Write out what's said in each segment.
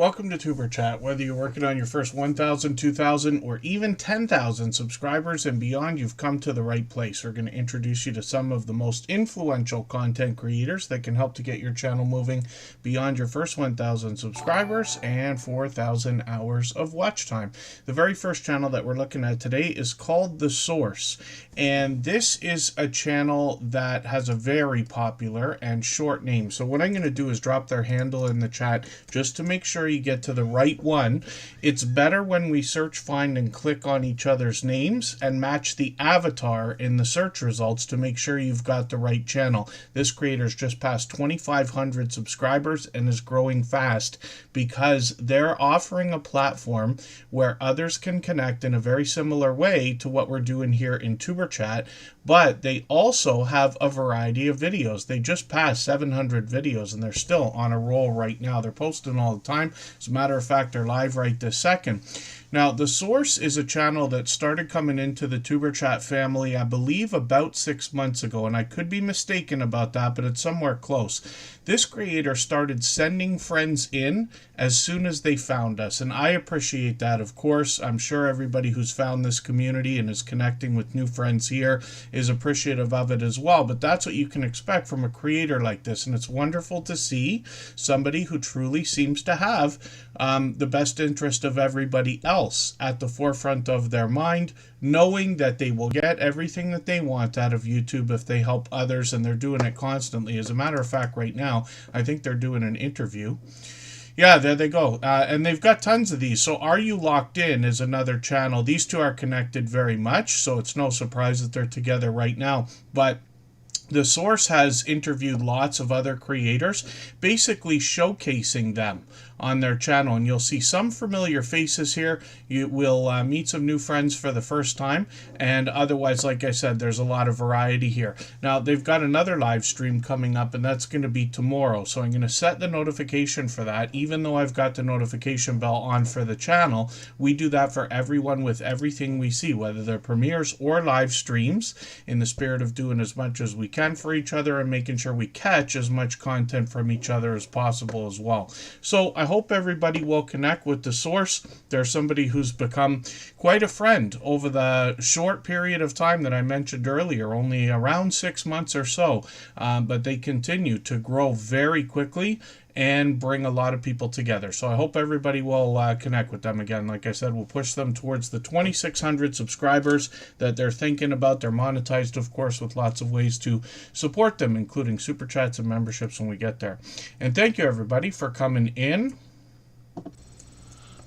Welcome to Superchat. Whether you're working on your first 1,000, 2,000, or even 10,000 subscribers and beyond, you've come to the right place. We're going to introduce you to some of the most influential content creators that can help to get your channel moving beyond your first 1,000 subscribers and 4,000 hours of watch time. The very first channel that we're looking at today is called The Source, and this is a channel that has a very popular and short name. So what I'm going to do is drop their handle in the chat just to make sure you get to the right one. It's better when we search, find, and click on each other's names and match the avatar in the search results to make sure you've got the right channel. This creator's just passed 2,500 subscribers and is growing fast because they're offering a platform where others can connect in a very similar way to what we're doing here in Superchat, but they also have a variety of videos. They just passed 700 videos and they're still on a roll right now. They're posting all the time. As a matter of fact, they're live right this second. Now, The Source is a channel that started coming into the Superchat family, I believe, about 6 months ago, and I could be mistaken about that, but it's somewhere close. This creator started sending friends in as soon as they found us, and I appreciate that, of course. I'm sure everybody who's found this community and is connecting with new friends here is appreciative of it as well, but that's what you can expect from a creator like this, and it's wonderful to see somebody who truly seems to have the best interest of everybody else at the forefront of their mind, knowing that they will get everything that they want out of YouTube if they help others, and they're doing it constantly. As a matter of fact, right now, I think they're doing an interview. Yeah, there they go. And they've got tons of these. So Are You Locked In is another channel. These two are connected very much, so it's no surprise that they're together right now. But The Source has interviewed lots of other creators, basically showcasing them on their channel, and you'll see some familiar faces here. You will meet some new friends for the first time, and otherwise, like I said, there's a lot of variety here. Now, they've got another live stream coming up, and that's going to be tomorrow, so I'm going to set the notification for that. Even though I've got the notification bell on for the channel, we do that for everyone with everything we see, whether they're premieres or live streams, in the spirit of doing as much as we can for each other and making sure we catch as much content from each other as possible as well. So I hope everybody will connect with The Source. They're somebody who's become quite a friend over the short period of time that I mentioned earlier, only around 6 months or so, but they continue to grow very quickly and bring a lot of people together. So I hope everybody will connect with them. Again, like I said, we'll push them towards the 2,600 subscribers that they're thinking about. They're monetized, of course, with lots of ways to support them, including super chats and memberships when we get there. And thank you, everybody, for coming in.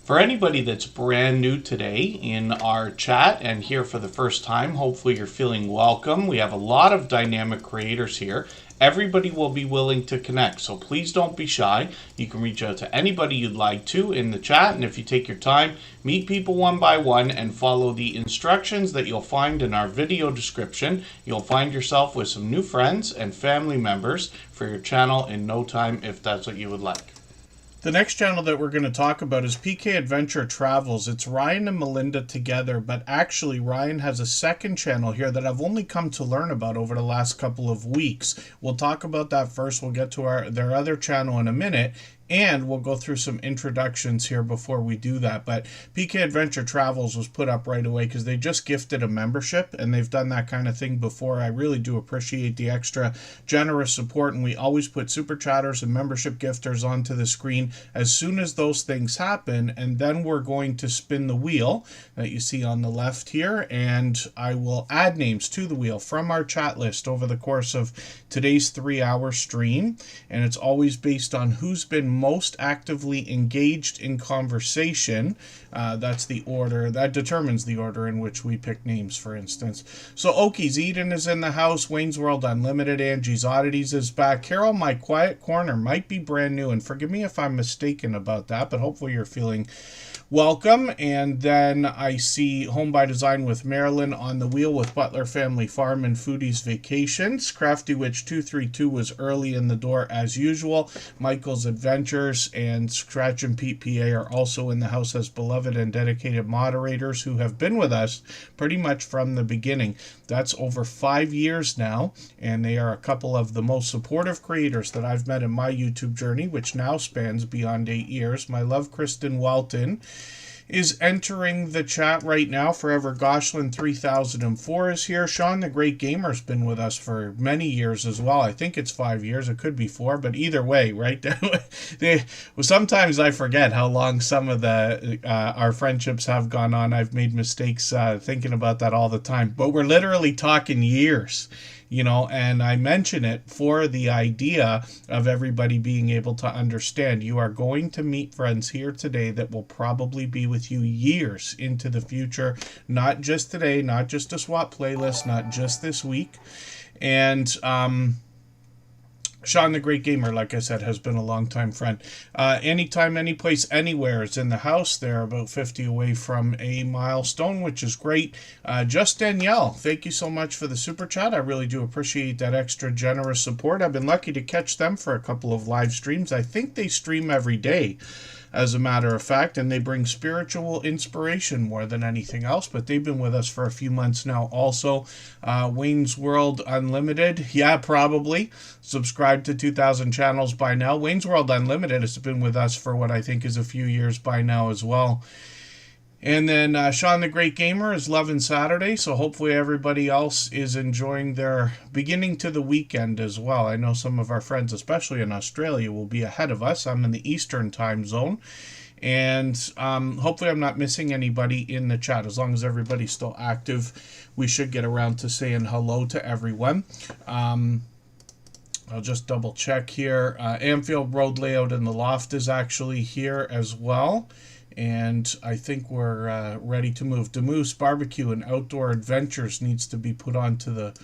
For anybody that's brand new today in our chat and here for the first time, hopefully you're feeling welcome. We have a lot of dynamic creators here. Everybody will be willing to connect, so please don't be shy. You can reach out to anybody you'd like to in the chat, and if you take your time, meet people one by one and follow the instructions that you'll find in our video description, you'll find yourself with some new friends and family members for your channel in no time if that's what you would like. The next channel that we're going to talk about is PK Adventure Travels. It's Ryan and Melinda together, but actually Ryan has a second channel here that I've only come to learn about over the last couple of weeks. We'll talk about that first. We'll get to their other channel in a minute, and we'll go through some introductions here before we do that. But PK Adventure Travels was put up right away because they just gifted a membership, and they've done that kind of thing before. I really do appreciate the extra generous support, and we always put super chatters and membership gifters onto the screen as soon as those things happen, and then we're going to spin the wheel that you see on the left here, and I will add names to the wheel from our chat list over the course of today's 3-hour stream, and it's always based on who's been most actively engaged in conversation. That's the order that determines the order in which we pick names, for instance. So Oki's Eden is in the house. Wayne's World Unlimited, Angie's Oddities is back. Carol, My Quiet Corner might be brand new, and forgive me if I'm mistaken about that, but hopefully you're feeling welcome. And then I see Home by Design with Marilyn on the wheel with Butler Family Farm and Foodies Vacations. Crafty Witch 232 was early in the door as usual. Michael's Adventures and Scratch and Pete PA are also in the house as beloved beloved and dedicated moderators who have been with us pretty much from the beginning. That's over 5 years now, and they are a couple of the most supportive creators that I've met in my YouTube journey, which now spans beyond 8 years. My love, Kristen Welton, is entering the chat right now. Forever Goshlin 3004 is here. Sean the Great Gamer's been with us for many years as well. I think it's 5 years. It could be 4, but either way, right? Sometimes I forget how long some of the our friendships have gone on. I've made mistakes thinking about that all the time, but we're literally talking years. And I mention it for the idea of everybody being able to understand. You are going to meet friends here today that will probably be with you years into the future, not just today, not just a swap playlist, not just this week. And Sean the Great Gamer, like I said, has been a longtime friend. Anytime, anyplace, anywhere is in the house. They're about 50 away from a milestone, which is great. Just Danielle, thank you so much for the super chat. I really do appreciate that extra generous support. I've been lucky to catch them for a couple of live streams. I think they stream every day, as a matter of fact, and they bring spiritual inspiration more than anything else, but they've been with us for a few months now also. Wayne's World Unlimited, yeah, probably. Subscribed to 2,000 channels by now. Wayne's World Unlimited has been with us for what I think is a few years by now as well. And then Sean the Great Gamer is loving Saturday, so hopefully everybody else is enjoying their beginning to the weekend as well. I know some of our friends, especially in Australia, will be ahead of us. I'm in the Eastern time zone. And hopefully I'm not missing anybody in the chat. As long as everybody's still active, we should get around to saying hello to everyone. I'll just double check here. Anfield Road Layout in the Loft is actually here as well. And I think we're ready to move. Demoose Barbecue and Outdoor Adventures needs to be put onto the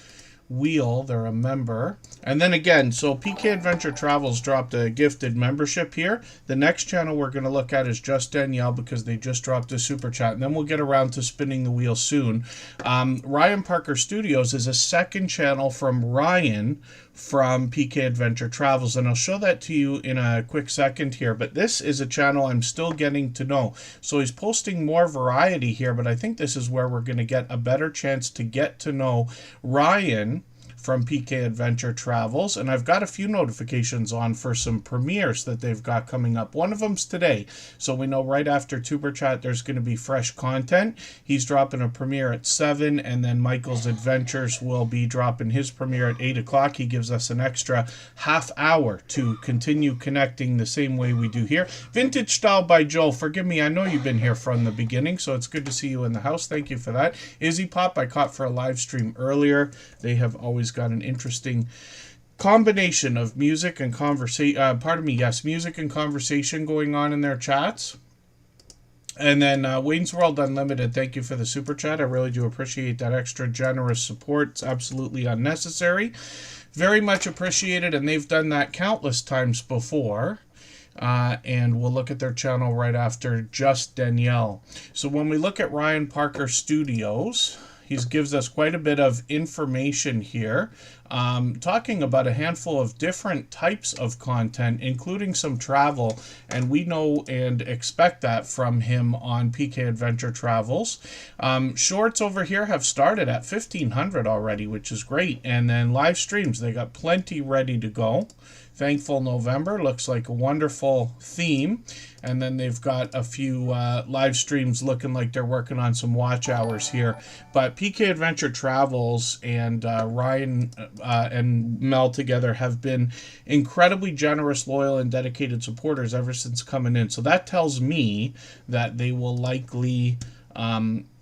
wheel. They're a member. And then again, so PK Adventure Travels dropped a gifted membership here. The next channel we're going to look at is Just Danielle, because they just dropped a super chat. And then we'll get around to spinning the wheel soon. Ryan Parker Studios is a second channel from Ryan from PK Adventure Travels, and I'll show that to you in a quick second here, but this is a channel I'm still getting to know. So he's posting more variety here, but I think this is where we're going to get a better chance to get to know Ryan from PK Adventure Travels, and I've got a few notifications on for some premieres that they've got coming up. One of them's today, so we know right after Tuber Chat there's going to be fresh content. He's dropping a premiere at 7, and then Michael's Adventures will be dropping his premiere at 8 o'clock. He gives us an extra half hour to continue connecting the same way we do here. Vintage Style by Joe, forgive me, I know you've been here from the beginning, so it's good to see you in the house. Thank you for that. Izzy Pop, I caught for a live stream earlier. They have always got an interesting combination of music and conversation, music and conversation going on in their chats. And then Wayne's World Unlimited, thank you for the super chat. I really do appreciate that extra generous support. It's absolutely unnecessary. Very much appreciated, and they've done that countless times before. And we'll look at their channel right after Just Danielle. So when we look at Ryan Parker Studios, he gives us quite a bit of information here, talking about a handful of different types of content, including some travel, and we know and expect that from him on PK Adventure Travels. Shorts over here have started at 1,500 already, which is great, and then live streams, they got plenty ready to go. Thankful November looks like a wonderful theme. And then they've got a few live streams looking like they're working on some watch hours here. But PK Adventure Travels and Ryan and Mel together have been incredibly generous, loyal, and dedicated supporters ever since coming in. So that tells me that they will likely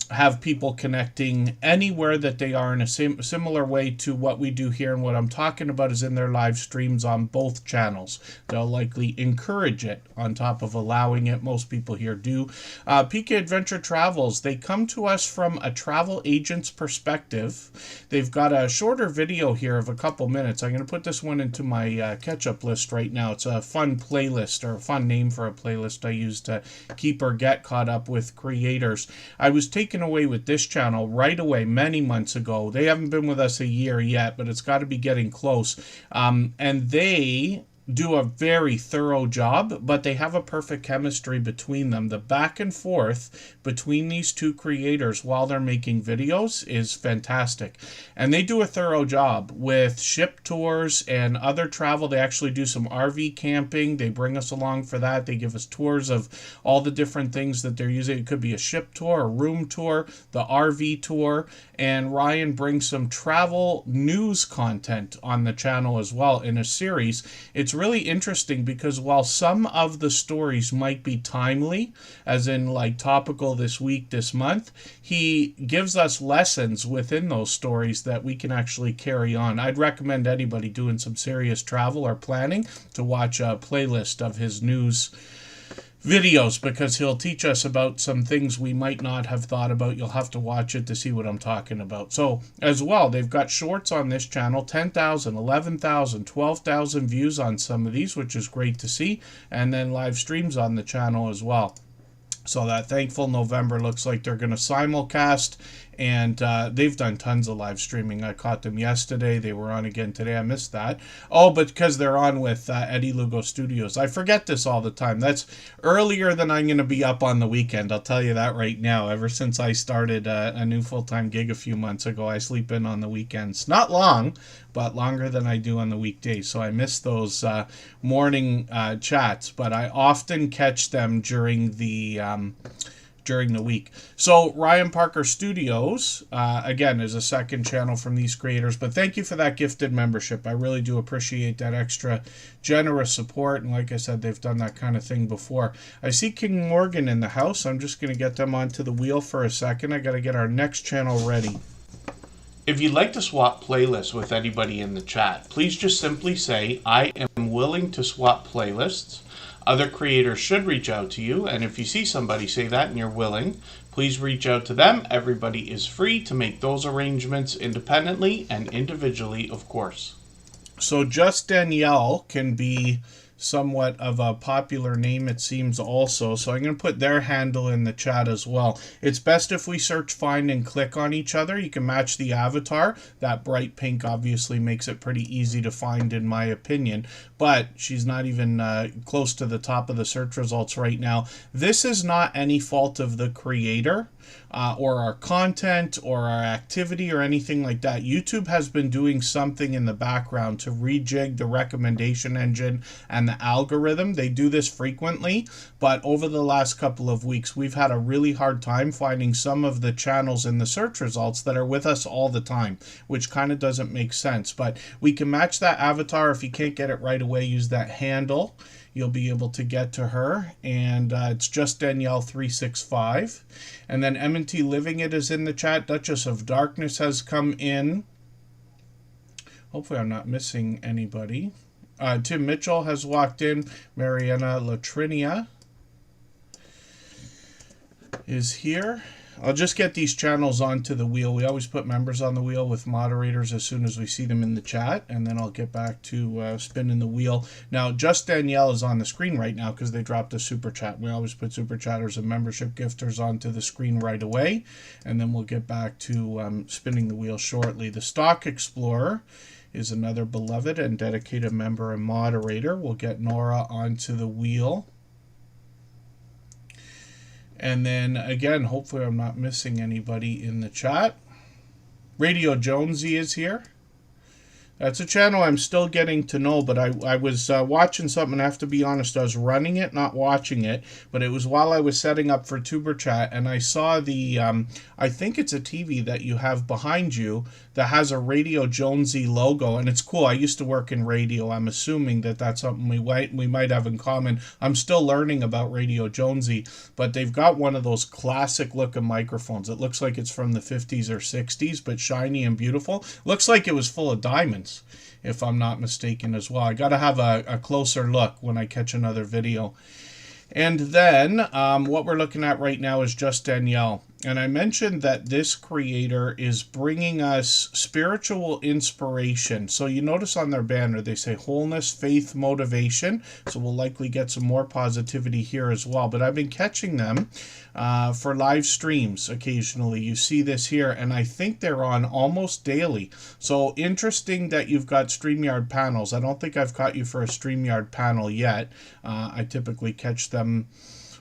have people connecting anywhere that they are in a similar way to what we do here. And what I'm talking about is in their live streams on both channels. They'll likely encourage it on top of allowing it. Most people here do. PK Adventure Travels, they come to us from a travel agent's perspective. They've got a shorter video here of a couple minutes. I'm going to put this one into my catch-up list right now. It's a fun playlist, or a fun name for a playlist I use to keep or get caught up with creators. I was taken away with this channel right away many months ago. They haven't been with us a year yet, but it's got to be getting close. And they do a very thorough job, but they have a perfect chemistry between them. The back and forth between these two creators while they're making videos is fantastic. And they do a thorough job with ship tours and other travel. They actually do some RV camping. They bring us along for that. They give us tours of all the different things that they're using. It could be a ship tour, a room tour, the RV tour, and Ryan brings some travel news content on the channel as well in a series. It's really interesting because while some of the stories might be timely, as in like topical this week, this month, he gives us lessons within those stories that we can actually carry on. I'd recommend anybody doing some serious travel or planning to watch a playlist of his news videos, because he'll teach us about some things we might not have thought about. You'll have to watch it to see what I'm talking about. So as well, they've got shorts on this channel, 10,000, 11,000, 12,000 views on some of these, which is great to see, and then live streams on the channel as well. So that Thankful November looks like they're going to simulcast, and they've done tons of live streaming. I caught them yesterday. They were on again today. I missed that. Oh, but because they're on with Eddie Lugo Studios. I forget this all the time. That's earlier than I'm going to be up on the weekend. I'll tell you that right now. Ever since I started a new full-time gig a few months ago, I sleep in on the weekends. Not long, but longer than I do on the weekdays. So I miss those morning chats, but I often catch them during the week. So Ryan Parker Studios, again, is a second channel from these creators, but thank you for that gifted membership. I really do appreciate that extra generous support, and like I said, they've done that kind of thing before. I see King Morgan in the house. I'm just going to get them onto the wheel for a second. I got to get our next channel ready. If you'd like to swap playlists with anybody in the chat, please just simply say, I am willing to swap playlists. Other creators should reach out to you, and if you see somebody say that and you're willing, please reach out to them. Everybody is free to make those arrangements independently and individually, of course. So Just Danielle can be somewhat of a popular name, it seems, also. So I'm going to put their handle in the chat as well. It's best if we search, find, and click on each other. You can match the avatar. That bright pink obviously makes it pretty easy to find, in my opinion. But she's not even close to the top of the search results right now. This is not any fault of the creator or our content or our activity or anything like that. YouTube has been doing something in the background to rejig the recommendation engine and the algorithm. They do this frequently, but over the last couple of weeks, we've had a really hard time finding some of the channels in the search results that are with us all the time, which kind of doesn't make sense. But we can match that avatar. If you can't get it right away, use that handle. You'll be able to get to her, and it's Just Danielle 365. And then M&T Living It is in the chat. Duchess of Darkness has come in. Hopefully I'm not missing anybody. Tim Mitchell has walked in. Mariana Latrinia is here. I'll just get these channels onto the wheel. We always put members on the wheel with moderators as soon as we see them in the chat, and then I'll get back to spinning the wheel. Now, Just Danielle is on the screen right now because they dropped a super chat. We always put super chatters and membership gifters onto the screen right away, and then we'll get back to spinning the wheel shortly. The Stock Explorer is another beloved and dedicated member and moderator. We'll get Nora onto the wheel. And then, again, hopefully I'm not missing anybody in the chat. Radio Jonesy is here. That's a channel I'm still getting to know, but I was watching something. I have to be honest, I was running it, not watching it, but it was while I was setting up for Superchat, and I saw the, I think it's a TV that you have behind you that has a Radio Jonesy logo, and it's cool. I used to work in radio. I'm assuming that that's something we might have in common. I'm still learning about Radio Jonesy, but they've got one of those classic looking microphones. It looks like it's from the 50s or 60s, but shiny and beautiful. Looks like it was full of diamonds, if I'm not mistaken as well. I got to have a closer look when I catch another video. And then what we're looking at right now is Just Danielle. And I mentioned that this creator is bringing us spiritual inspiration. So you notice on their banner, they say wholeness, faith, motivation. So we'll likely get some more positivity here as well. But I've been catching them for live streams occasionally. You see this here, and I think they're on almost daily. So interesting that you've got StreamYard panels. I don't think I've caught you for a StreamYard panel yet. I typically catch them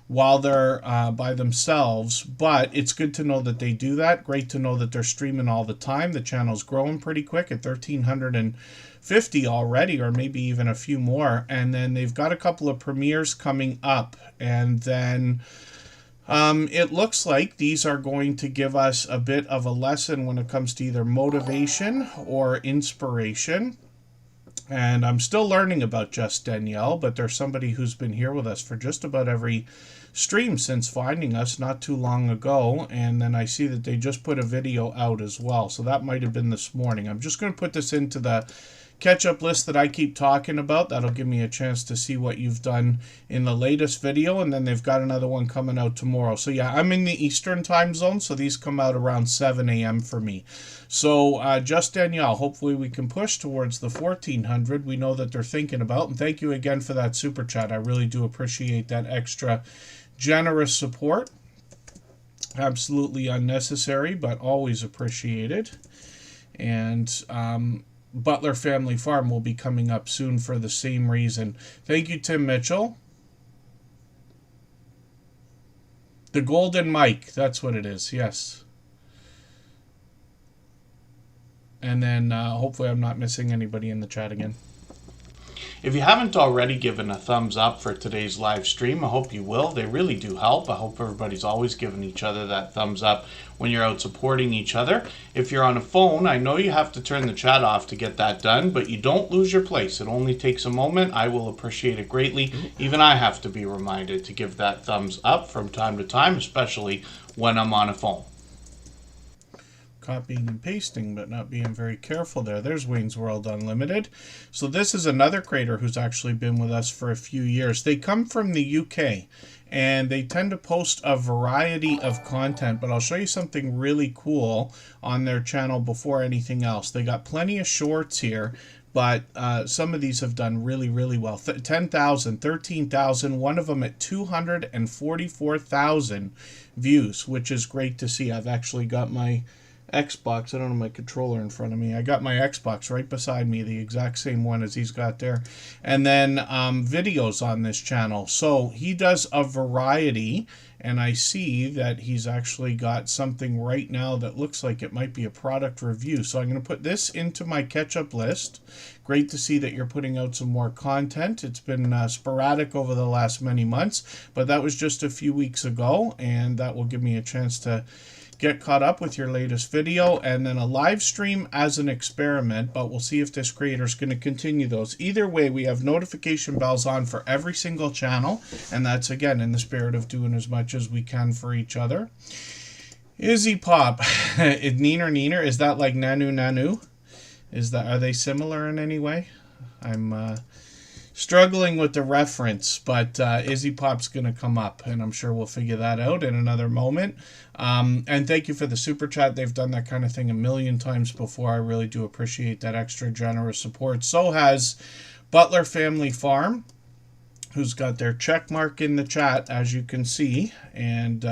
while they're by themselves, but it's good to know that they do that. Great to know that they're streaming all the time. The channel's growing pretty quick at 1,350 already, or maybe even a few more. And then they've got a couple of premieres coming up, and then it looks like these are going to give us a bit of a lesson when it comes to either motivation or inspiration. And I'm still learning about Just Danielle, but there's somebody who's been here with us for just about every stream since finding us not too long ago. And then I see that they just put a video out as well. So that might have been this morning. I'm just going to put this into the catch-up list that I keep talking about. That'll give me a chance to see what you've done in the latest video, and then they've got another one coming out tomorrow. So yeah, I'm in the Eastern time zone, so these come out around 7 a.m. for me. So Just Danielle, hopefully we can push towards the 1,400. We know that they're thinking about, and thank you again for that super chat. I really do appreciate that extra generous support. Absolutely unnecessary, but always appreciated. And Butler Family Farm will be coming up soon for the same reason. Thank you, Tim Mitchell. The Golden Mike, that's what it is, yes. And then hopefully I'm not missing anybody in the chat again. If you haven't already given a thumbs up for today's live stream, I hope you will. They really do help. I hope everybody's always giving each other that thumbs up when you're out supporting each other. If you're on a phone, I know you have to turn the chat off to get that done, but you don't lose your place. It only takes a moment. I will appreciate it greatly. Even I have to be reminded to give that thumbs up from time to time, especially when I'm on a phone. Copying and pasting, but not being very careful there. There's Wayne's World Unlimited. So this is another creator who's actually been with us for a few years. They come from the UK, and they tend to post a variety of content, but I'll show you something really cool on their channel before anything else. They got plenty of shorts here, but some of these have done really, really well. 10,000, 13,000, one of them at 244,000 views, which is great to see. I've actually got my Xbox, I don't have my controller in front of me. I got my Xbox right beside me, the exact same one as he's got there. And then videos on this channel. So he does a variety, and I see that he's actually got something right now that looks like it might be a product review. So I'm going to put this into my catch-up list. Great to see that you're putting out some more content. It's been sporadic over the last many months, but that was just a few weeks ago, and that will give me a chance to get caught up with your latest video, and then a live stream as an experiment, but we'll see if this creator is going to continue those. Either way, we have notification bells on for every single channel, and that's, again, in the spirit of doing as much as we can for each other. Izzy Pop, Neener, is that like Nanu Nanu? Are they similar in any way? I'm struggling with the reference, but Izzy Pop's going to come up, and I'm sure we'll figure that out in another moment. And thank you for the super chat. They've done that kind of thing a million times before. I really do appreciate that extra generous support. So has Butler Family Farm, who's got their check mark in the chat, as you can see, and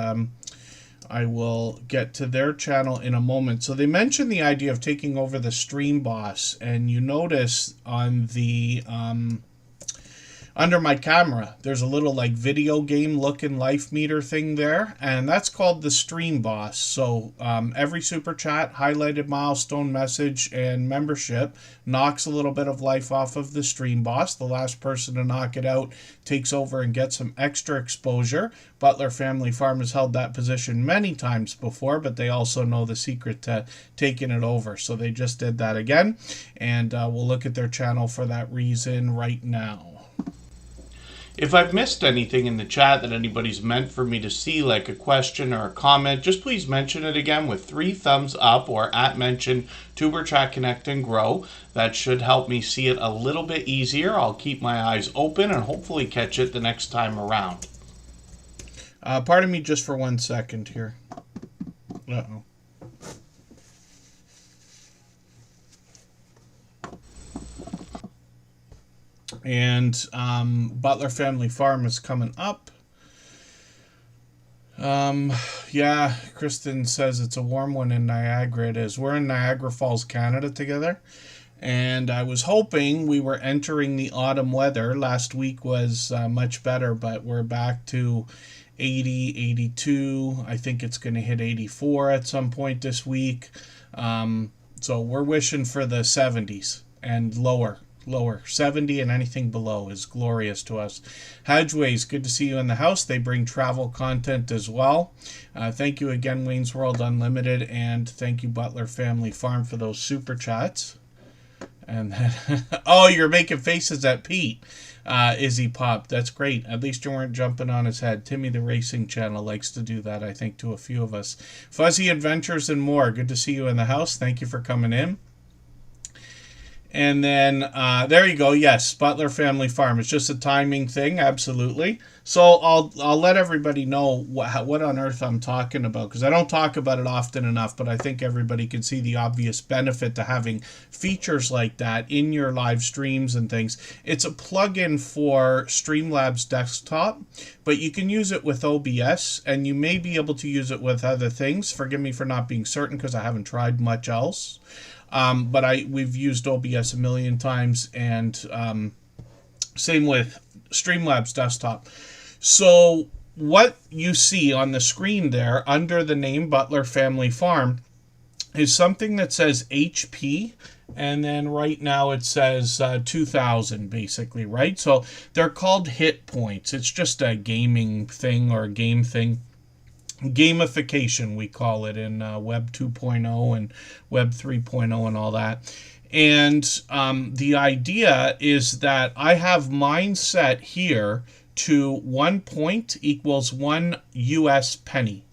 I will get to their channel in a moment. So they mentioned the idea of taking over the Stream Boss, and you notice on the under my camera, there's a little like video game looking life meter thing there, and that's called the Stream Boss. So every super chat, highlighted milestone message, and membership knocks a little bit of life off of the Stream Boss. The last person to knock it out takes over and gets some extra exposure. Butler Family Farm has held that position many times before, but they also know the secret to taking it over. So they just did that again, and we'll look at their channel for that reason right now. If I've missed anything in the chat that anybody's meant for me to see, like a question or a comment, just please mention it again with 3 thumbs up or @mention Tuberchat Connect and Grow. That should help me see it a little bit easier. I'll keep my eyes open and hopefully catch it the next time around. Pardon me just for 1 second here. Uh-oh. And Butler Family Farm is coming up. Yeah, Kristen says it's a warm one in Niagara. It is. We're in Niagara Falls, Canada together. And I was hoping we were entering the autumn weather. Last week was much better, but we're back to 80, 82. I think it's going to hit 84 at some point this week. So we're wishing for the 70s and lower. 70 and anything below is glorious to us. Hedgeways, good to see you in the house. They bring travel content as well. Thank you again, Wayne's World Unlimited, and thank you, Butler Family Farm, for those super chats. And then, oh, you're making faces at Pete, Izzy Pop. That's great. At least you weren't jumping on his head. Timmy the Racing Channel likes to do that, I think, to a few of us. Fuzzy Adventures and more. Good to see you in the house. Thank you for coming in. And then there you go. Yes, Butler Family Farm. It's just a timing thing, absolutely. So I'll let everybody know what on earth I'm talking about, because I don't talk about it often enough, but I think everybody can see the obvious benefit to having features like that in your live streams and things. It's a plugin for Streamlabs Desktop, but you can use it with OBS, and you may be able to use it with other things. Forgive me for not being certain, because I haven't tried much else. But we've used OBS a million times, and same with Streamlabs Desktop. So what you see on the screen there under the name Butler Family Farm is something that says HP, and then right now it says 2000 basically, right? So they're called hit points. It's just a gaming thing or a game thing. Gamification, we call it in Web 2.0 and Web 3.0 and all that. And the idea is that I have mine set here to 1 point equals 1 US penny.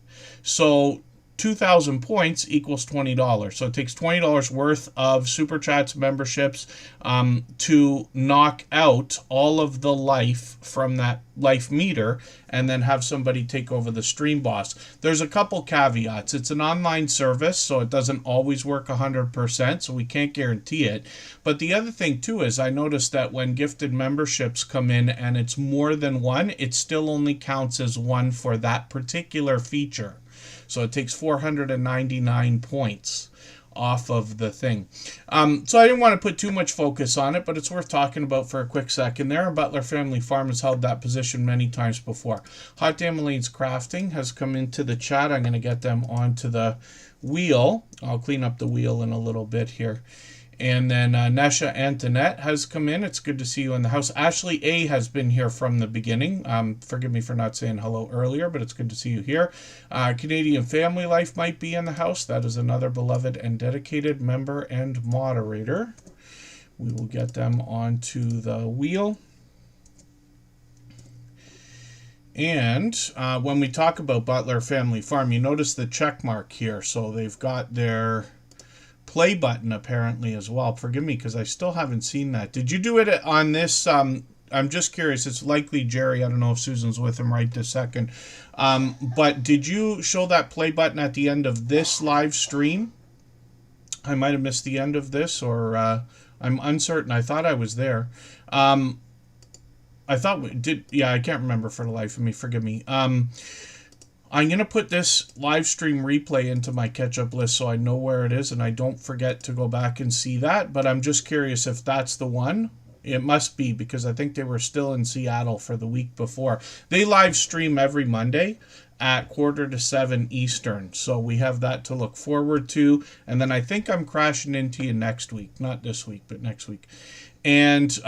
So 2,000 points equals $20. So it takes $20 worth of Super Chats memberships to knock out all of the life from that life meter, and then have somebody take over the stream boss. There's a couple caveats. It's an online service, so it doesn't always work 100%, so we can't guarantee it. But the other thing too is I noticed that when gifted memberships come in and it's more than one, it still only counts as one for that particular feature. So it takes 499 points off of the thing. So I didn't want to put too much focus on it, but it's worth talking about for a quick second there. Butler Family Farm has held that position many times before. Hot Damn Elaine's Crafting has come into the chat. I'm going to get them onto the wheel. I'll clean up the wheel in a little bit here. And then Nesha Antoinette has come in. It's good to see you in the house. Ashley A has been here from the beginning. Forgive me for not saying hello earlier, but it's good to see you here. Canadian Family Life might be in the house. That is another beloved and dedicated member and moderator. We will get them onto the wheel. And when we talk about Butler Family Farm, you notice the check mark here. So they've got their play button apparently as well. Forgive me, because I still haven't seen that. Did you do it on this? I'm just curious. It's likely Jerry. I don't know if Susan's with him right this second. But did you show that play button at the end of this live stream? I might have missed the end of this, or I'm uncertain. I thought I was there. I thought we did. Yeah, I can't remember for the life of me. Forgive me. I'm going to put this live stream replay into my catch-up list so I know where it is and I don't forget to go back and see that. But I'm just curious if that's the one. It must be, because I think they were still in Seattle for the week before. They live stream every Monday at 6:45 Eastern. So we have that to look forward to. And then I think I'm crashing into you next week. Not this week, but next week. And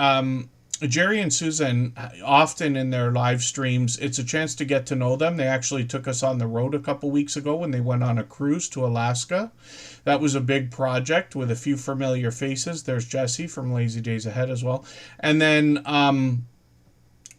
Jerry and Susan, often in their live streams, it's a chance to get to know them. They actually took us on the road a couple weeks ago when they went on a cruise to Alaska. That was a big project with a few familiar faces. There's Jesse from Lazy Days Ahead as well. And then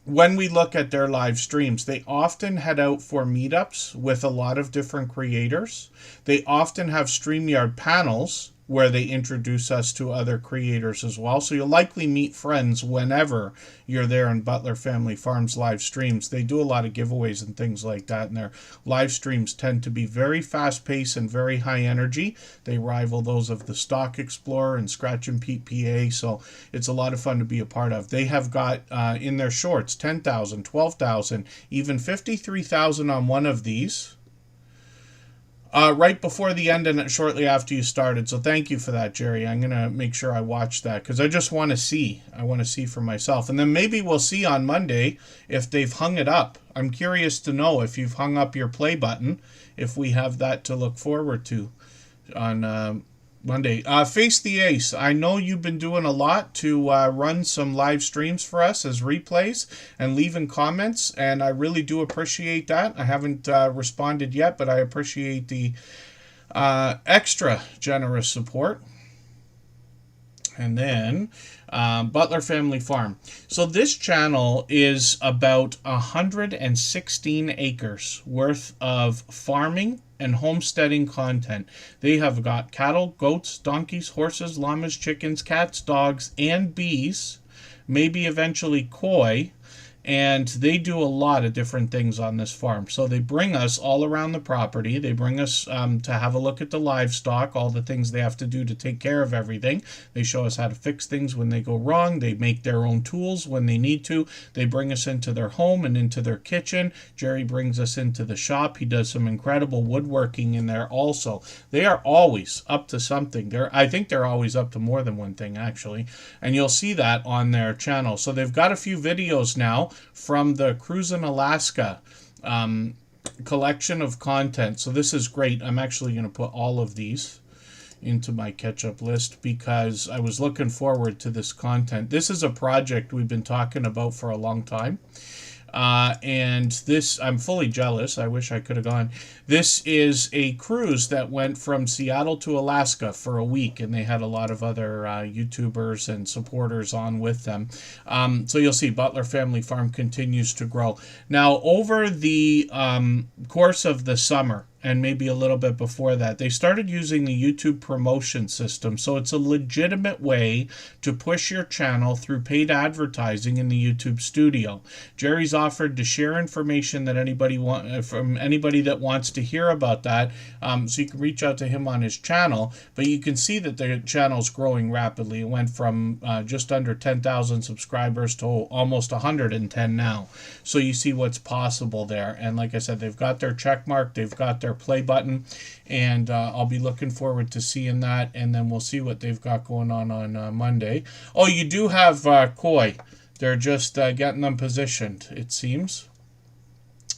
when we look at their live streams, they often head out for meetups with a lot of different creators. They often have StreamYard panels where they introduce us to other creators as well. So you'll likely meet friends whenever you're there in Butler Family Farms live streams. They do a lot of giveaways and things like that, and their live streams tend to be very fast paced and very high energy. They rival those of the Stock Explorer and Scratch and Pete PA, so it's a lot of fun to be a part of. They have got in their shorts 10,000, 12,000, even 53,000 on one of these. Right before the end and shortly after you started. So thank you for that, Jerry. I'm going to make sure I watch that because I just want to see. I want to see for myself. And then maybe we'll see on Monday if they've hung it up. I'm curious to know if you've hung up your play button, if we have that to look forward to on Monday. Face the Ace. I know you've been doing a lot to run some live streams for us as replays and leaving comments, and I really do appreciate that. I haven't responded yet, but I appreciate the extra generous support. And then Butler Family Farm. So this channel is about 116 acres worth of farming and homesteading content. They have got cattle, goats, donkeys, horses, llamas, chickens, cats, dogs, and bees, maybe eventually koi. And they do a lot of different things on this farm. So they bring us all around the property. They bring us to have a look at the livestock, all the things they have to do to take care of everything. They show us how to fix things when they go wrong. They make their own tools when they need to. They bring us into their home and into their kitchen. Jerry brings us into the shop. He does some incredible woodworking in there also. They are always up to something. I think they're always up to more than one thing, actually. And you'll see that on their channel. So they've got a few videos now from the Cruisin' Alaska collection of content. So this is great. I'm actually going to put all of these into my catch-up list because I was looking forward to this content. This is a project we've been talking about for a long time. And this, I'm fully jealous. I wish I could have gone. This is a cruise that went from Seattle to Alaska for a week, and they had a lot of other YouTubers and supporters on with them. So you'll see Butler Family Farm continues to grow. Now, over the course of the summer, and maybe a little bit before that, they started using the YouTube promotion system. So it's a legitimate way to push your channel through paid advertising in the YouTube studio. Jerry's offered to share information that from anybody that wants to hear about that. So you can reach out to him on his channel, but you can see that the channel's growing rapidly. It went from just under 10,000 subscribers to almost 110 now. So you see what's possible there. And like I said, they've got their check mark, they've got their play button, and I'll be looking forward to seeing that, and then we'll see what they've got going on Monday. Oh, you do have koi. They're just getting them positioned, it seems.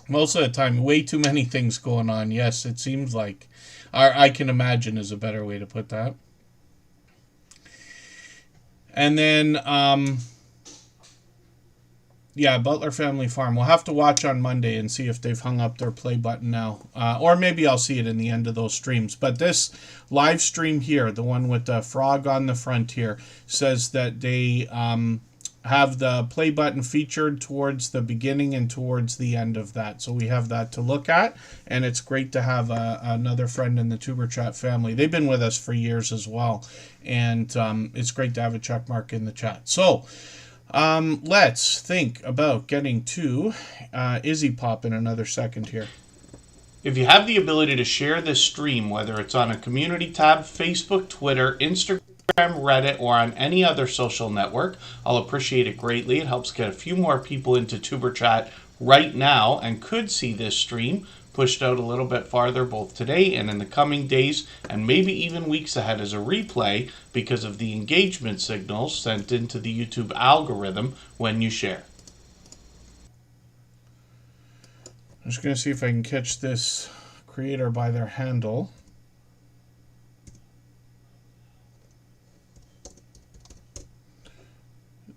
Most of the time, way too many things going on. Yes, it seems like. I can imagine is a better way to put that. And then yeah, Butler Family Farm. We'll have to watch on Monday and see if they've hung up their play button now. Or maybe I'll see it in the end of those streams. But this live stream here, the one with the frog on the front here, says that they have the play button featured towards the beginning and towards the end of that. So we have that to look at. And it's great to have another friend in the Tuber Chat family. They've been with us for years as well. And it's great to have a check mark in the chat. So let's think about getting to Izzy Pop in another second here. If you have the ability to share this stream, whether it's on a community tab, Facebook, Twitter, Instagram, Reddit, or on any other social network, I'll appreciate it greatly. It helps get a few more people into Tuber Chat right now and could see this stream pushed out a little bit farther both today and in the coming days and maybe even weeks ahead as a replay because of the engagement signals sent into the YouTube algorithm when you share. I'm just going to see if I can catch this creator by their handle.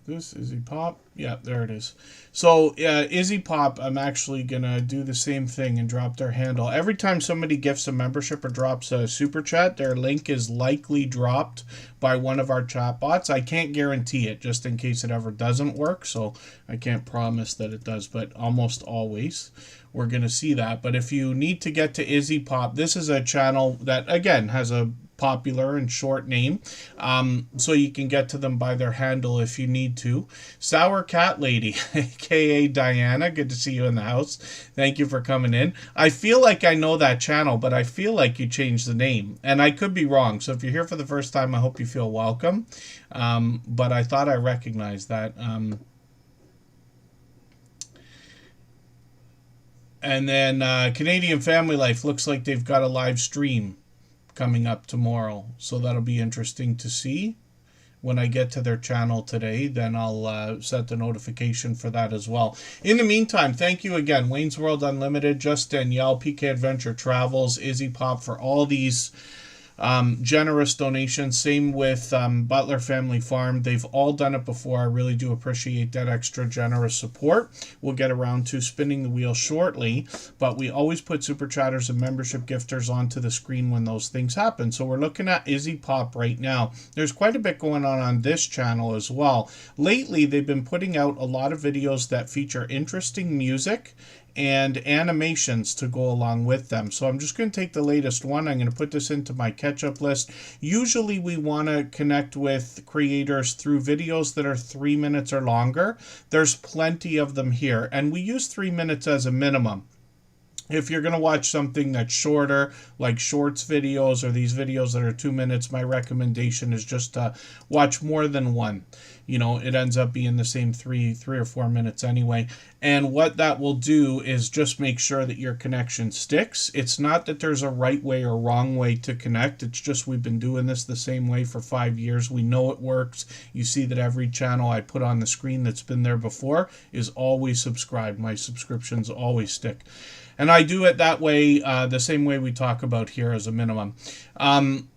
This Izzy Pop. Yeah, there it is. So Izzy Pop, I'm actually gonna do the same thing and drop their handle. Every time somebody gifts a membership or drops a super chat, their link is likely dropped by one of our chat bots. I can't guarantee it, just in case it ever doesn't work, so I can't promise that it does, but almost always we're gonna see that. But if you need to get to Izzy Pop, this is a channel that again has a popular and short name. So you can get to them by their handle if you need to. Sour Cat Lady, aka Diana, good to see you in the house. Thank you for coming in. I feel like I know that channel, but I feel like you changed the name, and I could be wrong. So if you're here for the first time, I hope you feel welcome. But I thought I recognized that. And then Canadian Family Life looks like they've got a live stream coming up tomorrow. So that'll be interesting to see. When I get to their channel today, then I'll set the notification for that as well. In the meantime, thank you again. Wayne's World Unlimited, Just Danielle, PK Adventure Travels, Izzy Pop for all these generous donations. Same with Butler Family Farm. They've all done it before. I really do appreciate that extra generous support. We'll get around to spinning the wheel shortly, but we always put Super Chatters and membership gifters onto the screen when those things happen. So we're looking at Izzy Pop right now. There's quite a bit going on this channel as well. Lately, they've been putting out a lot of videos that feature interesting music and animations to go along with them. So I'm just going to take the latest one. I'm going to put this into my catch-up list. Usually we want to connect with creators through videos that are 3 minutes or longer. There's plenty of them here, and we use 3 minutes as a minimum. If you're going to watch something that's shorter, like shorts videos or these videos that are 2 minutes, my recommendation is just to watch more than one. You know, it ends up being the same three or 4 minutes anyway. And what that will do is just make sure that your connection sticks. It's not that there's a right way or wrong way to connect. It's just we've been doing this the same way for 5 years. We know it works. You see that every channel I put on the screen that's been there before is always subscribed. My subscriptions always stick. And I do it that way, the same way we talk about here as a minimum.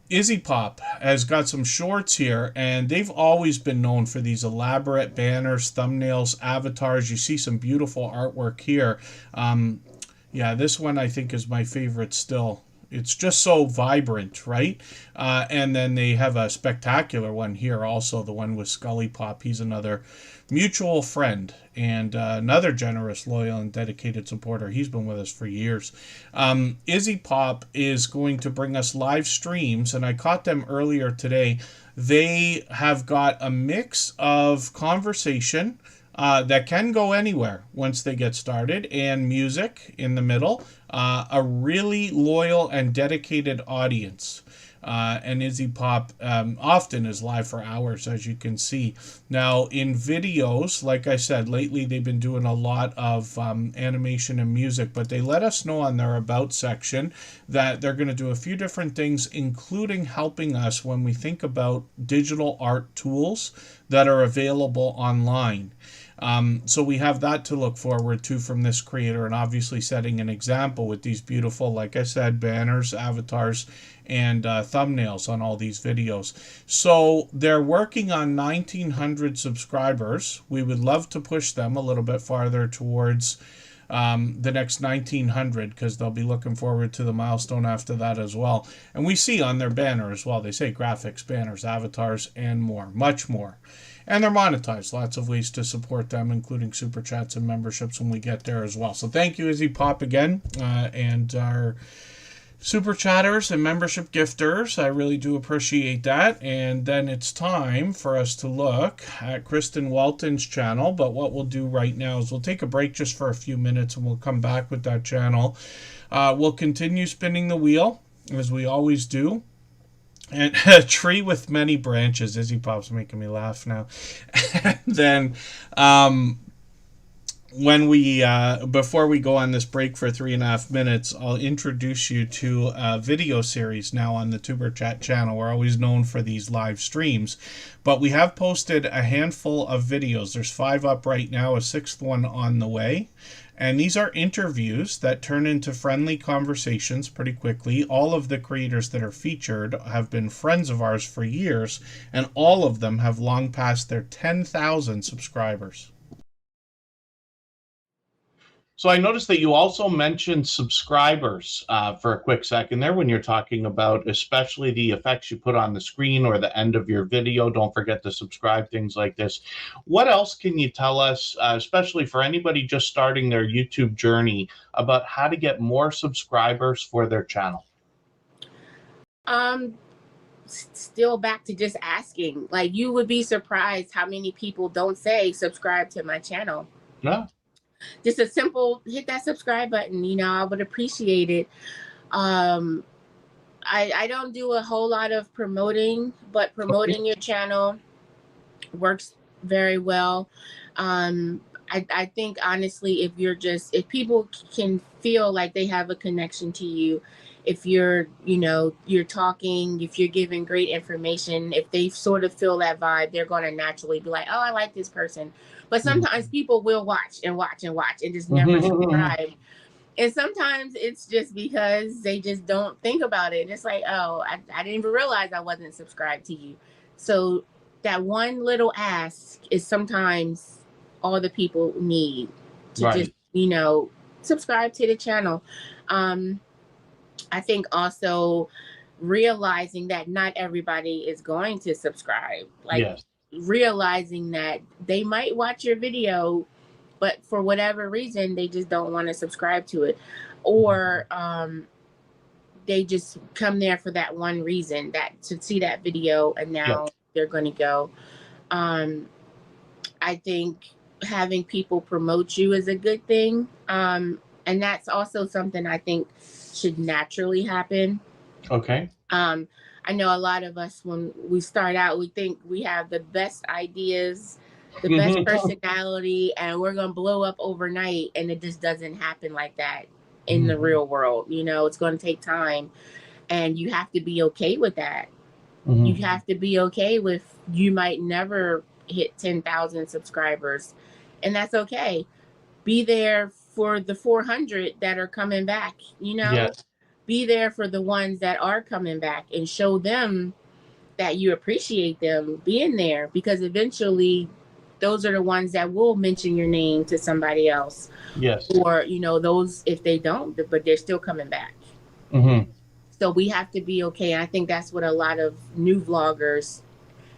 Izzy Pop has got some shorts here, and they've always been known for these elaborate banners, thumbnails, avatars. You see some beautiful artwork here. Yeah, this one I think is my favorite still. It's just so vibrant, right? And then they have a spectacular one here also, the one with Scully Pop. He's another mutual friend and another generous, loyal, and dedicated supporter. He's been with us for years. Izzy Pop is going to bring us live streams, and I caught them earlier today. They have got a mix of conversation that can go anywhere once they get started, and music in the middle. A really loyal and dedicated audience. And Izzy Pop often is live for hours, as you can see. Now, in videos, like I said, lately they've been doing a lot of animation and music, but they let us know on their About section that they're going to do a few different things, including helping us when we think about digital art tools that are available online. So we have that to look forward to from this creator, and obviously setting an example with these beautiful, like I said, banners, avatars, and thumbnails on all these videos. So they're working on 1,900 subscribers. We would love to push them a little bit farther towards the next 1,900, because they'll be looking forward to the milestone after that as well. And we see on their banner as well, they say graphics, banners, avatars, and more, much more. And they're monetized. Lots of ways to support them, including super chats and memberships when we get there as well. So thank you, Izzy Pop, again, and our super chatters and membership gifters. I really do appreciate that. And then it's time for us to look at Kristen Walton's channel. But what we'll do right now is we'll take a break just for a few minutes, and we'll come back with that channel. We'll continue spinning the wheel, as we always do. And a tree with many branches. Izzy Pop's making me laugh now. And then when we before we go on this break for 3.5 minutes, I'll introduce you to a video series now on the Superchat channel. We're always known for these live streams, but we have posted a handful of videos. There's 5 up right now, a 6th one on the way. And these are interviews that turn into friendly conversations pretty quickly. All of the creators that are featured have been friends of ours for years, and all of them have long passed their 10,000 subscribers. So I noticed that you also mentioned subscribers for a quick second there when you're talking about especially the effects you put on the screen or the end of your video. Don't forget to subscribe, things like this. What else can you tell us, especially for anybody just starting their YouTube journey, about how to get more subscribers for their channel? still back to just asking. Like, you would be surprised how many people don't say subscribe to my channel. No. Just a simple hit that subscribe button. You know, I would appreciate it. I don't do a whole lot of promoting, but promoting your channel works very well. I think honestly, if people can feel like they have a connection to you, if you're talking, if you're giving great information, if they sort of feel that vibe, they're going to naturally be like, oh, I like this person. But sometimes people will watch and watch and watch and just never subscribe. And sometimes it's just because they just don't think about it. It's like, oh, I didn't even realize I wasn't subscribed to you. So that one little ask is sometimes all the people need to just, subscribe to the channel. I think also realizing that not everybody is going to subscribe. Like, realizing that they might watch your video, but for whatever reason, they just don't want to subscribe to it. Or they just come there for that one reason, that to see that video, and now they're going to go. I think having people promote you is a good thing. And that's also something I think should naturally happen. Okay. I know a lot of us, when we start out, we think we have the best ideas, the best personality, and we're going to blow up overnight. And it just doesn't happen like that in the real world. You know, it's going to take time, and you have to be okay with that. You have to be okay with, you might never hit 10,000 subscribers, and that's okay. Be there for the 400 that are coming back, be there for the ones that are coming back, and show them that you appreciate them being there, because eventually those are the ones that will mention your name to somebody else. Yes. Or, those, if they don't, but they're still coming back. So we have to be okay. And I think that's what a lot of new vloggers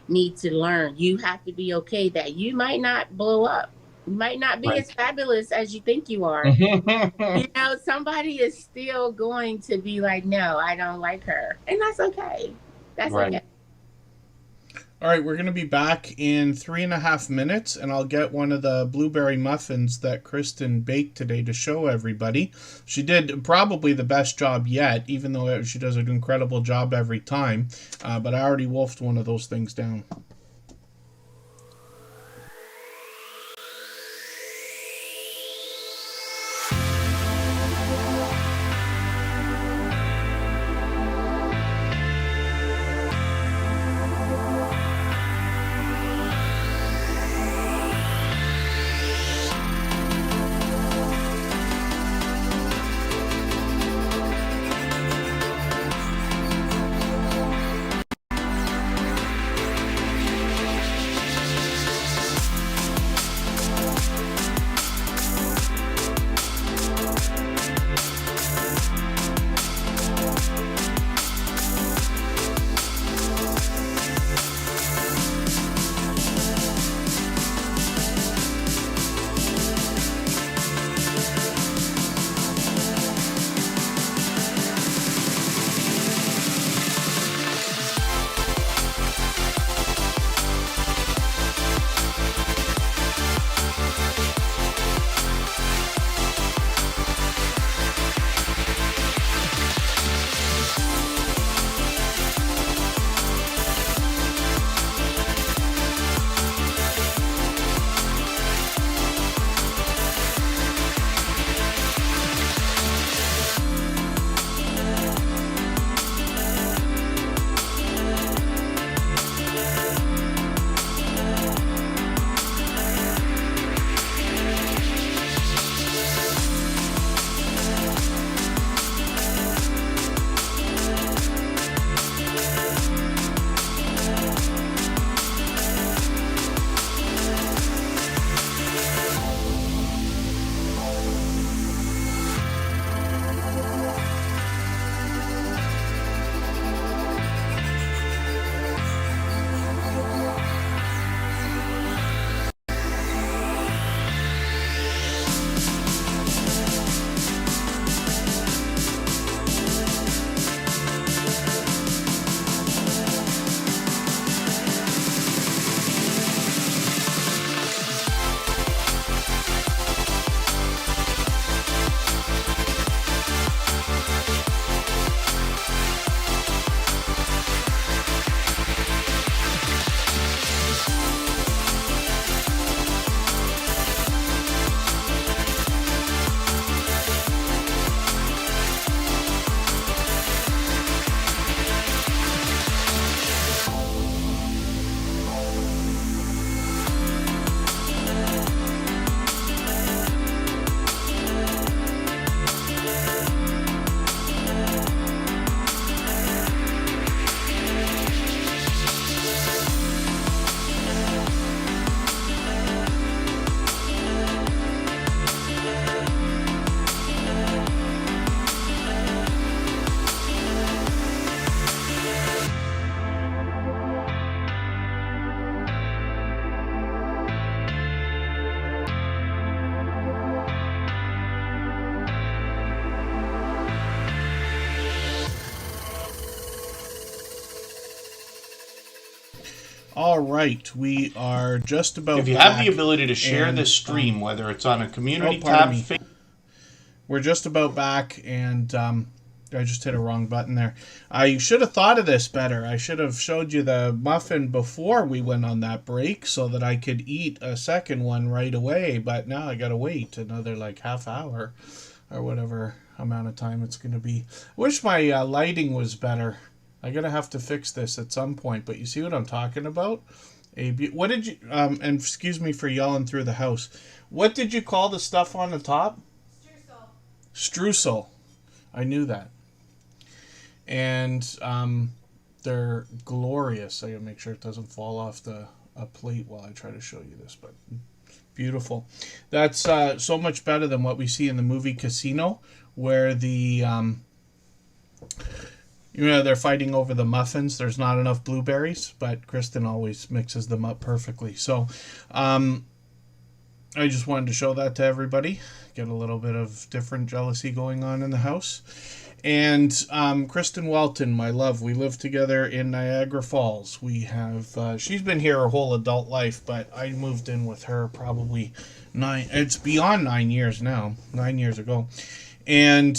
need to learn. You have to be okay that you might not blow up. You might not be as fabulous as you think you are. Somebody is still going to be like, no, I don't like her. And that's okay. That's okay. All right, we're going to be back in 3.5 minutes, and I'll get one of the blueberry muffins that Kristen baked today to show everybody. She did probably the best job yet, even though she does an incredible job every time. But I already wolfed one of those things down. All right, we are just about If you back. have the ability to share and, this stream, whether it's on a community pardon tab, me. We're just about back, and I just hit a wrong button there. I should have thought of this better. I should have showed you the muffin before we went on that break so that I could eat a second one right away, but now I gotta wait another like half hour or whatever amount of time it's gonna be. I wish my lighting was better. I'm gonna have to fix this at some point, but you see what I'm talking about? What did you, and excuse me for yelling through the house. What did you call the stuff on the top? Streusel. I knew that. And they're glorious. I gotta make sure it doesn't fall off the plate while I try to show you this, but beautiful. That's so much better than what we see in the movie Casino, where they're fighting over the muffins. There's not enough blueberries, but Kristen always mixes them up perfectly. So I just wanted to show that to everybody. Get a little bit of different jealousy going on in the house. And Kristen Walton, my love, we live together in Niagara Falls. We have, she's been here her whole adult life, but I moved in with her probably it's beyond 9 years now, 9 years ago. And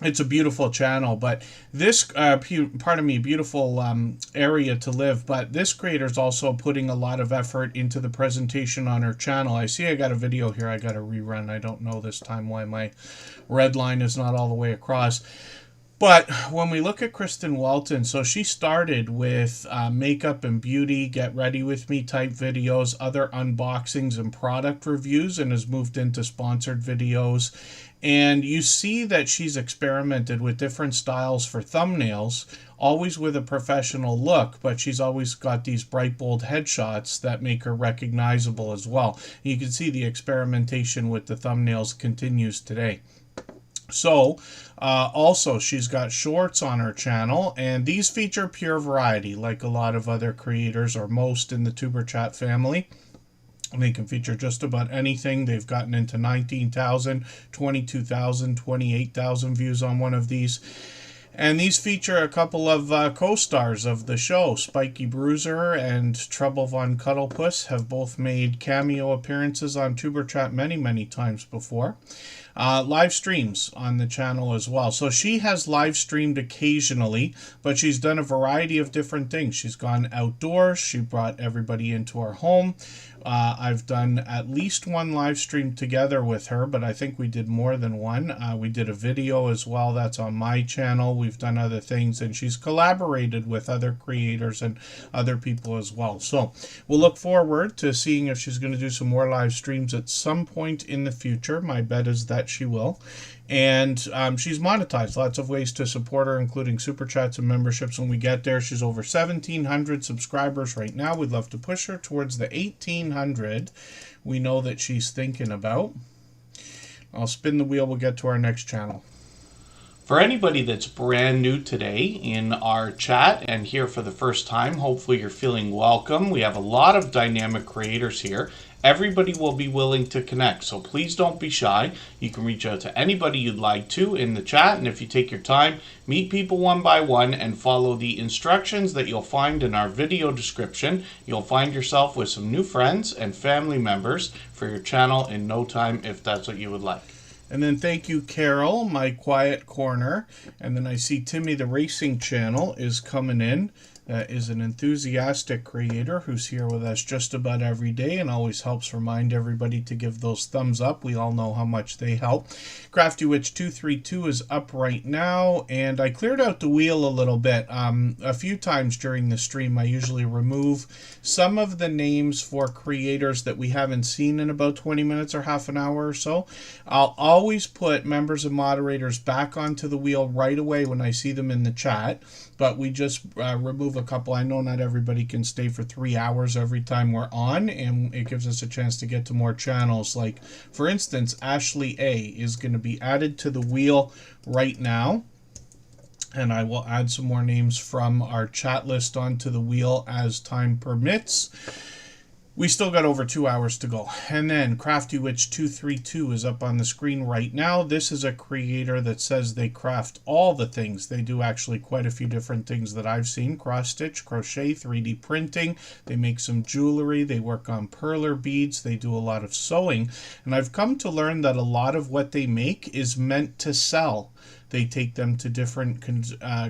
it's a beautiful channel, but this, beautiful area to live. But this creator is also putting a lot of effort into the presentation on her channel. I see I got a video here I got to rerun. I don't know this time why my red line is not all the way across. But when we look at Kristen Walton, so she started with makeup and beauty, get ready with me type videos, other unboxings and product reviews, and has moved into sponsored videos. And you see that she's experimented with different styles for thumbnails, always with a professional look, but she's always got these bright, bold headshots that make her recognizable as well. You can see the experimentation with the thumbnails continues today. So, also, she's got shorts on her channel, and these feature pure variety, like a lot of other creators, or most in the Superchat family. They can feature just about anything. They've gotten into 19,000, 22,000, 28,000 views on one of these. And these feature a couple of co-stars of the show. Spiky Bruiser and Trouble Von Cuddlepuss have both made cameo appearances on Tuberchat many, many times before. Live streams on the channel as well. So she has live streamed occasionally, but she's done a variety of different things. She's gone outdoors. She brought everybody into her home. I've done at least one live stream together with her, but I think we did more than one. We did a video as well. That's on my channel. We've done other things, and she's collaborated with other creators and other people as well. So we'll look forward to seeing if she's going to do some more live streams at some point in the future. My bet is that she will. And she's monetized. Lots of ways to support her, including super chats and memberships when we get there. She's over 1,700 subscribers right now. We'd love to push her towards the 1,800 we know that she's thinking about. I'll spin the wheel. We'll get to our next channel. For anybody that's brand new today in our chat and here for the first time, hopefully you're feeling welcome. We have a lot of dynamic creators here. Everybody will be willing to connect, so please don't be shy. You can reach out to anybody you'd like to in the chat, and if you take your time, meet people one by one and follow the instructions that you'll find in our video description. You'll find yourself with some new friends and family members for your channel in no time if that's what you would like. And then thank you, Carol, my quiet corner. And then I see Timmy the Racing Channel is coming in. Is an enthusiastic creator who's here with us just about every day and always helps remind everybody to give those thumbs up. We all know how much they help. Crafty Witch 232 is up right now, and I cleared out the wheel a little bit. A few times during the stream, I usually remove some of the names for creators that we haven't seen in about 20 minutes or half an hour or so. I'll always put members and moderators back onto the wheel right away when I see them in the chat, but we just remove a couple. I know not everybody can stay for 3 hours every time we're on, and it gives us a chance to get to more channels. Like, for instance, Ashley A is going to be added to the wheel right now, and I will add some more names from our chat list onto the wheel as time permits. We still got over 2 hours to go. And then Crafty Witch 232 is up on the screen right now. This is a creator that says they craft all the things. They do actually quite a few different things that I've seen. Cross stitch, crochet, 3D printing. They make some jewelry. They work on perler beads. They do a lot of sewing. And I've come to learn that a lot of what they make is meant to sell. They take them to different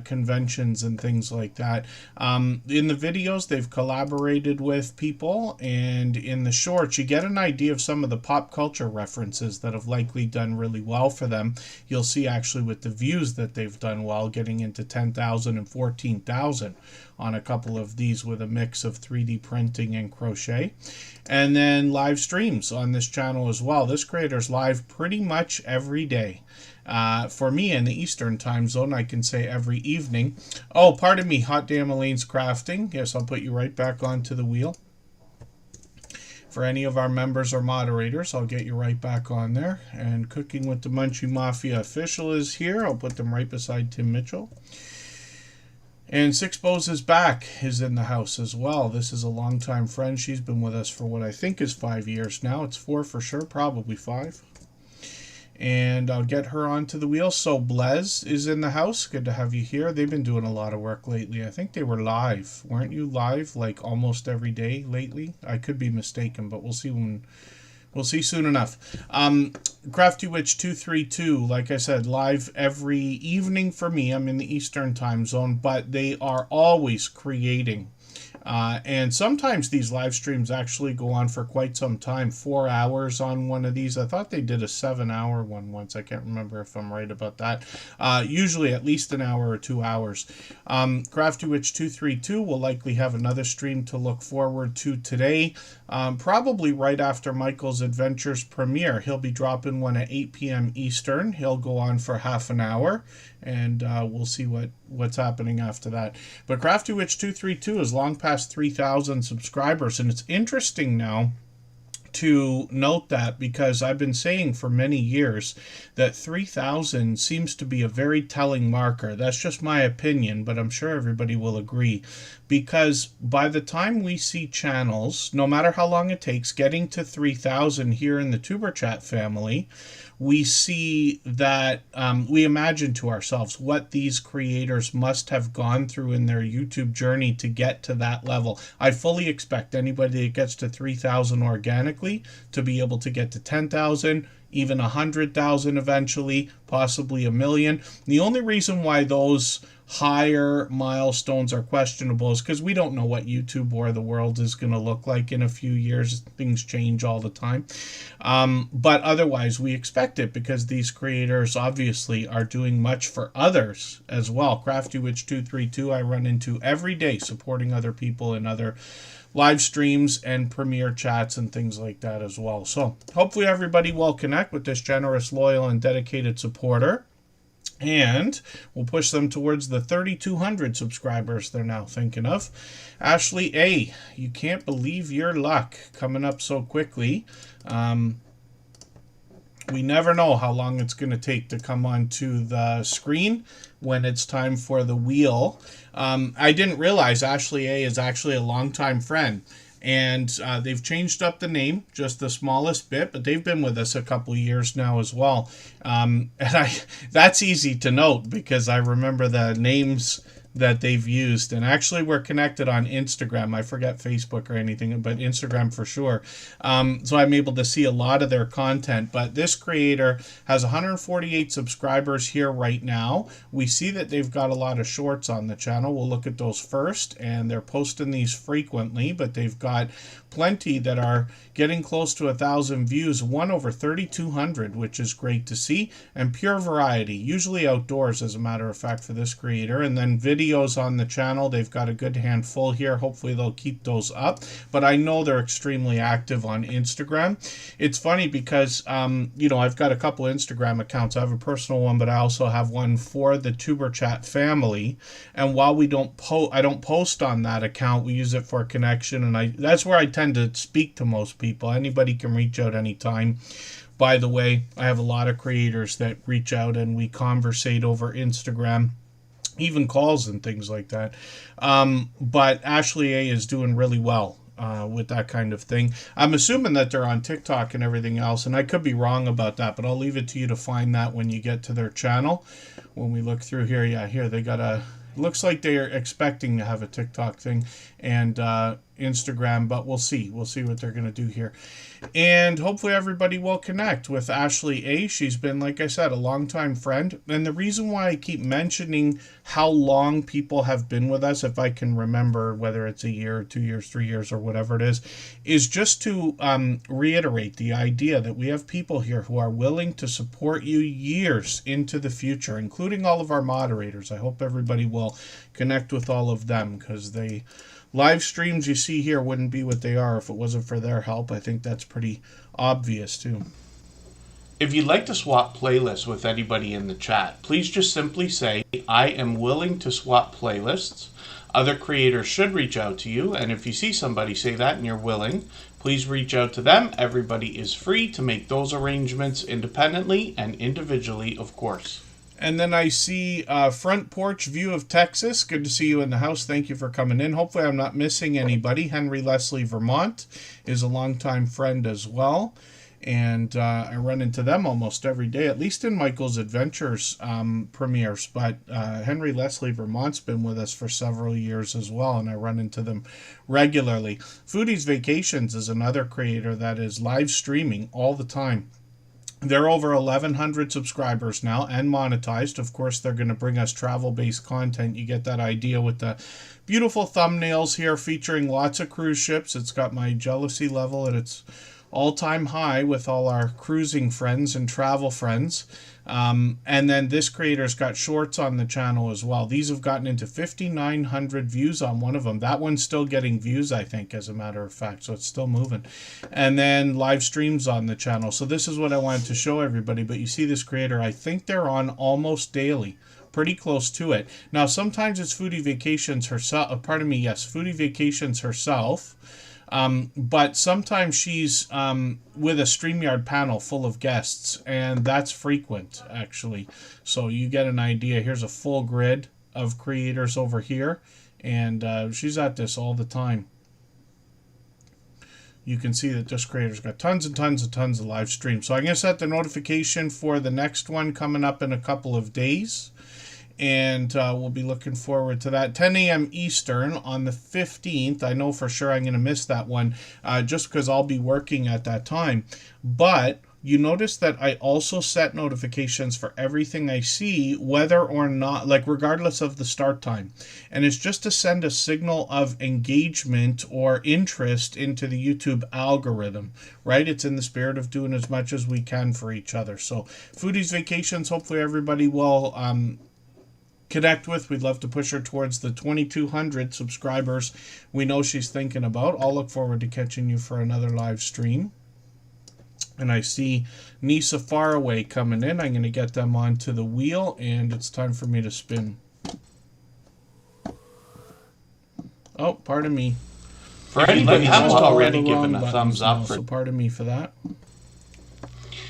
conventions and things like that. In the videos, they've collaborated with people, and in the shorts, you get an idea of some of the pop culture references that have likely done really well for them. You'll see actually with the views that they've done well, getting into 10,000 and 14,000 on a couple of these with a mix of 3D printing and crochet. And then live streams on this channel as well. This creator's live pretty much every day. For me in the Eastern time zone, I can say every evening. Oh, pardon me, Hot Damn Elaine's Crafting. Yes, I'll put you right back onto the wheel. For any of our members or moderators, I'll get you right back on there. And Cooking with the Munchie Mafia official is here. I'll put them right beside Tim Mitchell. And Six Bows is back, is in the house as well. This is a longtime friend. She's been with us for what I think is 5 years now. It's 4 for sure, probably 5. And I'll get her onto the wheel. So Blez is in the house. Good to have you here. They've been doing a lot of work lately. I think they were live. Weren't you live like almost every day lately? I could be mistaken, but we'll see when. We'll see soon enough. Crafty Witch 232, like I said, live every evening for me. I'm in the Eastern time zone, but they are always creating. And sometimes these live streams actually go on for quite some time, 4 hours on one of these. I thought they did a 7-hour one once. I can't remember if I'm right about that. Usually at least an hour or 2 hours. Crafty Witch 232 will likely have another stream to look forward to today. Probably right after Michael's Adventures premiere. He'll be dropping one at 8 p.m. Eastern. He'll go on for half an hour. And we'll see what's happening after that. But Crafty Witch 232 is long past 3,000 subscribers, and it's interesting now to note that, because I've been saying for many years that 3,000 seems to be a very telling marker. That's just my opinion, but I'm sure everybody will agree, because by the time we see channels, no matter how long it takes, getting to 3,000 here in the Superchat family, we see that we imagine to ourselves what these creators must have gone through in their YouTube journey to get to that level. I fully expect anybody that gets to 3,000 organically to be able to get to 10,000, even 100,000 eventually, possibly 1,000,000. The only reason why those higher milestones are questionable is because we don't know what YouTube or the world is going to look like in a few years. Things change all the time. But otherwise, we expect it because these creators obviously are doing much for others as well. Crafty Witch 232 I run into every day supporting other people in other live streams and premiere chats and things like that as well. So hopefully everybody will connect with this generous, loyal, and dedicated supporter. And we'll push them towards the 3,200 subscribers they're now thinking of. Ashley A., you can't believe your luck coming up so quickly. We never know how long it's going to take to come onto the screen when it's time for the wheel. I didn't realize Ashley A. is actually a longtime friend. And they've changed up the name just the smallest bit, but they've been with us a couple years now as well. And that's easy to note because I remember the names that they've used, and actually we're connected on Instagram. I forget Facebook or anything, but Instagram for sure. So I'm able to see a lot of their content. But this creator has 148 subscribers here right now. We see that they've got a lot of shorts on the channel. We'll look at those first, and they're posting these frequently, but they've got plenty that are getting close to 1,000 views, one over 3,200, which is great to see, and pure variety, usually outdoors as a matter of fact for this creator. And then videos on the channel, they've got a good handful here. Hopefully they'll keep those up, but I know they're extremely active on Instagram. It's funny because I've got a couple Instagram accounts. I have a personal one, but I also have one for the Superchat family, and while I don't post on that account, we use it for connection, and that's where I tend to speak to most people. Anybody can reach out anytime. By the way, I have a lot of creators that reach out and we conversate over Instagram, even calls and things like that. But Ashley A. is doing really well. with that kind of thing. I'm assuming that they're on TikTok and everything else, and I could be wrong about that, but I'll leave it to you to find that when you get to their channel. When we look through here, yeah, here they got a, looks like they are expecting to have a TikTok thing and Instagram, but we'll see. We'll see what they're going to do here. And hopefully everybody will connect with Ashley A. She's been, like I said, a longtime friend. And the reason why I keep mentioning how long people have been with us, if I can remember whether it's a year, 2 years, 3 years, or whatever it is just to reiterate the idea that we have people here who are willing to support you years into the future, including all of our moderators. I hope everybody will connect with all of them, because they live streams you see here wouldn't be what they are if it wasn't for their help. I think that's pretty obvious too. If you'd like to swap playlists with anybody in the chat, please just simply say, I am willing to swap playlists. Other creators should reach out to you, and if you see somebody say that and you're willing, please reach out to them. Everybody is free to make those arrangements independently and individually, of course. And then I see front porch view of Texas. Good to see you in the house. Thank you for coming in. Hopefully I'm not missing anybody. Henry Leslie Vermont is a longtime friend as well. And I run into them almost every day, at least in Michael's Adventures premieres. But Henry Leslie Vermont's been with us for several years as well, and I run into them regularly. Foodies Vacations is another creator that is live streaming all the time. They're over 1,100 subscribers now and monetized. Of course, they're going to bring us travel-based content. You get that idea with the beautiful thumbnails here featuring lots of cruise ships. It's got my jealousy level at its all-time high with all our cruising friends and travel friends. And then this creator's got shorts on the channel as well. These have gotten into 5,900 views on one of them. That one's still getting views, I think, as a matter of fact, so it's still moving. And then live streams on the channel. So this is what I wanted to show everybody. But you see this creator, I think they're on almost daily. Pretty close to it. Now, sometimes it's Foodie Vacations herself. Foodie Vacations herself. But sometimes she's with a StreamYard panel full of guests, and that's frequent, actually. So you get an idea. Here's a full grid of creators over here, and she's at this all the time. You can see that this creator's got tons and tons of live streams. So I'm going to set the notification for the next one coming up in a couple of days. And we'll be looking forward to that. 10 a.m. Eastern on the 15th. I know for sure I'm going to miss that one just because I'll be working at that time. But you notice that I also set notifications for everything I see, whether or not, like regardless of the start time. And it's just to send a signal of engagement or interest into the YouTube algorithm, right? It's in the spirit of doing as much as we can for each other. So Foodies Vacations, hopefully everybody will connect with. We'd love to push her towards the 2,200 subscribers we know she's thinking about. I'll look forward to catching you for another live stream. And I see Nisa Faraway coming in. I'm going to get them onto the wheel, and it's time for me to spin. Oh, pardon me. For anybody who hasn't already given a thumbs up, so pardon me for that.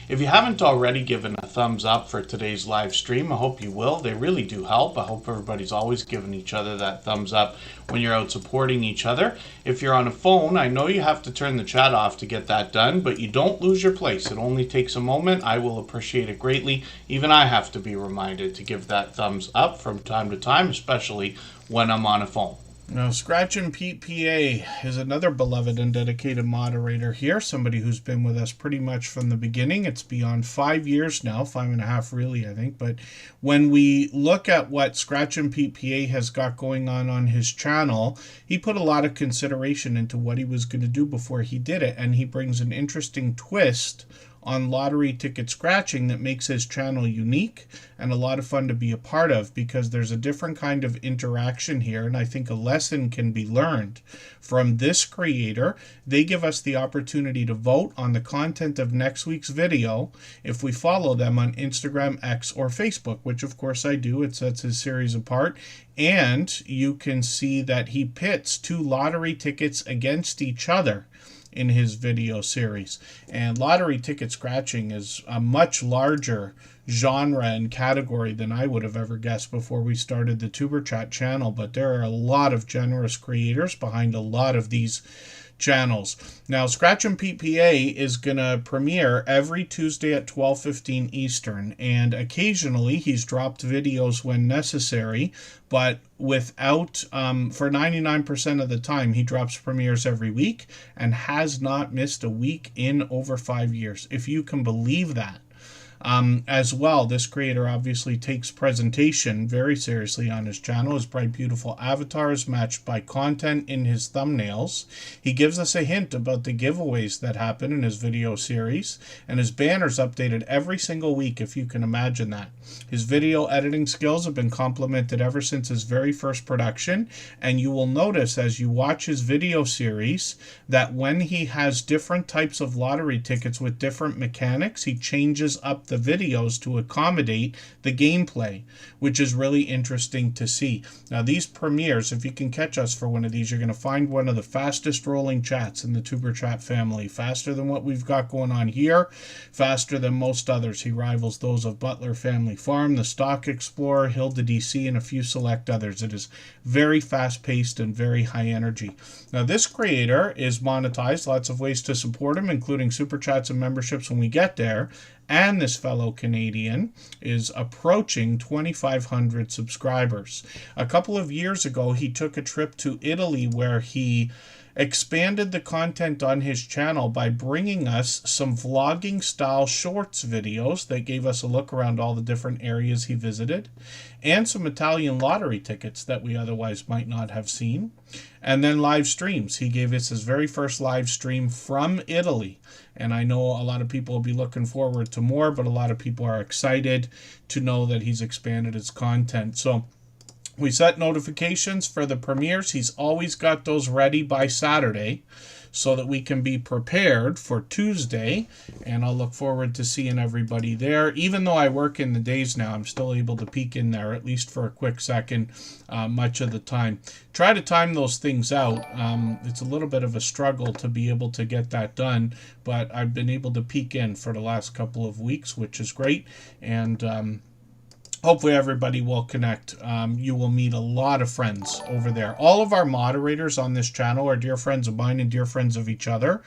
If you haven't already given a thumbs up for today's live stream, I hope you will. They really do help. I hope everybody's always giving each other that thumbs up when you're out supporting each other. If you're on a phone, I know you have to turn the chat off to get that done, but you don't lose your place. It only takes a moment. I will appreciate it greatly. Even I have to be reminded to give that thumbs up from time to time, especially when I'm on a phone. Now, Scratchin' Pete PA is another beloved and dedicated moderator here, somebody who's been with us pretty much from the beginning. It's beyond 5 years now, 5.5 really, I think. But when we look at what Scratchin' Pete PA has got going on his channel, he put a lot of consideration into what he was going to do before he did it. And he brings an interesting twist on lottery ticket scratching that makes his channel unique and a lot of fun to be a part of, because there's a different kind of interaction here, and I think a lesson can be learned from this creator. They give us the opportunity to vote on the content of next week's video if we follow them on Instagram, X, or Facebook, which of course I do. It sets his series apart, and you can see that he pits 2 lottery tickets against each other in his video series. And lottery ticket scratching is a much larger genre and category than I would have ever guessed before we started the Tuber Chat channel, but there are a lot of generous creators behind a lot of these channels. Now, Scratch and PPA is going to premiere every Tuesday at 12:15 Eastern, and occasionally he's dropped videos when necessary, but without, for 99% of the time, he drops premieres every week and has not missed a week in over 5 years, if you can believe that. As well, this creator obviously takes presentation very seriously on his channel. His bright, beautiful avatar is matched by content in his thumbnails. He gives us a hint about the giveaways that happen in his video series, and his banner's updated every single week, if you can imagine that. His video editing skills have been complimented ever since his very first production, and you will notice as you watch his video series that when he has different types of lottery tickets with different mechanics, he changes up the videos to accommodate the gameplay, which is really interesting to see. Now, these premieres, if you can catch us for one of these, you're going to find one of the fastest rolling chats in the Tuber Chat family. Faster than what we've got going on here, faster than most others. He rivals those of Butler Family Farm, the Stock Explorer, Hilda DC, and a few select others. It is very fast-paced and very high energy. Now, this creator is monetized, lots of ways to support him, including super chats and memberships when we get there. And this fellow Canadian is approaching 2,500 subscribers. A couple of years ago, he took a trip to Italy where he expanded the content on his channel by bringing us some vlogging style shorts videos that gave us a look around all the different areas he visited, and some Italian lottery tickets that we otherwise might not have seen, and then live streams. He gave us his very first live stream from Italy, and I know a lot of people will be looking forward to more, but a lot of people are excited to know that he's expanded his content. So we set notifications for the premieres. He's always got those ready by Saturday so that we can be prepared for Tuesday, and I'll look forward to seeing everybody there. Even though I work in the days now, I'm still able to peek in there, at least for a quick second, much of the time. Try to time those things out. It's a little bit of a struggle to be able to get that done, but I've been able to peek in for the last couple of weeks, which is great, and hopefully everybody will connect. You will meet a lot of friends over there. All of our moderators on this channel are dear friends of mine and dear friends of each other,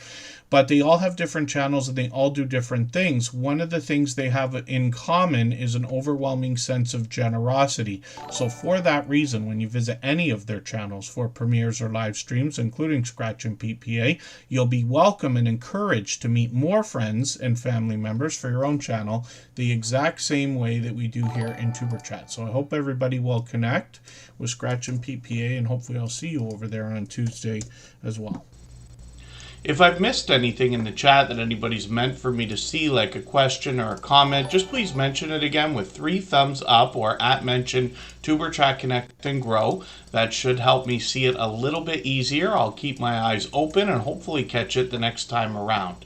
but they all have different channels and they all do different things. One of the things they have in common is an overwhelming sense of generosity. So for that reason, when you visit any of their channels for premieres or live streams, including Scratch and PPA, you'll be welcome and encouraged to meet more friends and family members for your own channel the exact same way that we do here in Tuber Chat. So I hope everybody will connect with Scratch and PPA, and hopefully I'll see you over there on Tuesday as well. If I've missed anything in the chat that anybody's meant for me to see, like a question or a comment, just please mention it again with 3 thumbs up or @mention Tuber Chat Connect and Grow. That should help me see it a little bit easier. I'll keep my eyes open and hopefully catch it the next time around.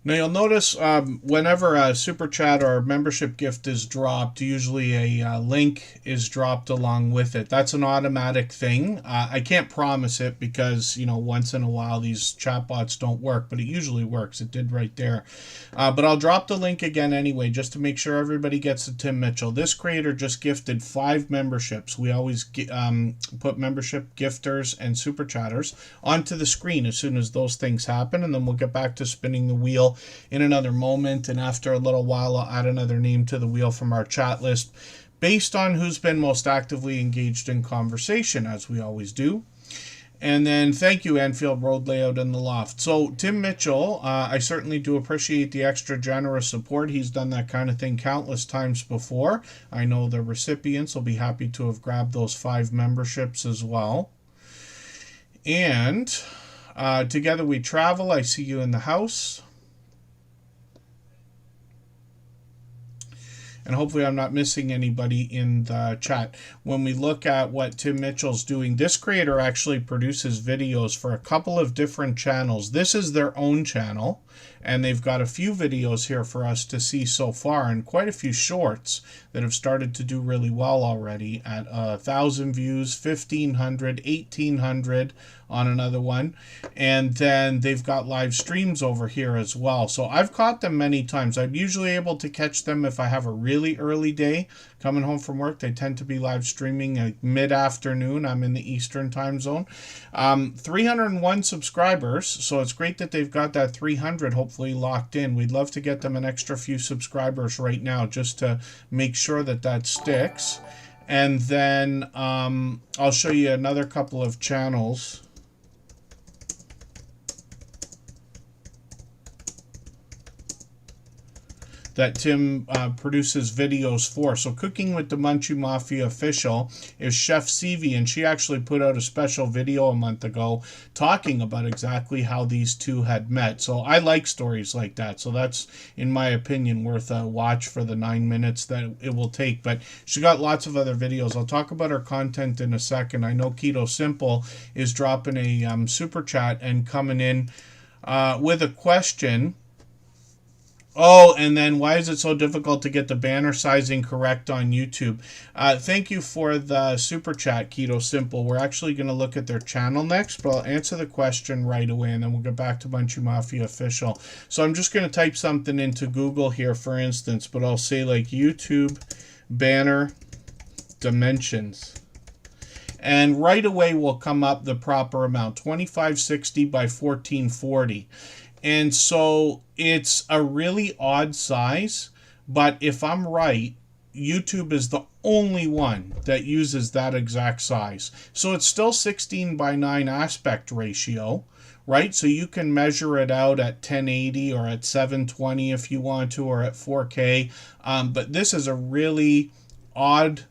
Now you'll notice whenever a super chat or a membership gift is dropped, usually a link is dropped along with it. That's an automatic thing. I can't promise it because, you know, once in a while these chatbots don't work, but it usually works. It did right there. But I'll drop the link again anyway, just to make sure everybody gets to Tim Mitchell. This creator just gifted 5 memberships. We always put membership gifters and super chatters onto the screen as soon as those things happen, and then we'll get back to spinning the wheel in another moment, and after a little while I'll add another name to the wheel from our chat list based on who's been most actively engaged in conversation, as we always do. And then thank you, Anfield Road Layout in the Loft. So Tim Mitchell, I certainly do appreciate the extra generous support. He's done that kind of thing countless times before. I know the recipients will be happy to have grabbed those 5 memberships as well. And Together We Travel, I see you in the house. And hopefully I'm not missing anybody in the chat. When we look at what Tim Mitchell's doing, this creator actually produces videos for a couple of different channels. This is their own channel, and they've got a few videos here for us to see so far, and quite a few shorts that have started to do really well already at 1,000 views, 1,500, 1,800 on another one. And then they've got live streams over here as well. So I've caught them many times. I'm usually able to catch them if I have a really really early day, coming home from work, they tend to be live streaming like mid-afternoon. I'm in the Eastern time zone. 301 subscribers, so it's great that they've got that 300 hopefully locked in. We'd love to get them an extra few subscribers right now just to make sure that that sticks. And then I'll show you another couple of channels. That Tim produces videos for. So Cooking with the Munchie Mafia official is Chef Sivi, and she actually put out a special video a month ago talking about exactly how these two had met. So I like stories like that. So that's, in my opinion, worth a watch for the 9 minutes that it will take. But she got lots of other videos. I'll talk about her content in a second. I know Keto Simple is dropping a super chat and coming in with a question. Oh, and then why is it so difficult to get the banner sizing correct on YouTube? Thank you for the super chat, Keto Simple. We're actually going to look at their channel next, but I'll answer the question right away, and then we'll get back to Munchie Mafia Official. So I'm just going to type something into Google here, for instance, but I'll say like YouTube banner dimensions. And right away will come up the proper amount, 2560 by 1440. And so it's a really odd size, but if I'm right, YouTube is the only one that uses that exact size. So it's still 16 by 9 aspect ratio, right? So you can measure it out at 1080 or at 720 if you want to, or at 4K. But this is a really odd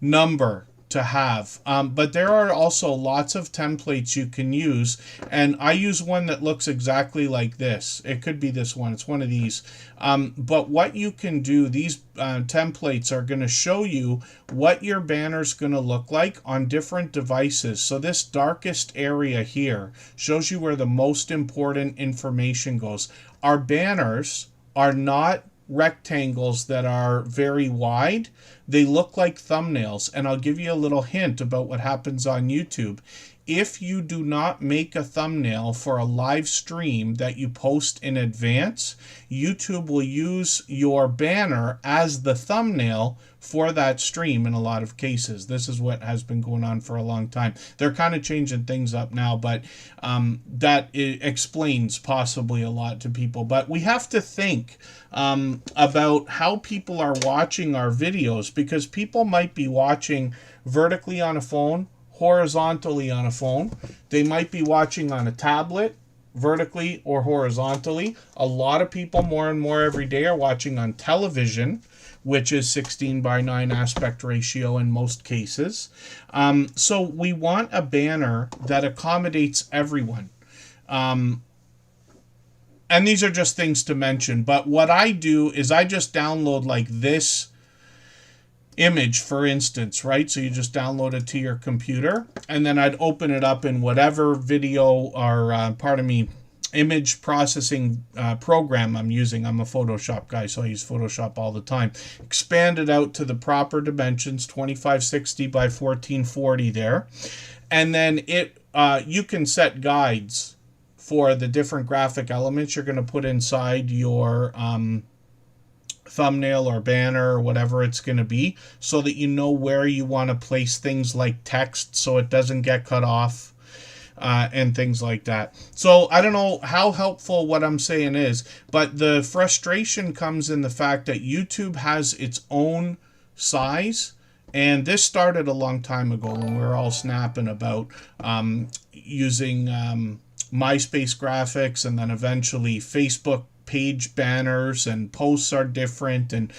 number to have, but there are also lots of templates you can use, and I use one that looks exactly like this. It could be this one, it's one of these, but what you can do, these templates are going to show you what your banner is going to look like on different devices. So this darkest area here shows you where the most important information goes. Our banners are not rectangles that are very wide. They look like thumbnails, and I'll give you a little hint about what happens on YouTube. If you do not make a thumbnail for a live stream that you post in advance, YouTube will use your banner as the thumbnail for that stream in a lot of cases. This is what has been going on for a long time. They're kind of changing things up now, but that explains possibly a lot to people. But we have to think about how people are watching our videos, because people might be watching vertically on a phone, horizontally on a phone. They might be watching on a tablet, vertically or horizontally. A lot of people more and more every day are watching on television, which is 16 by 9 aspect ratio in most cases. So we want a banner that accommodates everyone. And these are just things to mention, but what I do is I just download like this image, for instance, right? So you just download it to your computer, and then I'd open it up in whatever video or, image processing program I'm using. I'm a Photoshop guy, so I use Photoshop all the time. Expand it out to the proper dimensions, 2560 by 1440 there. And then you can set guides for the different graphic elements you're going to put inside your thumbnail or banner or whatever it's going to be, so that you know where you want to place things like text so it doesn't get cut off and things like that. So I don't know how helpful what I'm saying is, but the frustration comes in the fact that YouTube has its own size. And this started a long time ago when we were all snapping about using MySpace graphics, and then eventually Facebook page banners and posts are different, and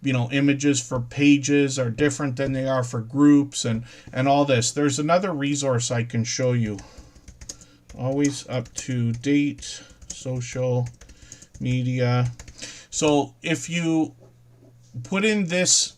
images for pages are different than they are for groups, and all this. There's another resource I can show you. Always up to date social media. So if you put in this,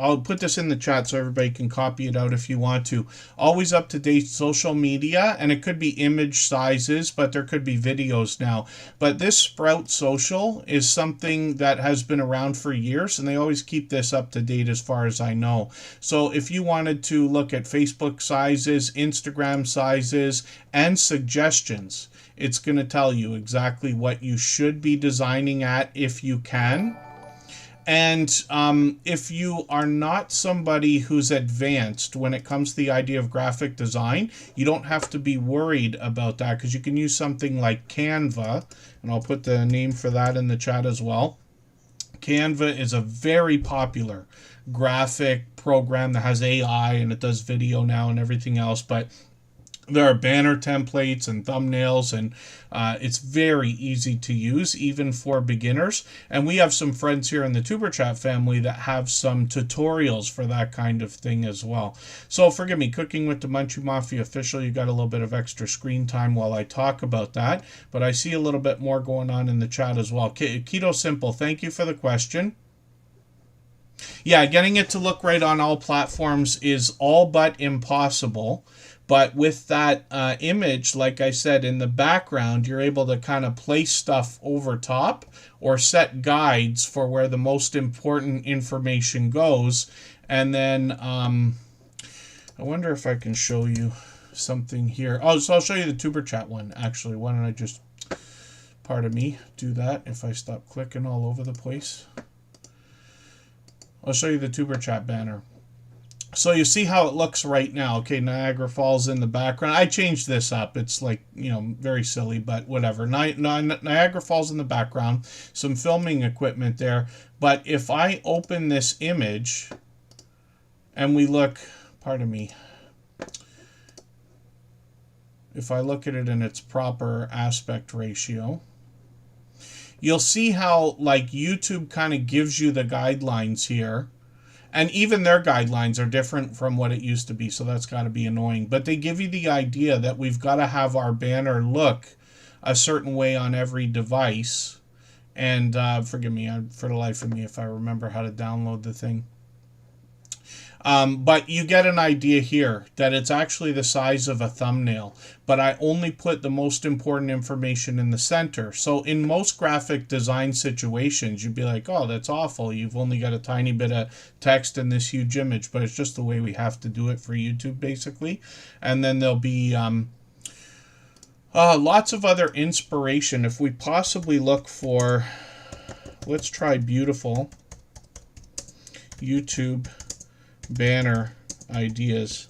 I'll put this in the chat so everybody can copy it out if you want to. Always up to date social media, and it could be image sizes, but there could be videos now. But this Sprout Social is something that has been around for years, and they always keep this up to date as far as I know. So if you wanted to look at Facebook sizes, Instagram sizes, and suggestions, it's going to tell you exactly what you should be designing at if you can. And if you are not somebody who's advanced when it comes to the idea of graphic design, you don't have to be worried about that, because you can use something like Canva, and I'll put the name for that in the chat as well. Canva is a very popular graphic program that has AI, and it does video now and everything else, but there are banner templates and thumbnails, and it's very easy to use, even for beginners. And we have some friends here in the Tuber Chat family that have some tutorials for that kind of thing as well. So forgive me, Cooking with the Munchie Mafia official, you got a little bit of extra screen time while I talk about that, but I see a little bit more going on in the chat as well. Keto Simple, thank you for the question. Yeah, getting it to look right on all platforms is all but impossible. But with that image, like I said, in the background, you're able to kind of place stuff over top or set guides for where the most important information goes. And then I wonder if I can show you something here. Oh, so I'll show you the Tuber Chat one, actually. Why don't I just, pardon me, do that if I stop clicking all over the place. I'll show you the Tuber Chat banner. So you see how it looks right now. Okay, Niagara Falls in the background. I changed this up. It's like, you know, very silly, but whatever. Niagara Falls in the background. Some filming equipment there. But if I open this image and we look, pardon me, if I look at it in its proper aspect ratio, you'll see how, like, YouTube kind of gives you the guidelines here. And even their guidelines are different from what it used to be, so that's got to be annoying. But they give you the idea that we've got to have our banner look a certain way on every device. And forgive me, for the life of me, if I remember how to download the thing. But you get an idea here that it's actually the size of a thumbnail, but I only put the most important information in the center. So in most graphic design situations, you'd be like, oh, that's awful. You've only got a tiny bit of text in this huge image, but it's just the way we have to do it for YouTube, basically. And then there'll be lots of other inspiration. If we possibly look for, let's try beautiful YouTube banner ideas,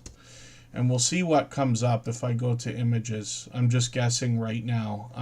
and we'll see what comes up if I go to images. I'm just guessing right now.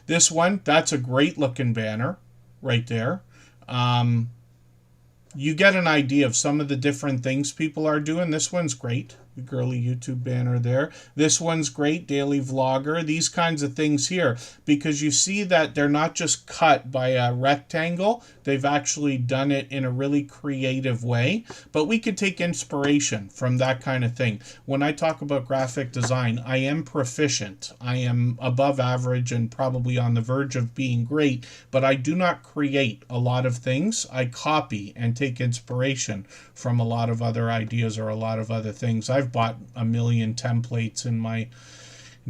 This one, that's a great looking banner right there. You get an idea of some of the different things people are doing. This one's great. The girly YouTube banner there. This one's great. Daily vlogger. These kinds of things here. Because you see that they're not just cut by a rectangle. They've actually done it in a really creative way. But we could take inspiration from that kind of thing. When I talk about graphic design, I am proficient. I am above average and probably on the verge of being great. But I do not create a lot of things. I copy and take inspiration from a lot of other ideas or a lot of other things. I've bought a million templates in my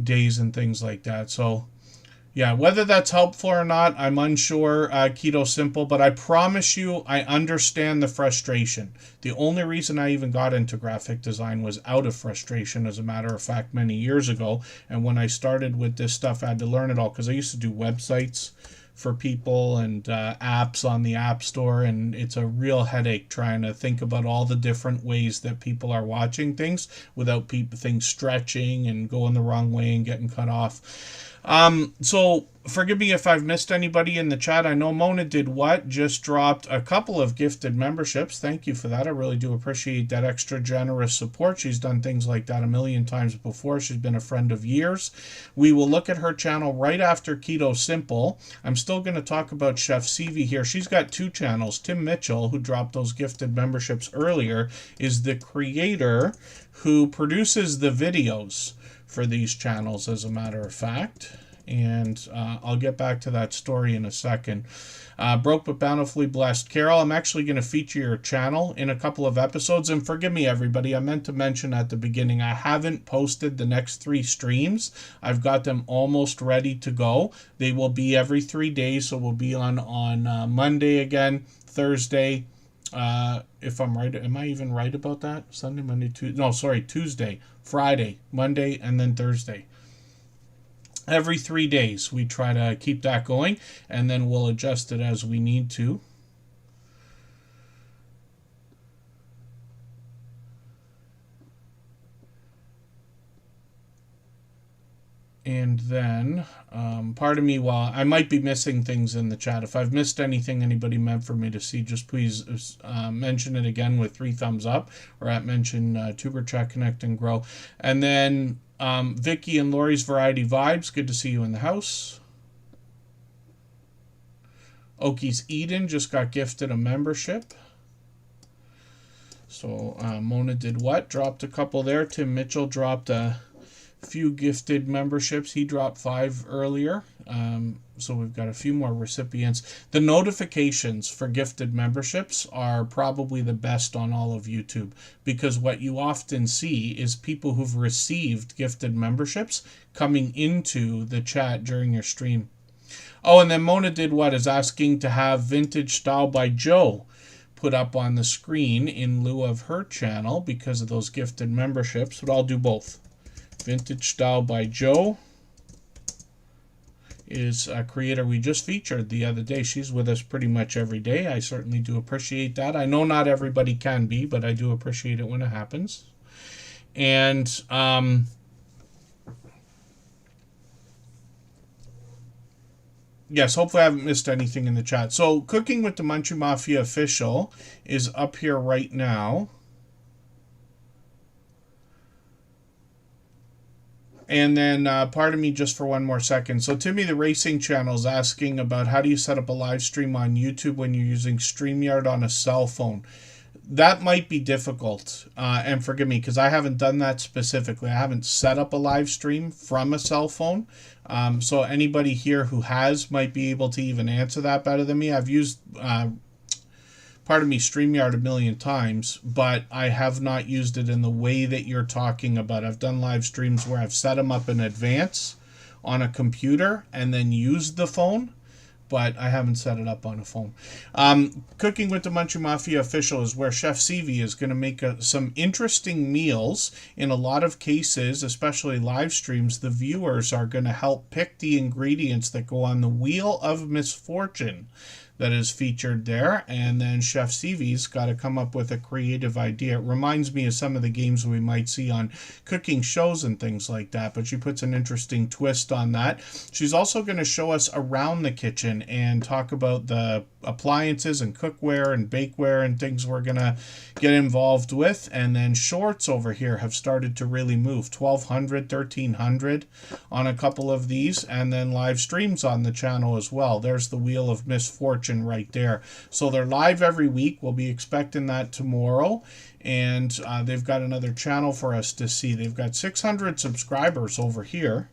days and things like that. So yeah, whether that's helpful or not, I'm unsure, Keto Simple, but I promise you I understand the frustration. The only reason I even got into graphic design was out of frustration, as a matter of fact, many years ago. And when I started with this stuff, I had to learn it all, because I used to do websites for people and apps on the App Store, and it's a real headache trying to think about all the different ways that people are watching things without things stretching and going the wrong way and getting cut off. So forgive me if I've missed anybody in the chat. I know Mona did what? Just dropped a couple of gifted memberships. Thank you for that. I really do appreciate that extra generous support. She's done things like that a million times before. She's been a friend of years. We will look at her channel right after Keto Simple. I'm still going to talk about Chef Sivi here. She's got two channels. Tim Mitchell, who dropped those gifted memberships earlier, is the creator who produces the videos for these channels, as a matter of fact. And I'll get back to that story in a second. Broke but bountifully blessed. Carol, I'm actually going to feature your channel in a couple of episodes. And forgive me, everybody, I meant to mention at the beginning, I haven't posted the next 3 streams. I've got them almost ready to go. They will be every 3 days, so we'll be on Monday again, Thursday, if I'm right. Am I even right about that? Sunday, Monday, Tuesday. No, sorry, Tuesday, Friday, Monday, and then Thursday. Every 3 days we try to keep that going, and then we'll adjust it as we need to. And then, pardon me while I might be missing things in the chat. If I've missed anything anybody meant for me to see, just please mention it again with 3 thumbs up, or at mention Tuber Chat Connect and Grow. And then Vicky and Lori's Variety Vibes, good to see you in the house. Oki's Eden just got gifted a membership. So Mona did what? Dropped a couple there. Tim Mitchell dropped a few gifted memberships. He dropped 5 earlier. So we've got a few more recipients. The notifications for gifted memberships are probably the best on all of YouTube, because what you often see is people who've received gifted memberships coming into the chat during your stream. Oh, and then Mona did what? Is asking to have Vintage Style by Joe put up on the screen in lieu of her channel because of those gifted memberships. But I'll do both. Vintage Style by Joe is a creator we just featured the other day. She's with us pretty much every day. I certainly do appreciate that. I know not everybody can be, but I do appreciate it when it happens. And yes, hopefully I haven't missed anything in the chat. So Cooking with the Munchie Mafia official is up here right now. And then, pardon me just for one more second. So Timmy the Racing Channel is asking about how do you set up a live stream on YouTube when you're using StreamYard on a cell phone. That might be difficult, and forgive me, because I haven't done that specifically. I haven't set up a live stream from a cell phone. So anybody here who has might be able to even answer that better than me. I've used StreamYard a million times, but I have not used it in the way that you're talking about. I've done live streams where I've set them up in advance on a computer and then used the phone, but I haven't set it up on a phone. Cooking with the Munchie Mafia official is where Chef CV is going to make some interesting meals. In a lot of cases, especially live streams, the viewers are going to help pick the ingredients that go on the Wheel of Misfortune that is featured there, and then Chef CV's got to come up with a creative idea. It reminds me of some of the games we might see on cooking shows and things like that, but she puts an interesting twist on that. She's also going to show us around the kitchen and talk about the appliances and cookware and bakeware and things we're going to get involved with. And then shorts over here have started to really move, 1,200, 1,300 on a couple of these, and then live streams on the channel as well. There's the Wheel of Misfortune right there. So they're live every week. We'll be expecting that tomorrow. And they've got another channel for us to see. They've got 600 subscribers over here.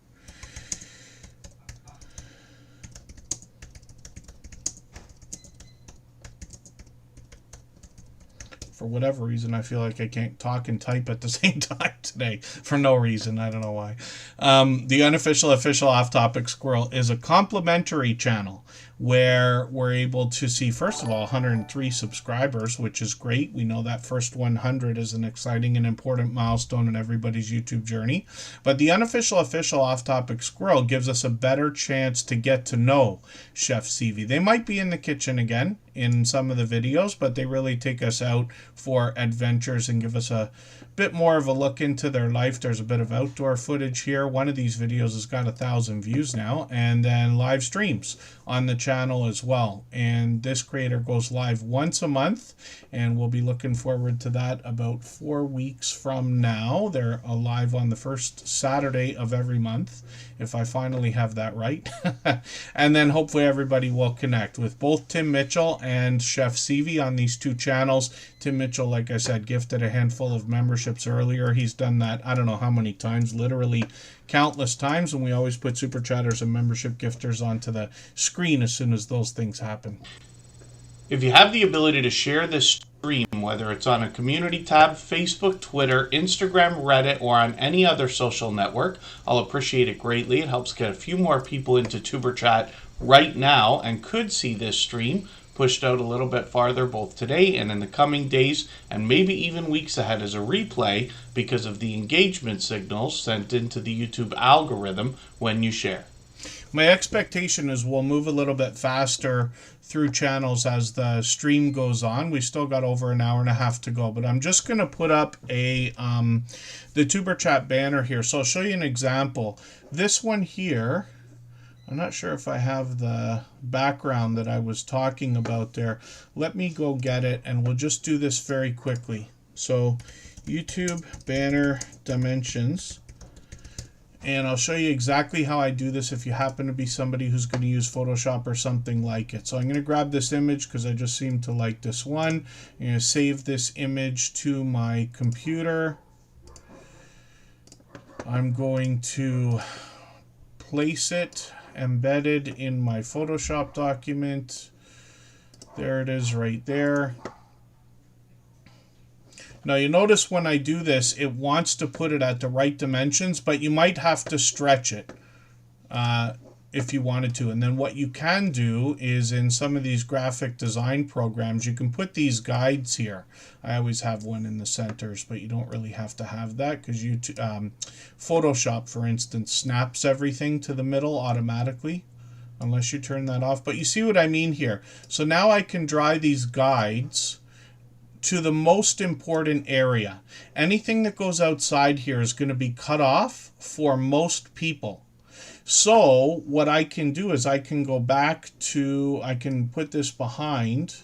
For whatever reason, I feel like I can't talk and type at the same time today. For no reason. I don't know why. The Unofficial Official Off Topic Squirrel is a complimentary channel where we're able to see, first of all, 103 subscribers, which is great. We know that first 100 is an exciting and important milestone in everybody's YouTube journey. But the Unofficial Official Off Topic Squirrel gives us a better chance to get to know Chef CV. They might be in the kitchen again in some of the videos, but they really take us out for adventures and give us a bit more of a look into their life. There's a bit of outdoor footage here. One of these videos has got 1,000 views now, and then live streams on the channel as well. And this creator goes live once a month, and we'll be looking forward to that about 4 weeks from now. They're live on the first Saturday of every month, if I finally have that right. And then hopefully everybody will connect with both Tim Mitchell and Chef CV on these 2 channels. Tim Mitchell, like I said, gifted a handful of memberships earlier. He's done that I don't know how many times, literally countless times, and we always put Super Chatters and membership gifters onto the screen as soon as those things happen. If you have the ability to share this stream, whether it's on a community tab, Facebook, Twitter, Instagram, Reddit, or on any other social network, I'll appreciate it greatly. It helps get a few more people into Tuber Chat right now and could see this stream pushed out a little bit farther both today and in the coming days and maybe even weeks ahead as a replay because of the engagement signals sent into the YouTube algorithm when you share. My expectation is we'll move a little bit faster through channels as the stream goes on. We still got over an hour and a half to go, but I'm just going to put up the Tuber Chat banner here. So I'll show you an example. This one here, I'm not sure if I have the background that I was talking about there. Let me go get it, and we'll just do this very quickly. So YouTube banner dimensions. And I'll show you exactly how I do this if you happen to be somebody who's going to use Photoshop or something like it. So I'm going to grab this image because I just seem to like this one. I'm going to save this image to my computer. I'm going to place it embedded in my Photoshop document. There it is right there. Now you notice when I do this, it wants to put it at the right dimensions, but you might have to stretch it if you wanted to. And then what you can do is in some of these graphic design programs, you can put these guides here. I always have one in the centers, but you don't really have to have that because Photoshop, for instance, snaps everything to the middle automatically unless you turn that off. But you see what I mean here. So now I can draw these guides to the most important area. Anything that goes outside here is going to be cut off for most people. So what I can do is I can go back to, I can put this behind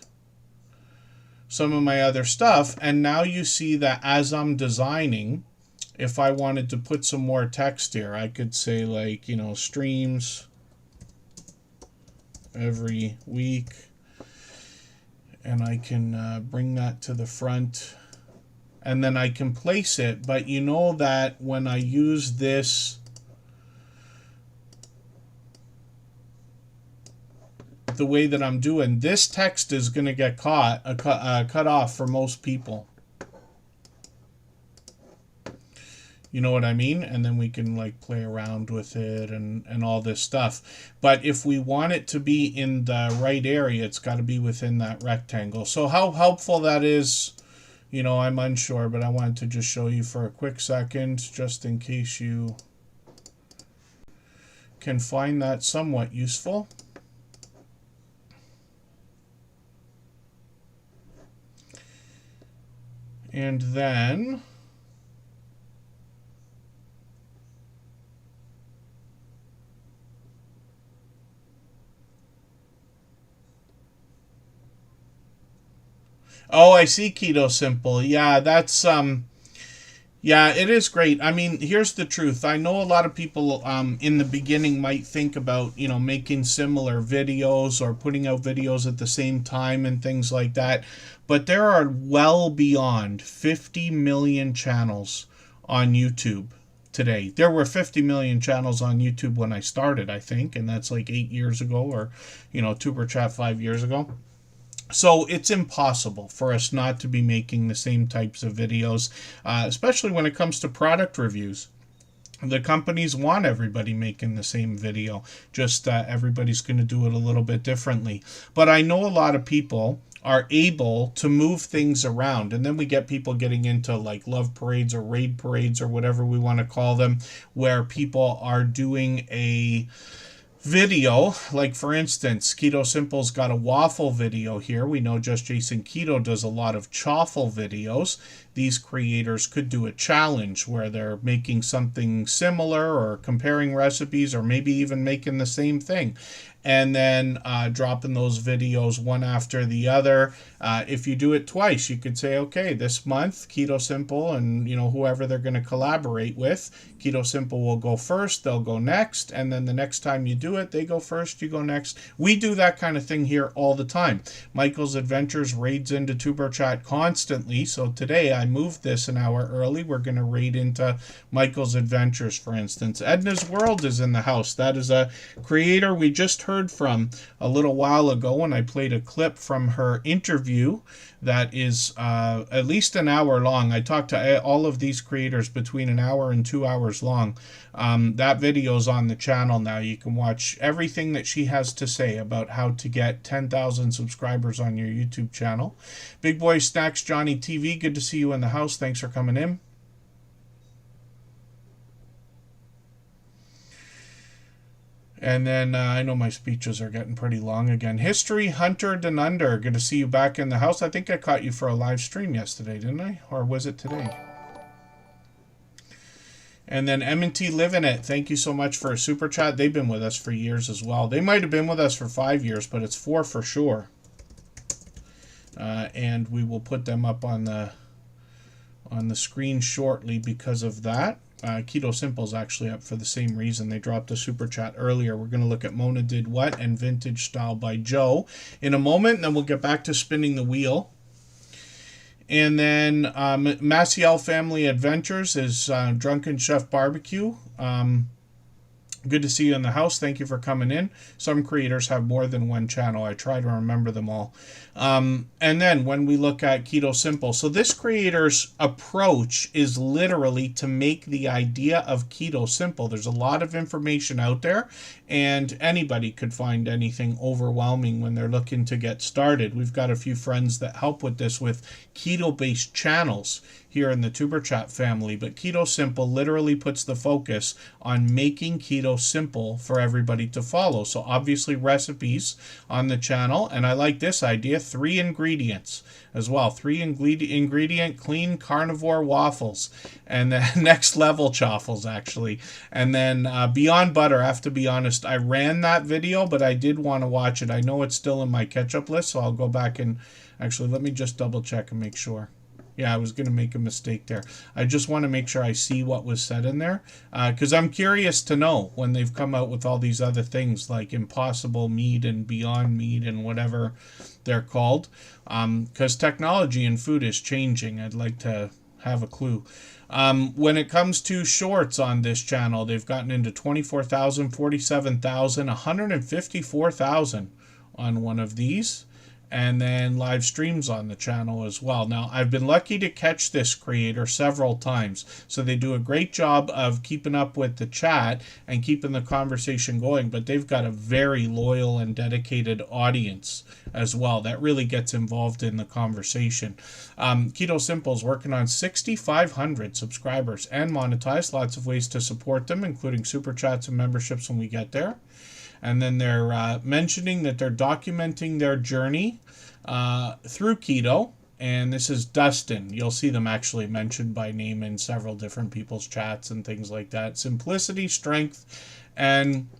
some of my other stuff, and now you see that as I'm designing, if I wanted to put some more text here, I could say like, you know, streams every week. And I can bring that to the front, and then I can place it. But you know that when I use this, the way that I'm doing, this text is going to get cut off for most people. You know what I mean? And then we can like play around with it and all this stuff. But if we want it to be in the right area, it's got to be within that rectangle. So how helpful that is, you know, I'm unsure, but I wanted to just show you for a quick second, just in case you can find that somewhat useful. And then oh, I see, Keto Simple. Yeah, that's yeah, it is great. I mean, here's the truth. I know a lot of people in the beginning might think about, you know, making similar videos or putting out videos at the same time and things like that. But there are well beyond 50 million channels on YouTube today. There were 50 million channels on YouTube when I started, I think, and that's like 8 years ago, or, you know, Tuber Chat 5 years ago. So it's impossible for us not to be making the same types of videos, especially when it comes to product reviews. The companies want everybody making the same video, just everybody's going to do it a little bit differently. But I know a lot of people are able to move things around, and then we get people getting into like love parades or raid parades or whatever we want to call them, where people are doing a video, like for instance, Keto Simple's got a waffle video here. We know Just Jason Keto does a lot of chaffle videos. These creators could do a challenge where they're making something similar or comparing recipes or maybe even making the same thing, and then dropping those videos one after the other. If you do it twice, you could say, okay, this month Keto Simple and, you know, whoever they're going to collaborate with, Keto Simple will go first, they'll go next, and then the next time you do it, they go first, you go next. We do that kind of thing here all the time. Michael's Adventures raids into Tuber Chat constantly, so today I moved this an hour early. We're going to raid into Michael's Adventures, for instance. Edna's World is in the house. That is a creator we just heard from a little while ago when I played a clip from her interview that is at least an hour long. I talked to all of these creators between an hour and 2 hours long. That video's on the channel now. You can watch everything that she has to say about how to get 10,000 subscribers on your YouTube channel. Big Boy Snacks Johnny TV, good to see you in the house. Thanks for coming in. And then I know my speeches are getting pretty long again. History Hunter Denunder, good to see you back in the house. I think I caught you for a live stream yesterday, didn't I? Or was it today? And then M&T Live in It, thank you so much for a super chat. They've been with us for years as well. They might have been with us for 5 years, but it's 4 for sure. And we will put them up on the screen shortly because of that. Keto Simple is actually up for the same reason. They dropped a super chat earlier. We're going to look at Mona Did What and Vintage Style by Joe in a moment, and then we'll get back to spinning the wheel. And then Maciel Family Adventures is Drunken Chef Barbecue. Good to see you in the house. Thank you for coming in. Some creators have more than one channel. I try to remember them all. And then when we look at Keto Simple, so this creator's approach is literally to make the idea of keto simple. There's a lot of information out there, and anybody could find anything overwhelming when they're looking to get started. We've got a few friends that help with this with keto-based channels here in the Tuber Chat family, but Keto Simple literally puts the focus on making keto simple for everybody to follow. So obviously recipes on the channel, and I like this idea, 3 ingredients as well. 3 ingredient clean carnivore waffles, and then next level chaffles actually. And then Beyond Butter, I have to be honest, I ran that video, but I did want to watch it. I know it's still in my catch-up list, so I'll go back and actually let me just double check and make sure. Yeah, I was going to make a mistake there. I just want to make sure I see what was said in there, because I'm curious to know when they've come out with all these other things like Impossible Meat and Beyond Meat and whatever they're called, because technology in food is changing. I'd like to have a clue. When it comes to shorts on this channel, they've gotten into 24,000, 47,000, 154,000 on one of these, and then live streams on the channel as well. Now, I've been lucky to catch this creator several times, so they do a great job of keeping up with the chat and keeping the conversation going, but they've got a very loyal and dedicated audience as well that really gets involved in the conversation. Keto Simple is working on 6,500 subscribers and monetized. Lots of ways to support them, including super chats and memberships when we get there. And then they're mentioning that they're documenting their journey through keto. And this is Dustin. You'll see them actually mentioned by name in several different people's chats and things like that. Simplicity, strength, and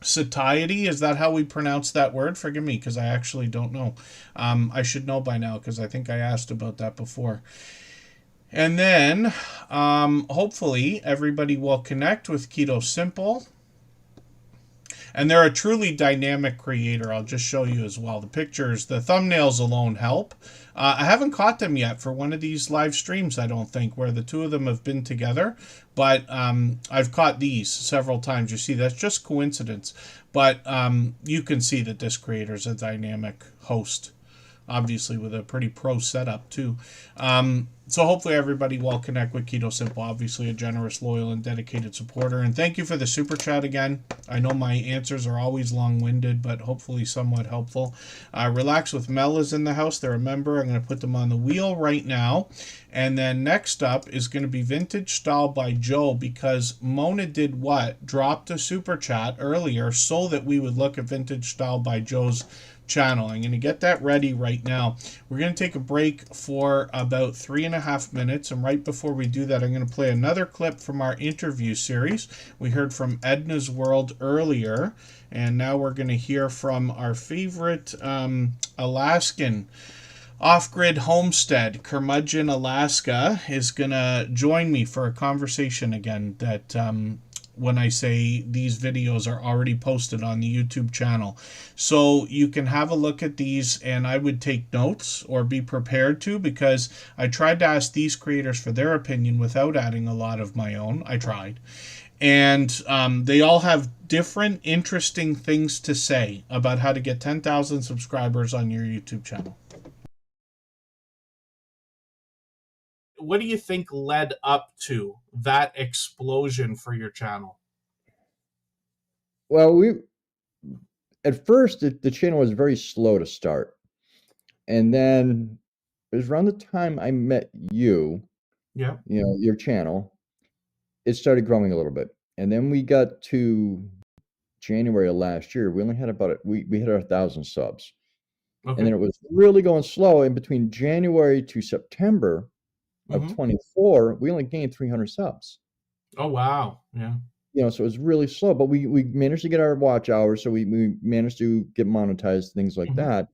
satiety. Is that how we pronounce that word? Forgive me, because I actually don't know. I should know by now, because I think I asked about that before. And then hopefully everybody will connect with Keto Simple. And they're a truly dynamic creator. I'll just show you as well. The pictures, the thumbnails alone help. I haven't caught them yet for one of these live streams, I don't think, where the two of them have been together. But I've caught these several times. You see, that's just coincidence. But you can see that this creator is a dynamic host, obviously with a pretty pro setup too. So hopefully everybody will connect with Keto Simple. Obviously a generous, loyal, and dedicated supporter. And thank you for the super chat again. I know my answers are always long-winded, but hopefully somewhat helpful. Relax with Mel is in the house. They're a member. I'm going to put them on the wheel right now. And then next up is going to be Vintage Style by Joe, because Mona Did What dropped a super chat earlier so that we would look at Vintage Style by Joe's channel. I'm going to get that ready right now. We're going to take a break for about 3.5 minutes, and right before we do that, I'm going to play another clip from our interview series. We heard from Edna's World earlier, and now we're going to hear from our favorite Alaskan off-grid homestead. Curmudgeon, Alaska is going to join me for a conversation again that when I say these videos are already posted on the YouTube channel. So you can have a look at these, and I would take notes or be prepared to, because I tried to ask these creators for their opinion without adding a lot of my own. I tried. And they all have different interesting things to say about how to get 10,000 subscribers on your YouTube channel. What do you think led up to that explosion for your channel? Well, at first the channel was very slow to start, and then it was around the time I met you, Yeah. your channel, it started growing a little bit, and then we got to January of last year, we only had we hit our 1,000 subs. And Okay. then it was really going slow. In between January to September of 24, we only gained 300 subs. Oh, wow. Yeah. So it was really slow, but we managed to get our watch hours. So we managed to get monetized, things like that.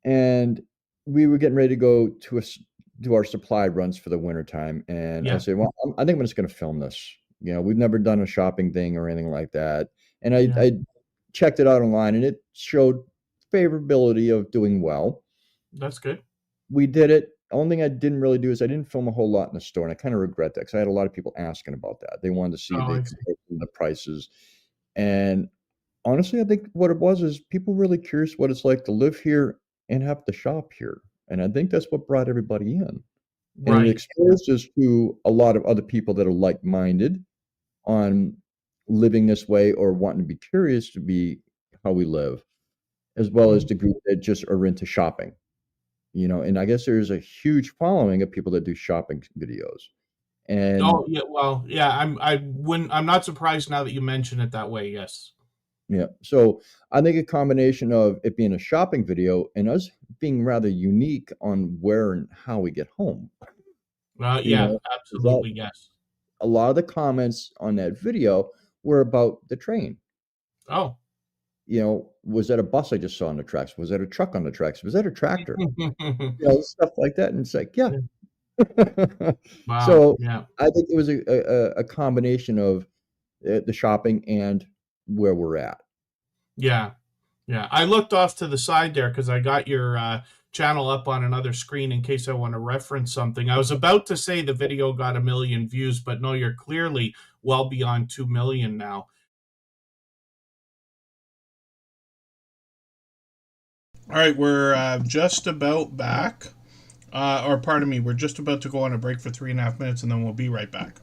And we were getting ready to go to do our supply runs for the wintertime. And I said, well, I think I'm just going to film this. We've never done a shopping thing or anything like that. And I checked it out online, and it showed favorability of doing well. That's good. We did it. Only thing I didn't really do is I didn't film a whole lot in the store, and I kind of regret that because I had a lot of people asking about that. They wanted to see the prices. And honestly, I think what it was is people really curious what it's like to live here and have to shop here. And I think that's what brought everybody in. And it exposed us to a lot of other people that are like-minded on living this way or wanting to be curious to be how we live, as well as the group that just are into shopping. And I guess there's a huge following of people that do shopping videos. And I'm not surprised now that you mention it that way. Yes. Yeah. So I think a combination of it being a shopping video and us being rather unique on where and how we get home. Absolutely. Yes. A lot of the comments on that video were about the train. Oh. Was that a bus I just saw on the tracks? Was that a truck on the tracks? Was that a tractor? Stuff like that. And it's like, yeah. Wow. So I think it was a combination of the shopping and where we're at. Yeah. I looked off to the side there because I got your channel up on another screen in case I want to reference something. I was about to say the video got 1 million views, but no, you're clearly well beyond 2 million now. All right, we're just about back. Or pardon me, we're just about to go on a break for 3.5 minutes, and then we'll be right back.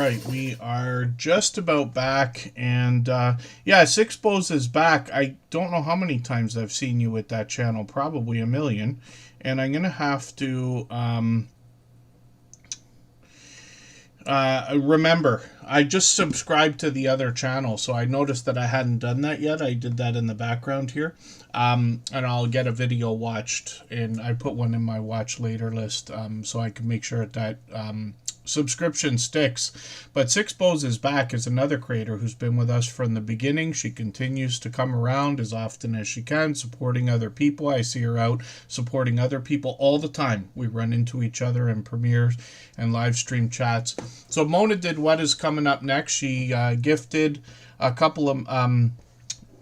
right, we are just about back, and yeah, Six Bows is back. I don't know how many times I've seen you with that channel, probably a million, and I'm gonna have to remember. I just subscribed to the other channel, so I noticed that I hadn't done that yet. I did that in the background here, and I'll get a video watched, and I put one in my watch later list, so I can make sure that subscription sticks. But Six Bows is back as another creator who's been with us from the beginning. She continues to come around as often as she can, supporting other people. I see her out supporting other people all the time. We run into each other in premieres and live stream chats. So Mona Did What is coming up next. She gifted a couple of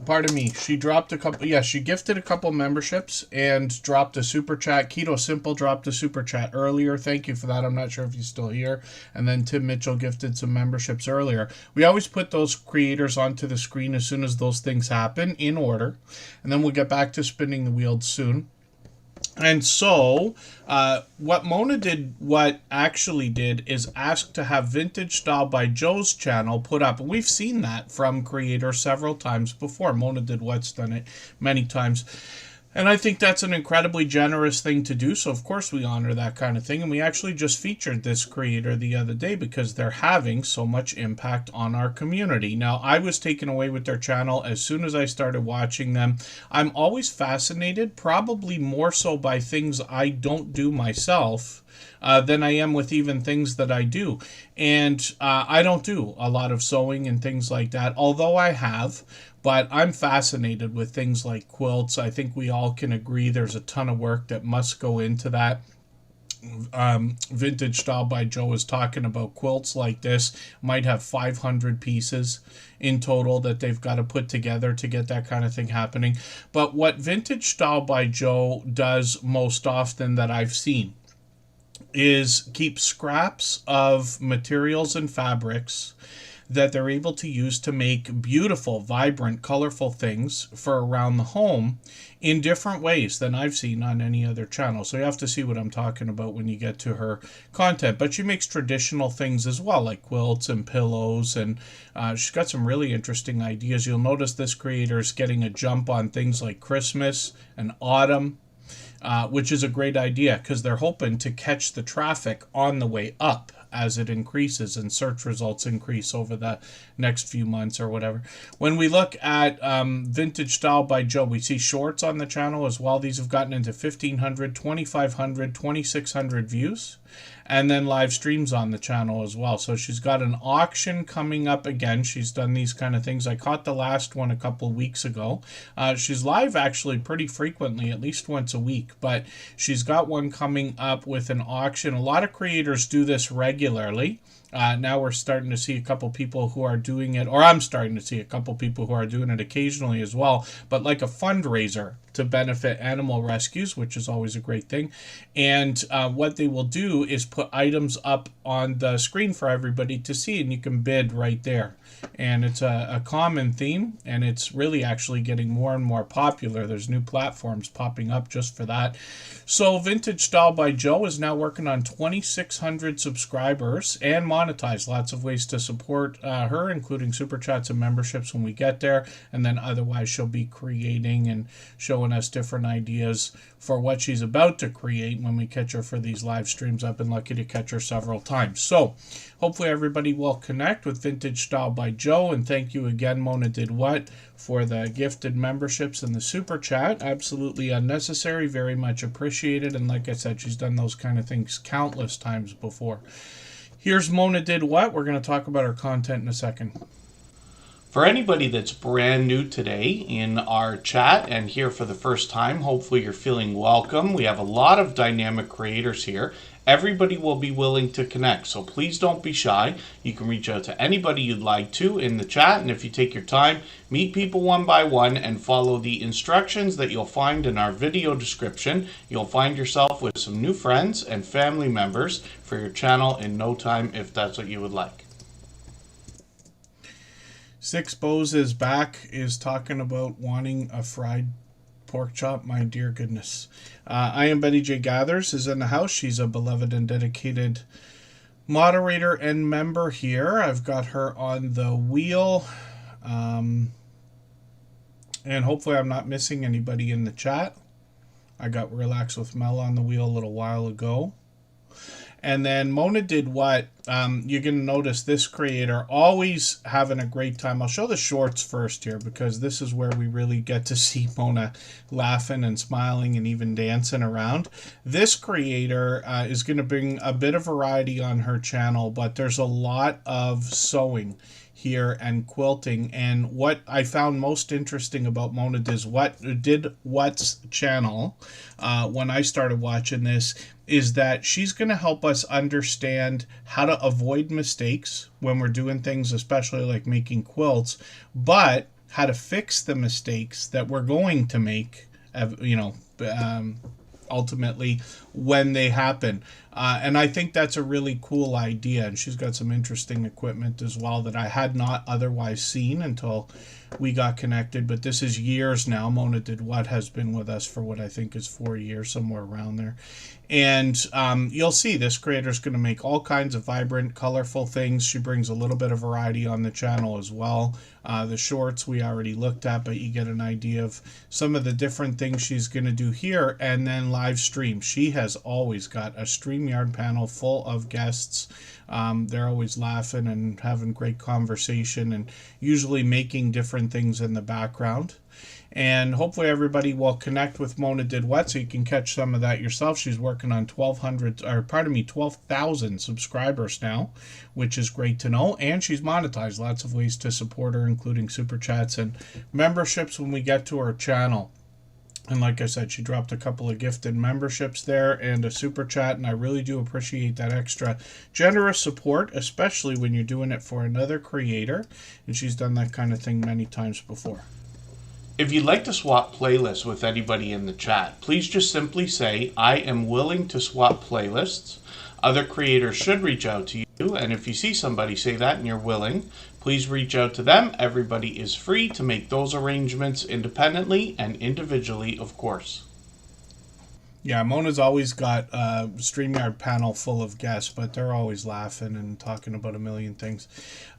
pardon me, she dropped a couple, yeah, she gifted a couple memberships and dropped a super chat. Keto Simple dropped a super chat earlier. Thank you for that. I'm not sure if he's still here. And then Tim Mitchell gifted some memberships earlier. We always put those creators onto the screen as soon as those things happen in order. And then we'll get back to spinning the wheel soon. And so, what actually did is ask to have Vintage Style by Joe's channel put up. And we've seen that from creators several times before. Mona Did What's done it many times. And I think that's an incredibly generous thing to do. So, of course, we honor that kind of thing. And we actually just featured this creator the other day because they're having so much impact on our community. Now, I was taken away with their channel as soon as I started watching them. I'm always fascinated, probably more so by things I don't do myself than I am with even things that I do. And I don't do a lot of sewing and things like that, although I have. But I'm fascinated with things like quilts. I think we all can agree there's a ton of work that must go into that. Vintage Style by Joe is talking about quilts like this. Might have 500 pieces in total that they've got to put together to get that kind of thing happening. But what Vintage Style by Joe does most often that I've seen is keep scraps of materials and fabrics that they're able to use to make beautiful, vibrant, colorful things for around the home in different ways than I've seen on any other channel. So you have to see what I'm talking about when you get to her content. But she makes traditional things as well, like quilts and pillows, and she's got some really interesting ideas. You'll notice this creator is getting a jump on things like Christmas and autumn, which is a great idea because they're hoping to catch the traffic on the way up as it increases and search results increase over the next few months or whatever. When we look at Vintage Style by Joe, we see shorts on the channel as well. These have gotten into 1,500, 2,500, 2,600 views. And then live streams on the channel as well. So she's got an auction coming up again. She's done these kind of things. I caught the last one a couple of weeks ago. She's live actually pretty frequently, at least once a week. But she's got one coming up with an auction. A lot of creators do this regularly. Now we're starting to see a couple people who are doing it, or I'm starting to see a couple people who are doing it occasionally as well, but like a fundraiser to benefit animal rescues, which is always a great thing. And what they will do is put items up on the screen for everybody to see, and you can bid right there. And it's a common theme, and it's really actually getting more and more popular. There's new platforms popping up just for that. So Vintage Style by Joe is now working on 2,600 subscribers and monetized. Lots of ways to support her, including super chats and memberships when we get there. And then otherwise she'll be creating and showing us different ideas for what she's about to create when we catch her for these live streams. I've been lucky to catch her several times. So hopefully everybody will connect with Vintage Style by Joe. And thank you again, Mona Did What, for the gifted memberships and the super chat. Absolutely unnecessary, very much appreciated. And like I said, she's done those kind of things countless times before. Here's Mona Did What. We're going to talk about her content in a second. For anybody that's brand new today in our chat and here for the first time, hopefully you're feeling welcome. We have a lot of dynamic creators here. Everybody will be willing to connect, so please don't be shy. You can reach out to anybody you'd like to in the chat, and if you take your time, meet people one by one and follow the instructions that you'll find in our video description. You'll find yourself with some new friends and family members for your channel in no time if that's what you would like. Six Bows is back, is talking about wanting a fried pork chop. My dear goodness. I am Betty J. Gathers is in the house. She's a beloved and dedicated moderator and member here. I've got her on the wheel. And hopefully I'm not missing anybody in the chat. I got Relax with Mel on the wheel a little while ago. And then Mona Did What? You're going to notice this creator always having a great time. I'll show the shorts first here because this is where we really get to see Mona laughing and smiling and even dancing around. This creator is going to bring a bit of variety on her channel, but there's a lot of sewing here and quilting. And what I found most interesting about Mona Did What's channel when I started watching this is that she's going to help us understand how to avoid mistakes when we're doing things, especially like making quilts, but how to fix the mistakes that we're going to make, ultimately when they happen. And I think that's a really cool idea. And she's got some interesting equipment as well that I had not otherwise seen until we got connected. But this is years now. Mona Did What has been with us for what I think is 4 years, somewhere around there. And you'll see this creator is going to make all kinds of vibrant, colorful things. She brings a little bit of variety on the channel as well. The shorts we already looked at, but you get an idea of some of the different things she's going to do here. And then live stream. She has always got a StreamYard panel full of guests. They're always laughing and having great conversation and usually making different things in the background. And hopefully everybody will connect with Mona Did What so you can catch some of that yourself. She's working on 12,000 subscribers now, which is great to know. And she's monetized. Lots of ways to support her, including super chats and memberships when we get to her channel. And like I said, she dropped a couple of gifted memberships there and a super chat, and I really do appreciate that extra generous support, especially when you're doing it for another creator. And she's done that kind of thing many times before. If you'd like to swap playlists with anybody in the chat, please just simply say, I am willing to swap playlists. Other creators should reach out to you, and if you see somebody say that and you're willing, please reach out to them. Everybody is free to make those arrangements independently and individually, of course. Yeah, Mona's always got a StreamYard panel full of guests, but they're always laughing and talking about a million things.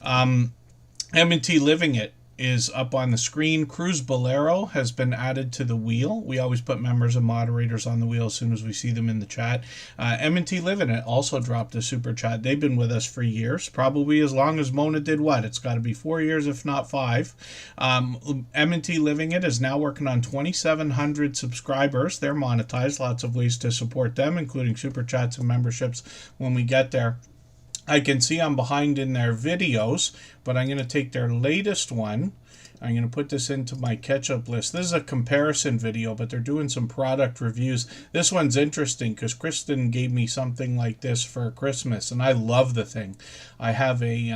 M&T Living It is up on the screen. Cruz Bolero has been added to the wheel. We always put members and moderators on the wheel as soon as we see them in the chat. M&T Living It also dropped a super chat. They've been with us for years, probably as long as Mona Did What. It's got to be 4 years, if not 5. M&T Living It is now working on 2,700 subscribers. They're monetized. Lots of ways to support them, including super chats and memberships when we get there. I can see I'm behind in their videos, but I'm going to take their latest one. I'm going to put this into my catch-up list. This is a comparison video, but they're doing some product reviews. This one's interesting because Kristen gave me something like this for Christmas, and I love the thing. I have a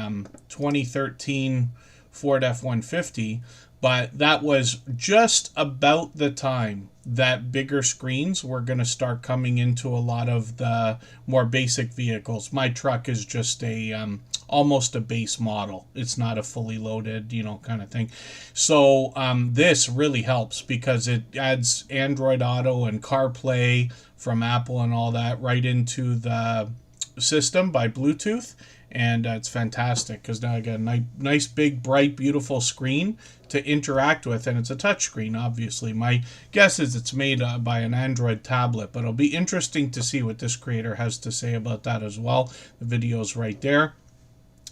2013 Ford F-150, but that was just about the time that bigger screens were going to start coming into a lot of the more basic vehicles. My truck is just a almost a base model. It's not a fully loaded, kind of thing. So this really helps because it adds Android Auto and CarPlay from Apple and all that right into the system by Bluetooth. And it's fantastic because now I got a nice, big, bright, beautiful screen to interact with. And it's a touch screen, obviously. My guess is it's made by an Android tablet. But it'll be interesting to see what this creator has to say about that as well. The video's right there.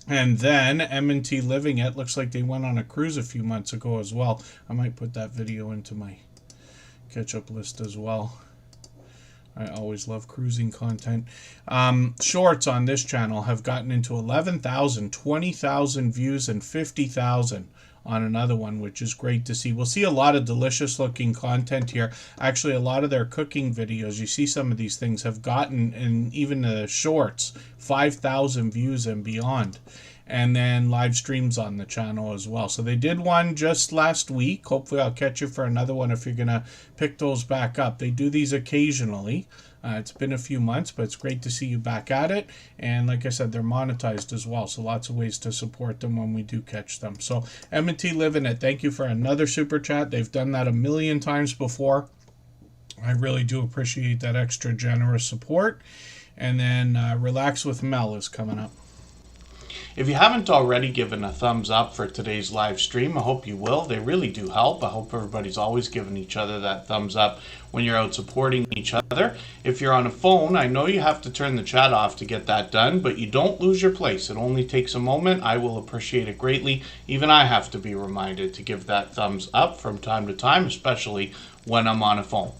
And then M&T Living It. Looks like they went on a cruise a few months ago as well. I might put that video into my catch-up list as well. I always love cruising content. Shorts on this channel have gotten into 11,000, 20,000 views, and 50,000 on another one, which is great to see. We'll see a lot of delicious looking content here. Actually, a lot of their cooking videos, you see some of these things have gotten, and even the shorts, 5,000 views and beyond. And then live streams on the channel as well. So they did one just last week. Hopefully I'll catch you for another one if you're going to pick those back up. They do these occasionally. It's been a few months, but it's great to see you back at it. And like I said, they're monetized as well. So lots of ways to support them when we do catch them. So M&T Living It, thank you for another super chat. They've done that a million times before. I really do appreciate that extra generous support. And then Relax with Mel is coming up. If you haven't already given a thumbs up for today's live stream, I hope you will. They really do help. I hope everybody's always giving each other that thumbs up when you're out supporting each other. If you're on a phone, I know you have to turn the chat off to get that done, but you don't lose your place. It only takes a moment. I will appreciate it greatly. Even I have to be reminded to give that thumbs up from time to time, especially when I'm on a phone.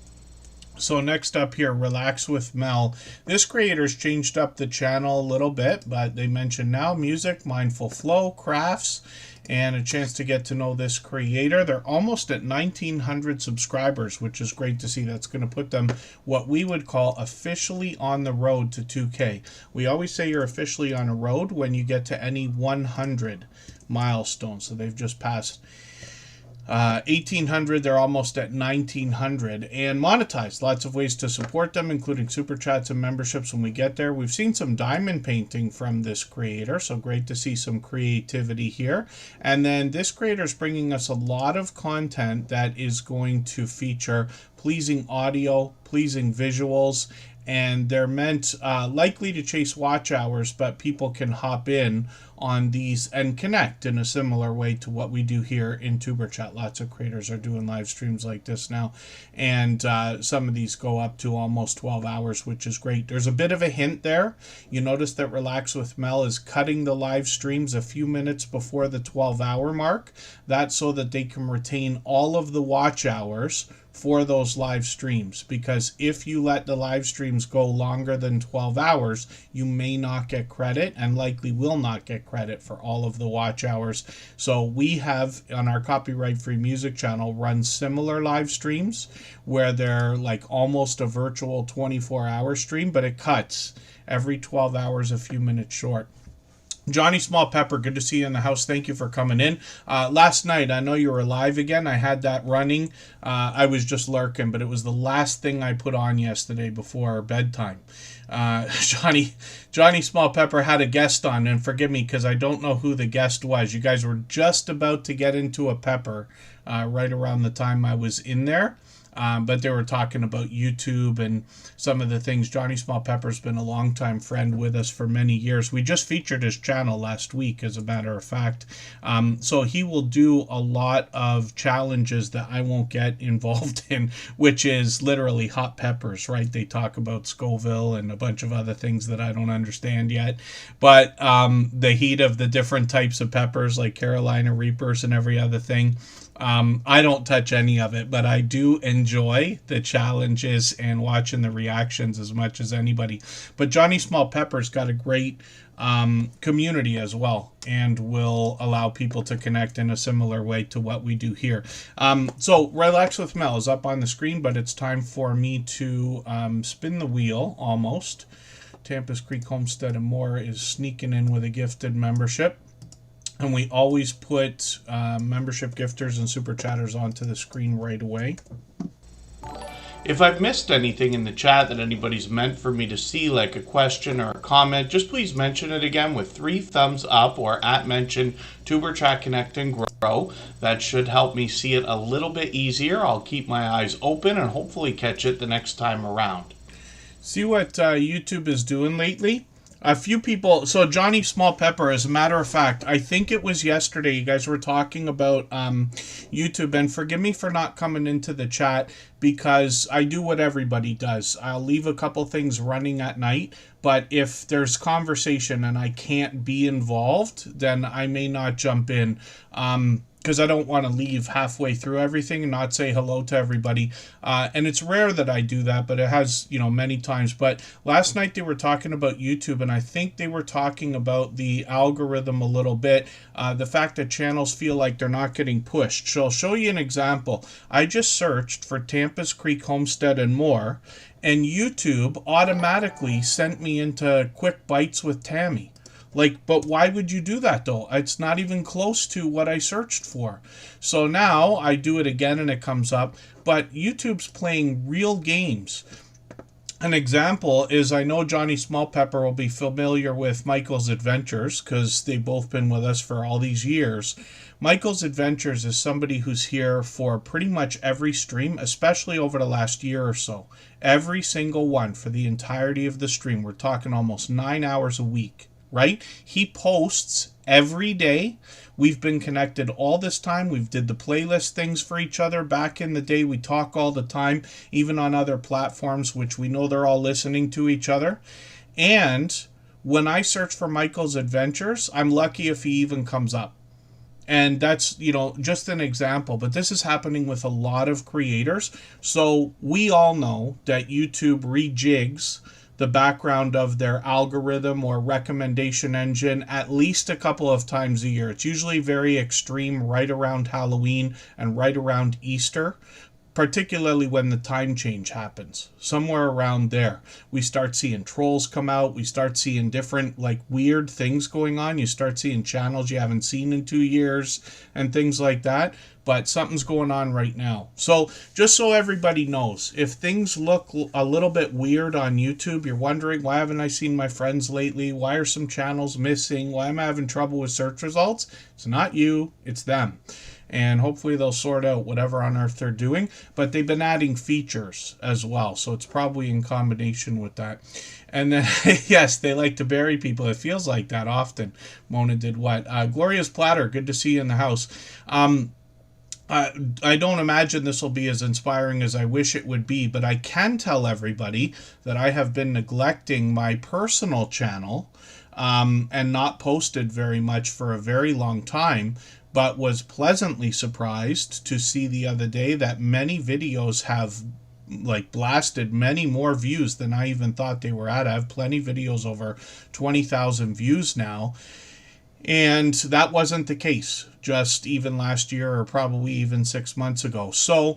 So next up here, Relax with Mel. This creator's changed up the channel a little bit, but they mention now music, mindful flow, crafts, and a chance to get to know this creator. They're almost at 1,900 subscribers, which is great to see. That's going to put them what we would call officially on the road to 2K. We always say you're officially on a road when you get to any 100 milestones. So they've just passed 1,800. They're almost at 1,900 and monetized. Lots of ways to support them, including super chats and memberships when we get there. We've seen some diamond painting from this creator, so great to see some creativity here. And then this creator is bringing us a lot of content that is going to feature pleasing audio, pleasing visuals, and they're meant likely to chase watch hours, but people can hop in on these and connect in a similar way to what we do here in Tuber Chat. Lots of creators are doing live streams like this now, and some of these go up to almost 12 hours, which is great. There's a bit of a hint there. You notice that Relax with Mel is cutting the live streams a few minutes before the 12-hour mark. That's so that they can retain all of the watch hours for those live streams, because if you let the live streams go longer than 12 hours, you may not get credit and likely will not get credit for all of the watch hours. So we have on our copyright free music channel run similar live streams where they're like almost a virtual 24-hour stream, but it cuts every 12 hours a few minutes short. Johnny Small Pepper, good to see you in the house. Thank you for coming in. Last night, I know you were live again. I had that running. I was just lurking, but it was the last thing I put on yesterday before bedtime. Johnny Small Pepper had a guest on, and forgive me because I don't know who the guest was. You guys were just about to get into a pepper right around the time I was in there. But they were talking about YouTube and some of the things. Johnny Small Pepper's been a longtime friend with us for many years. We just featured his channel last week, as a matter of fact. So he will do a lot of challenges that I won't get involved in, which is literally hot peppers, right? They talk about Scoville and a bunch of other things that I don't understand yet. But the heat of the different types of peppers, like Carolina Reapers and every other thing. I don't touch any of it, but I do enjoy the challenges and watching the reactions as much as anybody. But Johnny Small Pepper's got a great community as well, and will allow people to connect in a similar way to what we do here. So Relax with Mel is up on the screen, but it's time for me to spin the wheel almost. Tampa's Creek Homestead and More is sneaking in with a gifted membership. And we always put membership gifters and super chatters onto the screen right away. If I've missed anything in the chat that anybody's meant for me to see, like a question or a comment, just please mention it again with 3 thumbs up or @mention Tuber Chat Connect and Grow. That should help me see it a little bit easier. I'll keep my eyes open and hopefully catch it the next time around. See what YouTube is doing lately? A few people, so Johnny Small Pepper, as a matter of fact, I think it was yesterday, you guys were talking about YouTube, and forgive me for not coming into the chat, because I do what everybody does. I'll leave a couple things running at night, but if there's conversation and I can't be involved, then I may not jump in. Because I don't want to leave halfway through everything and not say hello to everybody. And it's rare that I do that, but it has, many times. But last night they were talking about YouTube, and I think they were talking about the algorithm a little bit, the fact that channels feel like they're not getting pushed. So I'll show you an example. I just searched for Tampa's Creek Homestead and More, and YouTube automatically sent me into Quick Bites with Tammy. But why would you do that though? It's not even close to what I searched for. So now I do it again and it comes up, but YouTube's playing real games. An example is, I know Johnny Smallpepper will be familiar with Michael's Adventures because they've both been with us for all these years. Michael's Adventures is somebody who's here for pretty much every stream, especially over the last year or so. Every single one for the entirety of the stream. We're talking almost 9 hours a week, right? He posts every day. We've been connected all this time. We've did the playlist things for each other. Back in the day, we talk all the time, even on other platforms, which we know they're all listening to each other. And when I search for Michael's Adventures, I'm lucky if he even comes up. And that's, just an example. But this is happening with a lot of creators. So we all know that YouTube rejigs the background of their algorithm or recommendation engine at least a couple of times a year. It's usually very extreme right around Halloween and right around Easter, particularly when the time change happens. Somewhere around there, we start seeing trolls come out. We start seeing different, weird things going on. You start seeing channels you haven't seen in 2 years and things like that. But something's going on right now. So just so everybody knows, if things look a little bit weird on YouTube, you're wondering, why haven't I seen my friends lately? Why are some channels missing? Why am I having trouble with search results? It's not you, it's them. And hopefully they'll sort out whatever on earth they're doing. But they've been adding features as well. So it's probably in combination with that. And then, yes, they like to bury people. It feels like that often. Mona did what? Gloria's Platter, good to see you in the house. I don't imagine this will be as inspiring as I wish it would be, but I can tell everybody that I have been neglecting my personal channel and not posted very much for a very long time, but was pleasantly surprised to see the other day that many videos have blasted many more views than I even thought they were at. I have plenty of videos over 20,000 views now. And that wasn't the case just even last year or probably even 6 months ago. So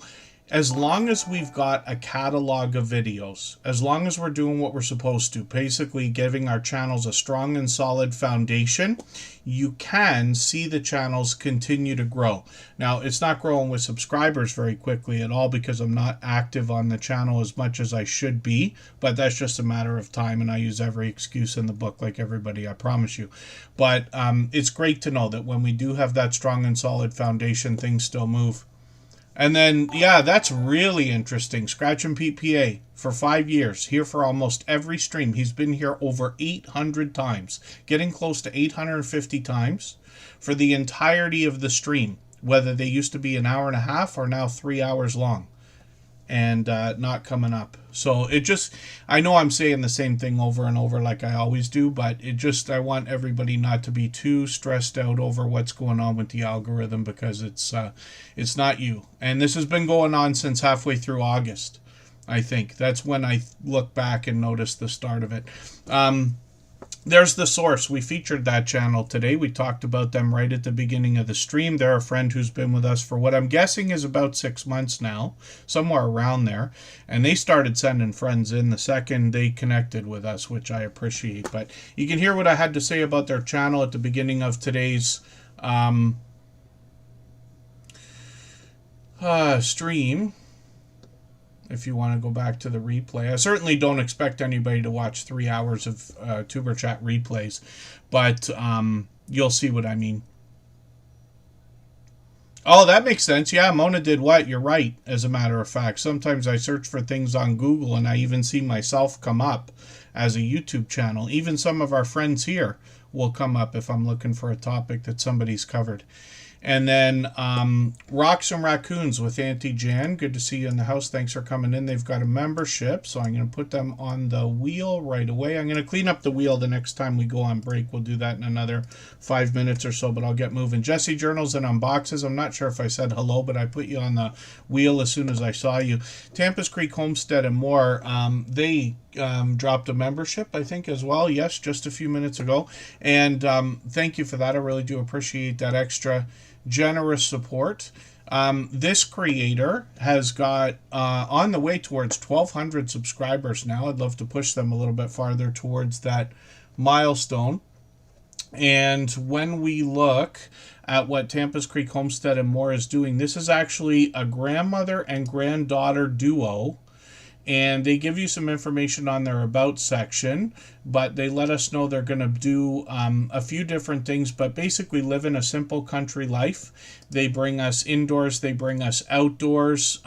as long as we've got a catalog of videos, as long as we're doing what we're supposed to, basically giving our channels a strong and solid foundation, you can see the channels continue to grow. Now, it's not growing with subscribers very quickly at all because I'm not active on the channel as much as I should be, but that's just a matter of time, and I use every excuse in the book like everybody, I promise you. But it's great to know that when we do have that strong and solid foundation, things still move. And then, yeah, that's really interesting. Scratch and Pete PA for 5 years, here for almost every stream. He's been here over 800 times, getting close to 850 times for the entirety of the stream, whether they used to be an hour and a half or now 3 hours long, and not coming up. So it just, I know I'm saying the same thing over and over like I always do, but I want everybody not to be too stressed out over what's going on with the algorithm, because it's not you. And this has been going on since halfway through August, I think. That's when I look back and notice the start of it. There's The Source. We featured that channel today. We talked about them right at the beginning of the stream. They're a friend who's been with us for what I'm guessing is about 6 months now, somewhere around there. And they started sending friends in the second they connected with us, which I appreciate. But you can hear what I had to say about their channel at the beginning of today's stream. If you want to go back to the replay, I certainly don't expect anybody to watch 3 hours of Tuber Chat replays, but you'll see what I mean. Oh, that makes sense. Yeah, Mona did what? You're right, as a matter of fact. Sometimes I search for things on Google and I even see myself come up as a YouTube channel. Even some of our friends here will come up if I'm looking for a topic that somebody's covered. And then Rocks and Raccoons with Auntie Jan. Good to see you in the house. Thanks for coming in. They've got a membership, so I'm going to put them on the wheel right away. I'm going to clean up the wheel the next time we go on break. We'll do that in another 5 minutes or so, but I'll get moving. Jesse Journals and Unboxes. I'm not sure if I said hello, but I put you on the wheel as soon as I saw you. Tampa's Creek Homestead and More. They dropped a membership, I think, as well. Yes, just a few minutes ago. And thank you for that. I really do appreciate that extra generous support. This creator has got on the way towards 1,200 subscribers now. I'd love to push them a little bit farther towards that milestone. And when we look at what Tampa's Creek Homestead and More is doing, this is actually a grandmother and granddaughter duo. and they give you some information on their about section, but they let us know they're going to do a few different things, but basically live in a simple country life. They bring us indoors, they bring us outdoors.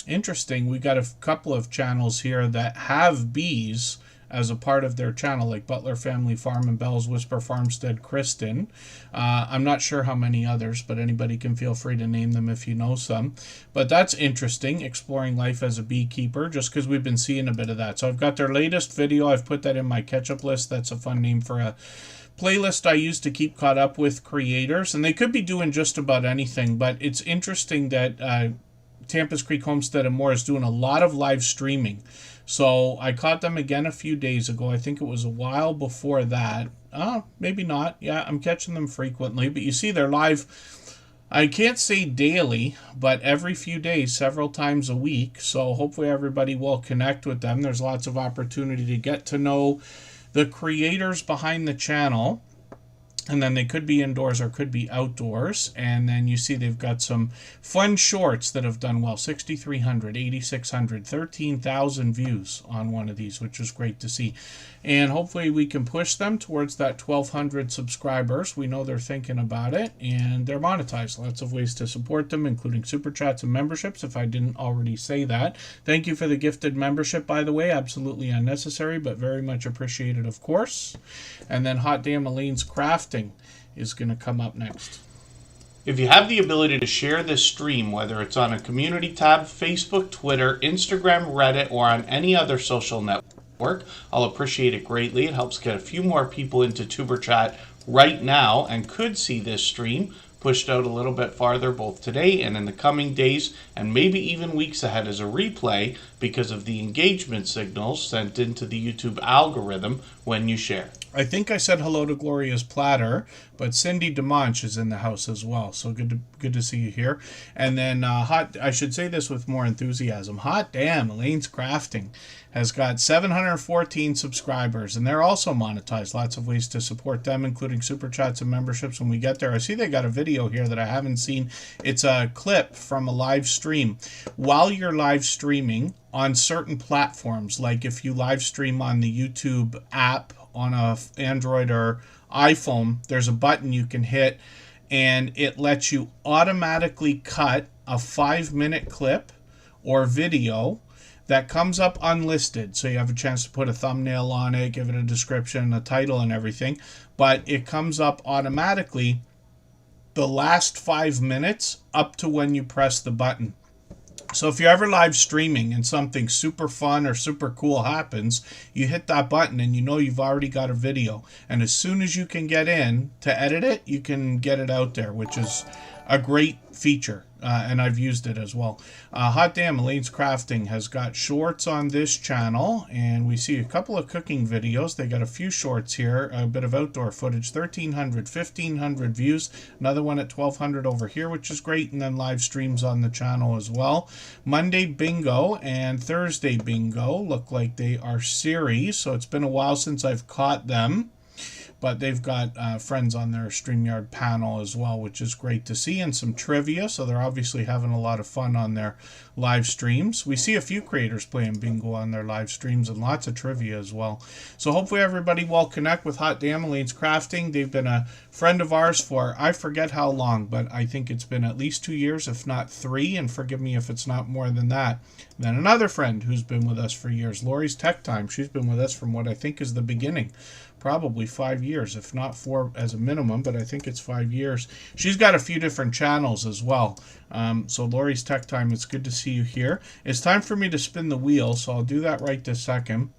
Interesting, we got a couple of channels here that have bees as a part of their channel, like Butler Family Farm and Bell's Whisper Farmstead Kristen. I'm not sure how many others, but anybody can feel free to name them if you know some. But that's interesting, exploring life as a beekeeper, just because we've been seeing a bit of that. So I've got their latest video. I've put that in my catch-up list. That's a fun name for a playlist I use to keep caught up with creators. And they could be doing just about anything, but it's interesting that Tampa's Creek Homestead and More is doing a lot of live streaming. So I caught them again a few days ago. I think it was a while before that. Maybe not. Yeah, I'm catching them frequently. But you see they're live, I can't say daily, but every few days, several times a week. So hopefully everybody will connect with them. There's lots of opportunity to get to know the creators behind the channel. And then they could be indoors or could be outdoors. And then you see they've got some fun shorts that have done well. 6,300, 8,600, 13,000 views on one of these, which is great to see. And hopefully we can push them towards that 1,200 subscribers. We know they're thinking about it, and they're monetized. Lots of ways to support them, including super chats and memberships, if I didn't already say that. Thank you for the gifted membership, by the way. Absolutely unnecessary, but very much appreciated, of course. And then Hot Damn Elaine's Crafting is going to come up next. If you have the ability to share this stream, whether it's on a community tab, Facebook, Twitter, Instagram, Reddit, or on any other social network, I'll appreciate it greatly. It helps get a few more people into Tuber Chat right now and could see this stream pushed out a little bit farther both today and in the coming days and maybe even weeks ahead as a replay because of the engagement signals sent into the YouTube algorithm when you share. I think I said hello to Gloria's Platter, but Cindy DeMonch is in the house as well. So good to see you here. And then I should say this with more enthusiasm. Hot Damn Elaine's Crafting has got 714 subscribers, and they're also monetized. Lots of ways to support them, including super chats and memberships when we get there. I see they got a video here that I haven't seen. It's a clip from a live stream. While you're live streaming on certain platforms, like if you live stream on the YouTube app on a Android or iPhone, there's a button you can hit, and it lets you automatically cut a 5-minute clip or video that comes up unlisted, so you have a chance to put a thumbnail on it, give it a description, a title, and everything. But it comes up automatically the last 5 minutes up to when you press the button. So if you're ever live streaming and something super fun or super cool happens, you hit that button and you know you've already got a video. And as soon as you can get in to edit it, you can get it out there, which is a great feature. And I've used it as well. Hot Damn Elaine's Crafting has got shorts on this channel, and we see a couple of cooking videos. They got a few shorts here, a bit of outdoor footage, 1,300, 1,500 views, another one at 1,200 over here, which is great, and then live streams on the channel as well. Monday Bingo and Thursday Bingo look like they are series, so it's been a while since I've caught them. But they've got friends on their StreamYard panel as well, which is great to see, and some trivia. So they're obviously having a lot of fun on their live streams. We see a few creators playing bingo on their live streams and lots of trivia as well. So hopefully everybody will connect with Hot Damn Elaine's Crafting. They've been a friend of ours for, I forget how long, but I think it's been at least 2 years, if not 3, and forgive me if it's not more than that. Then another friend who's been with us for years, Lori's Tech Time. She's been with us from what I think is the beginning. Probably 5 years, if not 4 as a minimum, but I think it's 5 years. She's got a few different channels as well. So Lori's Tech Time, it's good to see you here. It's time for me to spin the wheel, so I'll do that right this second.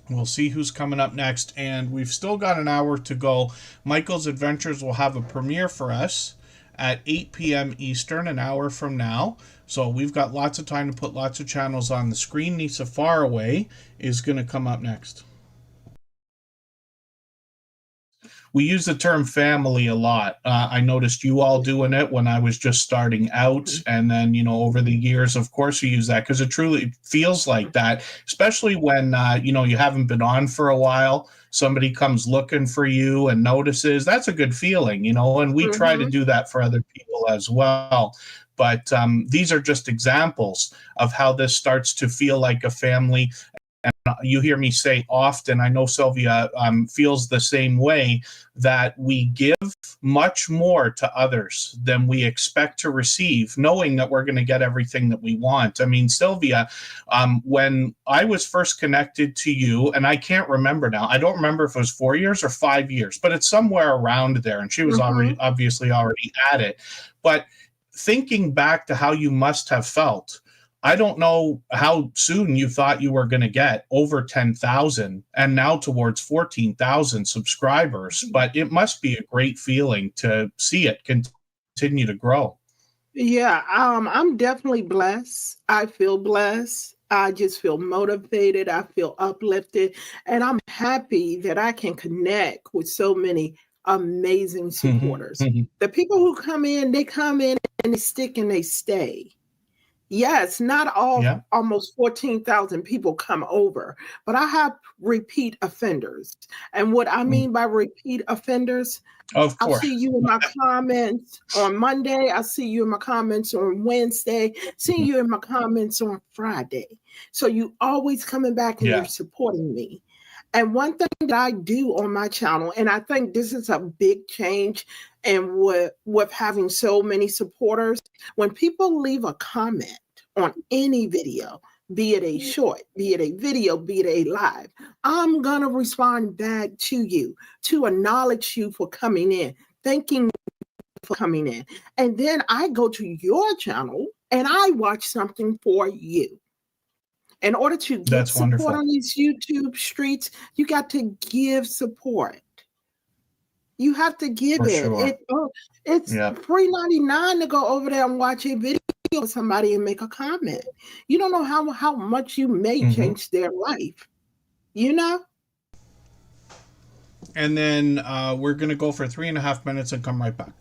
We'll see who's coming up next, and we've still got an hour to go. Michael's Adventures will have a premiere for us at 8 p.m. Eastern, an hour from now. So we've got lots of time to put lots of channels on the screen. Nisa Faraway is going to come up next. We use the term family a lot. I noticed you all doing it when I was just starting out. And then, you know, over the years, of course, we use that because it truly feels like that, especially when, you know, you haven't been on for a while. somebody comes looking for you and notices, that's a good feeling, you know, and we try to do that for other people as well. But these are just examples of how this starts to feel like a family. You hear me say often, I know Sylvia feels the same way, that we give much more to others than we expect to receive, knowing that we're going to get everything that we want. I mean, Sylvia, when I was first connected to you, and I can't remember now, I don't remember if it was 4 years or 5 years, but it's somewhere around there, and she was obviously already at it. But thinking back to how you must have felt, I don't know how soon you thought you were going to get over 10,000 and now towards 14,000 subscribers, but it must be a great feeling to see it continue to grow. Yeah, I'm definitely blessed. I feel blessed. I just feel motivated. I feel uplifted. And I'm happy that I can connect with so many amazing supporters. The people who come in and they stick and they stay. Yes, not all almost 14,000 people come over, but I have repeat offenders. And what I mean by repeat offenders, of course, I'll see you in my comments on Monday. I'll see you in my comments on Wednesday, see you in my comments on Friday. So you always coming back and you're supporting me. And one thing that I do on my channel, and I think this is a big change and with having so many supporters, when people leave a comment on any video, be it a short, be it a video, be it a live, I'm going to respond back to you to acknowledge you for coming in, thanking you for coming in. And then I go to your channel and I watch something for you. In order to get support on these YouTube streets, you got to give support. You have to give it. Sure. It's $3.99 to go over there and watch a video with somebody and make a comment. You don't know how much you may change their life. You know? And then we're going to go for 3.5 minutes and come right back.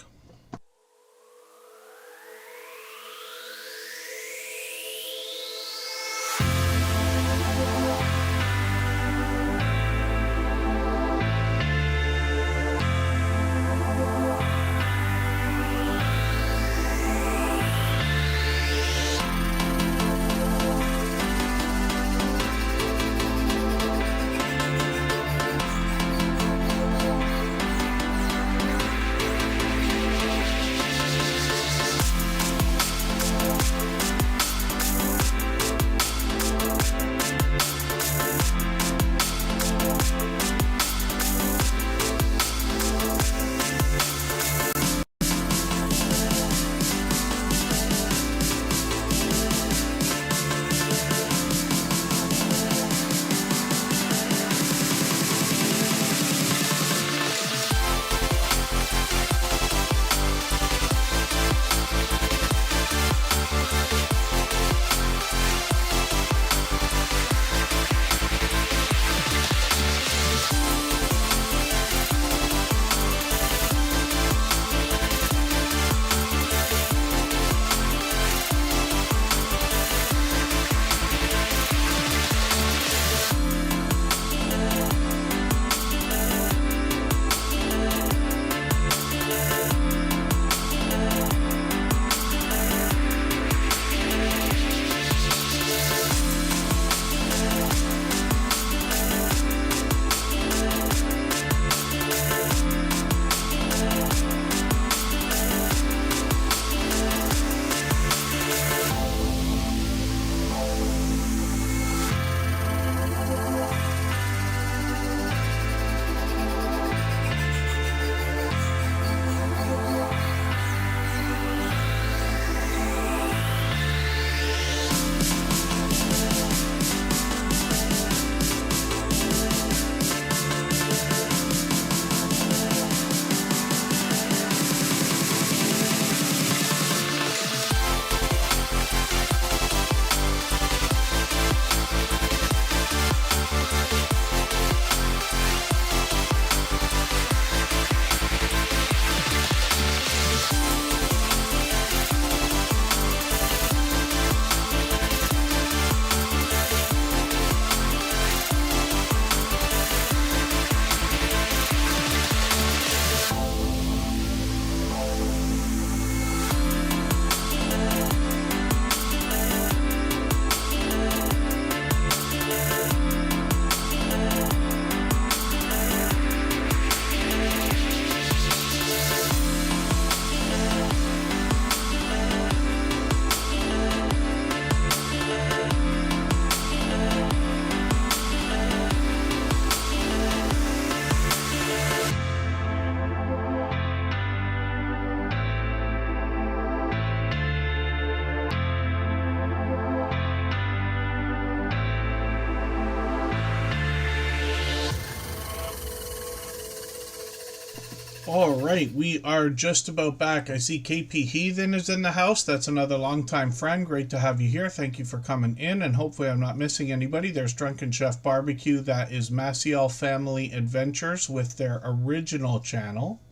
All right, we are just about back. I see KP Heathen is in the house. That's another longtime friend. Great to have you here. Thank you for coming in, and hopefully I'm not missing anybody. There's Drunken Chef Barbecue. That is Maciel Family Adventures with their original channel.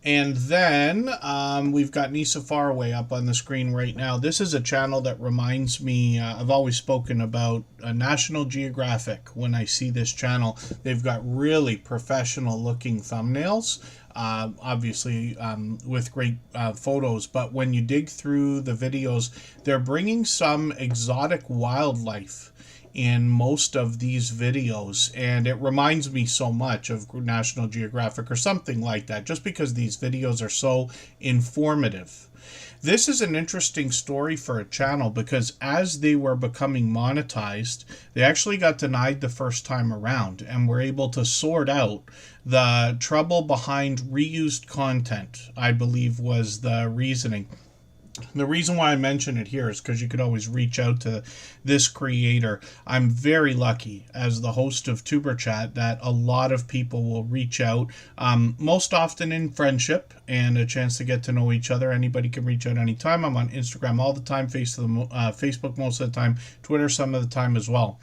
And then we've got Nisa Faraway up on the screen right now. This is a channel that reminds me, I've always spoken about National Geographic when I see this channel. They've got really professional looking thumbnails, obviously with great photos. But when you dig through the videos, they're bringing some exotic wildlife in most of these videos, and it reminds me so much of National Geographic or something like that, just because these videos are so informative. This is an interesting story for a channel because as they were becoming monetized, they actually got denied the first time around and were able to sort out the trouble behind reused content, I believe was the reasoning. The reason why I mention it here is because you could always reach out to this creator. I'm very lucky as the host of Superchat that a lot of people will reach out, most often in friendship and a chance to get to know each other. Anybody can reach out anytime. I'm on Instagram all the time, Facebook most of the time, Twitter some of the time as well.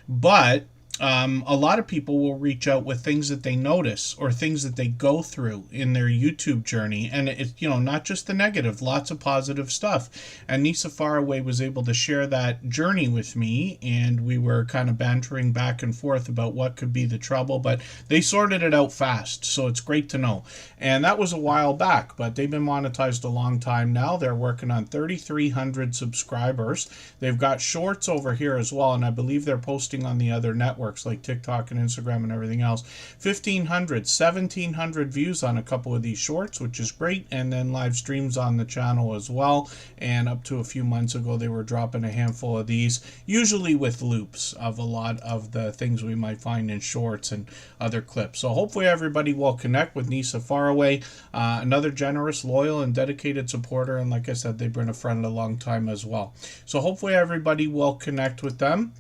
But a lot of people will reach out with things that they notice or things that they go through in their YouTube journey. And it's, you know, not just the negative, lots of positive stuff. And Nisa Faraway was able to share that journey with me, and we were kind of bantering back and forth about what could be the trouble, but they sorted it out fast. So it's great to know. And that was a while back, but they've been monetized a long time now. They're working on 3,300 subscribers. They've got shorts over here as well, and I believe they're posting on the other networks like TikTok and Instagram and everything else. 1,500, 1,700 views on a couple of these shorts, which is great, and then live streams on the channel as well. And up to a few months ago, they were dropping a handful of these, usually with loops of a lot of the things we might find in shorts and other clips. So hopefully everybody will connect with Nisa Faraway, another generous, loyal, and dedicated supporter. And like I said, they've been a friend a long time as well. So hopefully everybody will connect with them.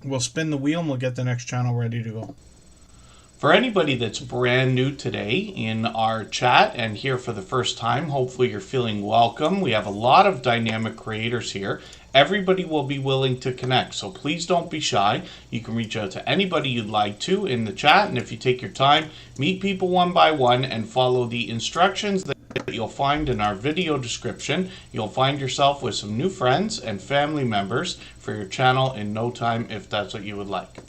We'll spin the wheel and we'll get the next channel ready to go. For anybody that's brand new today in our chat and here for the first time, hopefully you're feeling welcome. We have a lot of dynamic creators here. Everybody will be willing to connect, so please don't be shy. You can reach out to anybody you'd like to in the chat, and if you take your time, meet people one by one and follow the instructions that you'll find in our video description. You'll find yourself with some new friends and family members for your channel in no time if that's what you would like.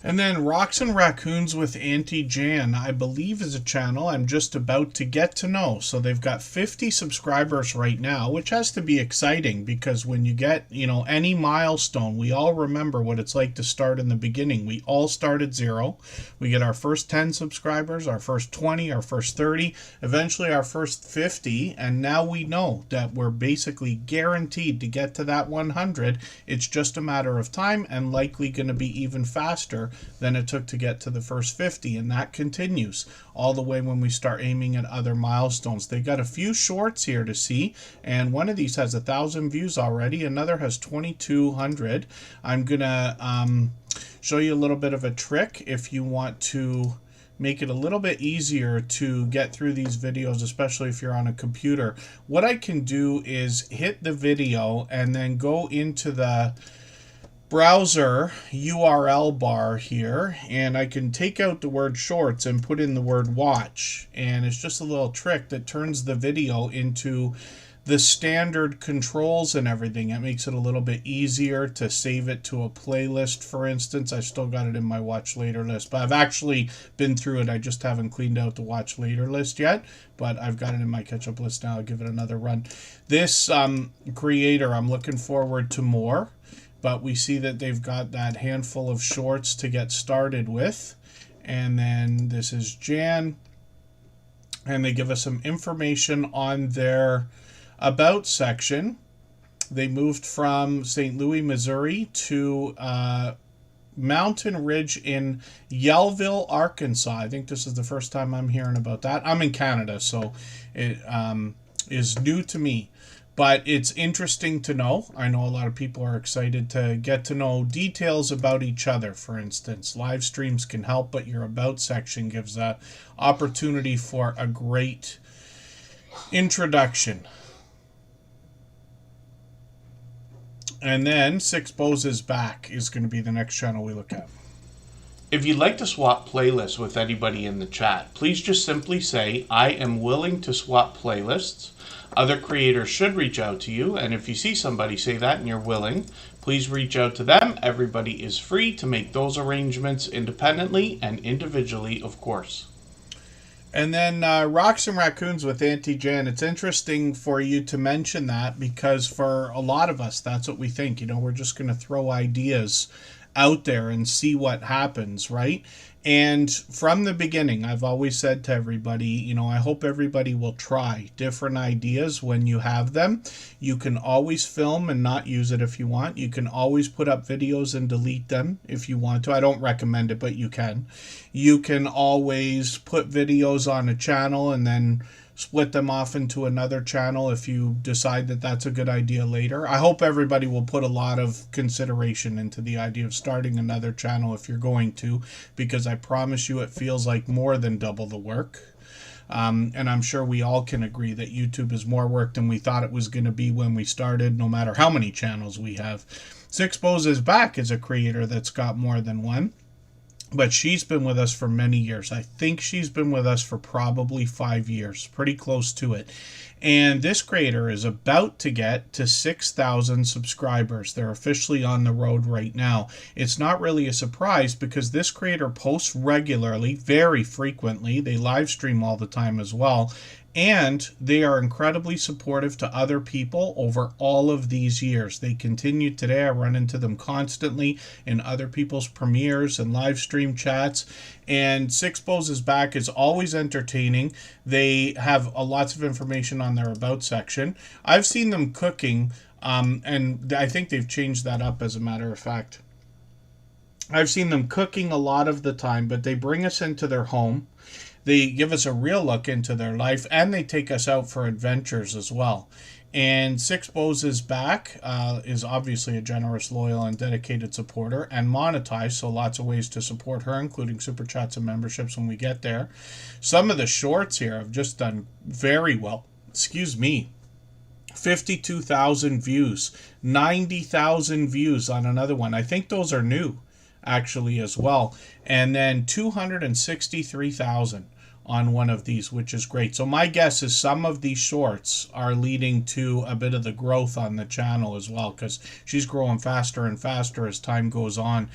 And then Rocks and Raccoons with Auntie Jan, I believe, is a channel I'm just about to get to know. So they've got 50 subscribers right now, which has to be exciting because when you get, you know, any milestone, we all remember what it's like to start in the beginning. We all start at 0. We get our first 10 subscribers, our first 20, our first 30, eventually our first 50. And now we know that we're basically guaranteed to get to that 100. It's just a matter of time and likely going to be even faster than it took to get to the first 50, and that continues all the way when we start aiming at other milestones. They got a few shorts here to see, and one of these has 1,000 views already, another has 2,200. I'm gonna show you a little bit of a trick if you want to make it a little bit easier to get through these videos, especially if you're on a computer. What I can do is hit the video and then go into the browser URL bar here, and I can take out the word shorts and put in the word watch, and it's just a little trick that turns the video into the standard controls and everything. It makes it a little bit easier to save it to a playlist, for instance. I've still got it in my watch later list, but I've actually been through it. I just haven't cleaned out the watch later list yet, but I've got it in my catch up list now. I'll give it another run. This creator, I'm looking forward to more. But we see that they've got that handful of shorts to get started with. And then this is Jan. And they give us some information on their About section. They moved from St. Louis, Missouri to Mountain Ridge in Yellville, Arkansas. I think this is the first time I'm hearing about that. I'm in Canada, so it is new to me. But it's interesting to know. I know a lot of people are excited to get to know details about each other. For instance, live streams can help, but your about section gives a opportunity for a great introduction. And then Six Poses Back is going to be the next channel we look at. If you'd like to swap playlists with anybody in the chat, please just simply say, I am willing to swap playlists. Other creators should reach out to you, and if you see somebody say that and you're willing, please reach out to them. Everybody is free to make those arrangements independently and individually, of course. And then Rocks and Raccoons with Auntie Jan. It's interesting for you to mention that because for a lot of us, that's what we think. You know, we're just going to throw ideas out there and see what happens, right? And from the beginning, I've always said to everybody, you know, I hope everybody will try different ideas when you have them. You can always film and not use it if you want. You can always put up videos and delete them if you want to. I don't recommend it, but you can. You can always put videos on a channel and then split them off into another channel if you decide that that's a good idea later. I hope everybody will put a lot of consideration into the idea of starting another channel if you're going to, because I promise you it feels like more than double the work. And I'm sure we all can agree that YouTube is more work than we thought it was going to be when we started, no matter how many channels we have. Six Poses Back is a creator that's got more than one. But she's been with us for many years. I think she's been with us for probably 5 years, pretty close to it. And this creator is about to get to 6,000 subscribers. They're officially on the road right now. It's not really a surprise because this creator posts regularly, very frequently. They live stream all the time as well. And they are incredibly supportive to other people over all of these years. They continue today. I run into them constantly in other people's premieres and live stream chats. And Six Poses Back is always entertaining. They have lots of information on their About section. I've seen them cooking, and I think they've changed that up as a matter of fact. I've seen them cooking a lot of the time, but they bring us into their home. They give us a real look into their life, and they take us out for adventures as well. And Six Poses Back is obviously a generous, loyal, and dedicated supporter and monetized, so lots of ways to support her, including super chats and memberships when we get there. Some of the shorts here have just done very well. Excuse me. 52,000 views, 90,000 views on another one. I think those are new, actually, as well. And then 263,000 on one of these, which is great. So my guess is some of these shorts are leading to a bit of the growth on the channel as well, because she's growing faster and faster as time goes on.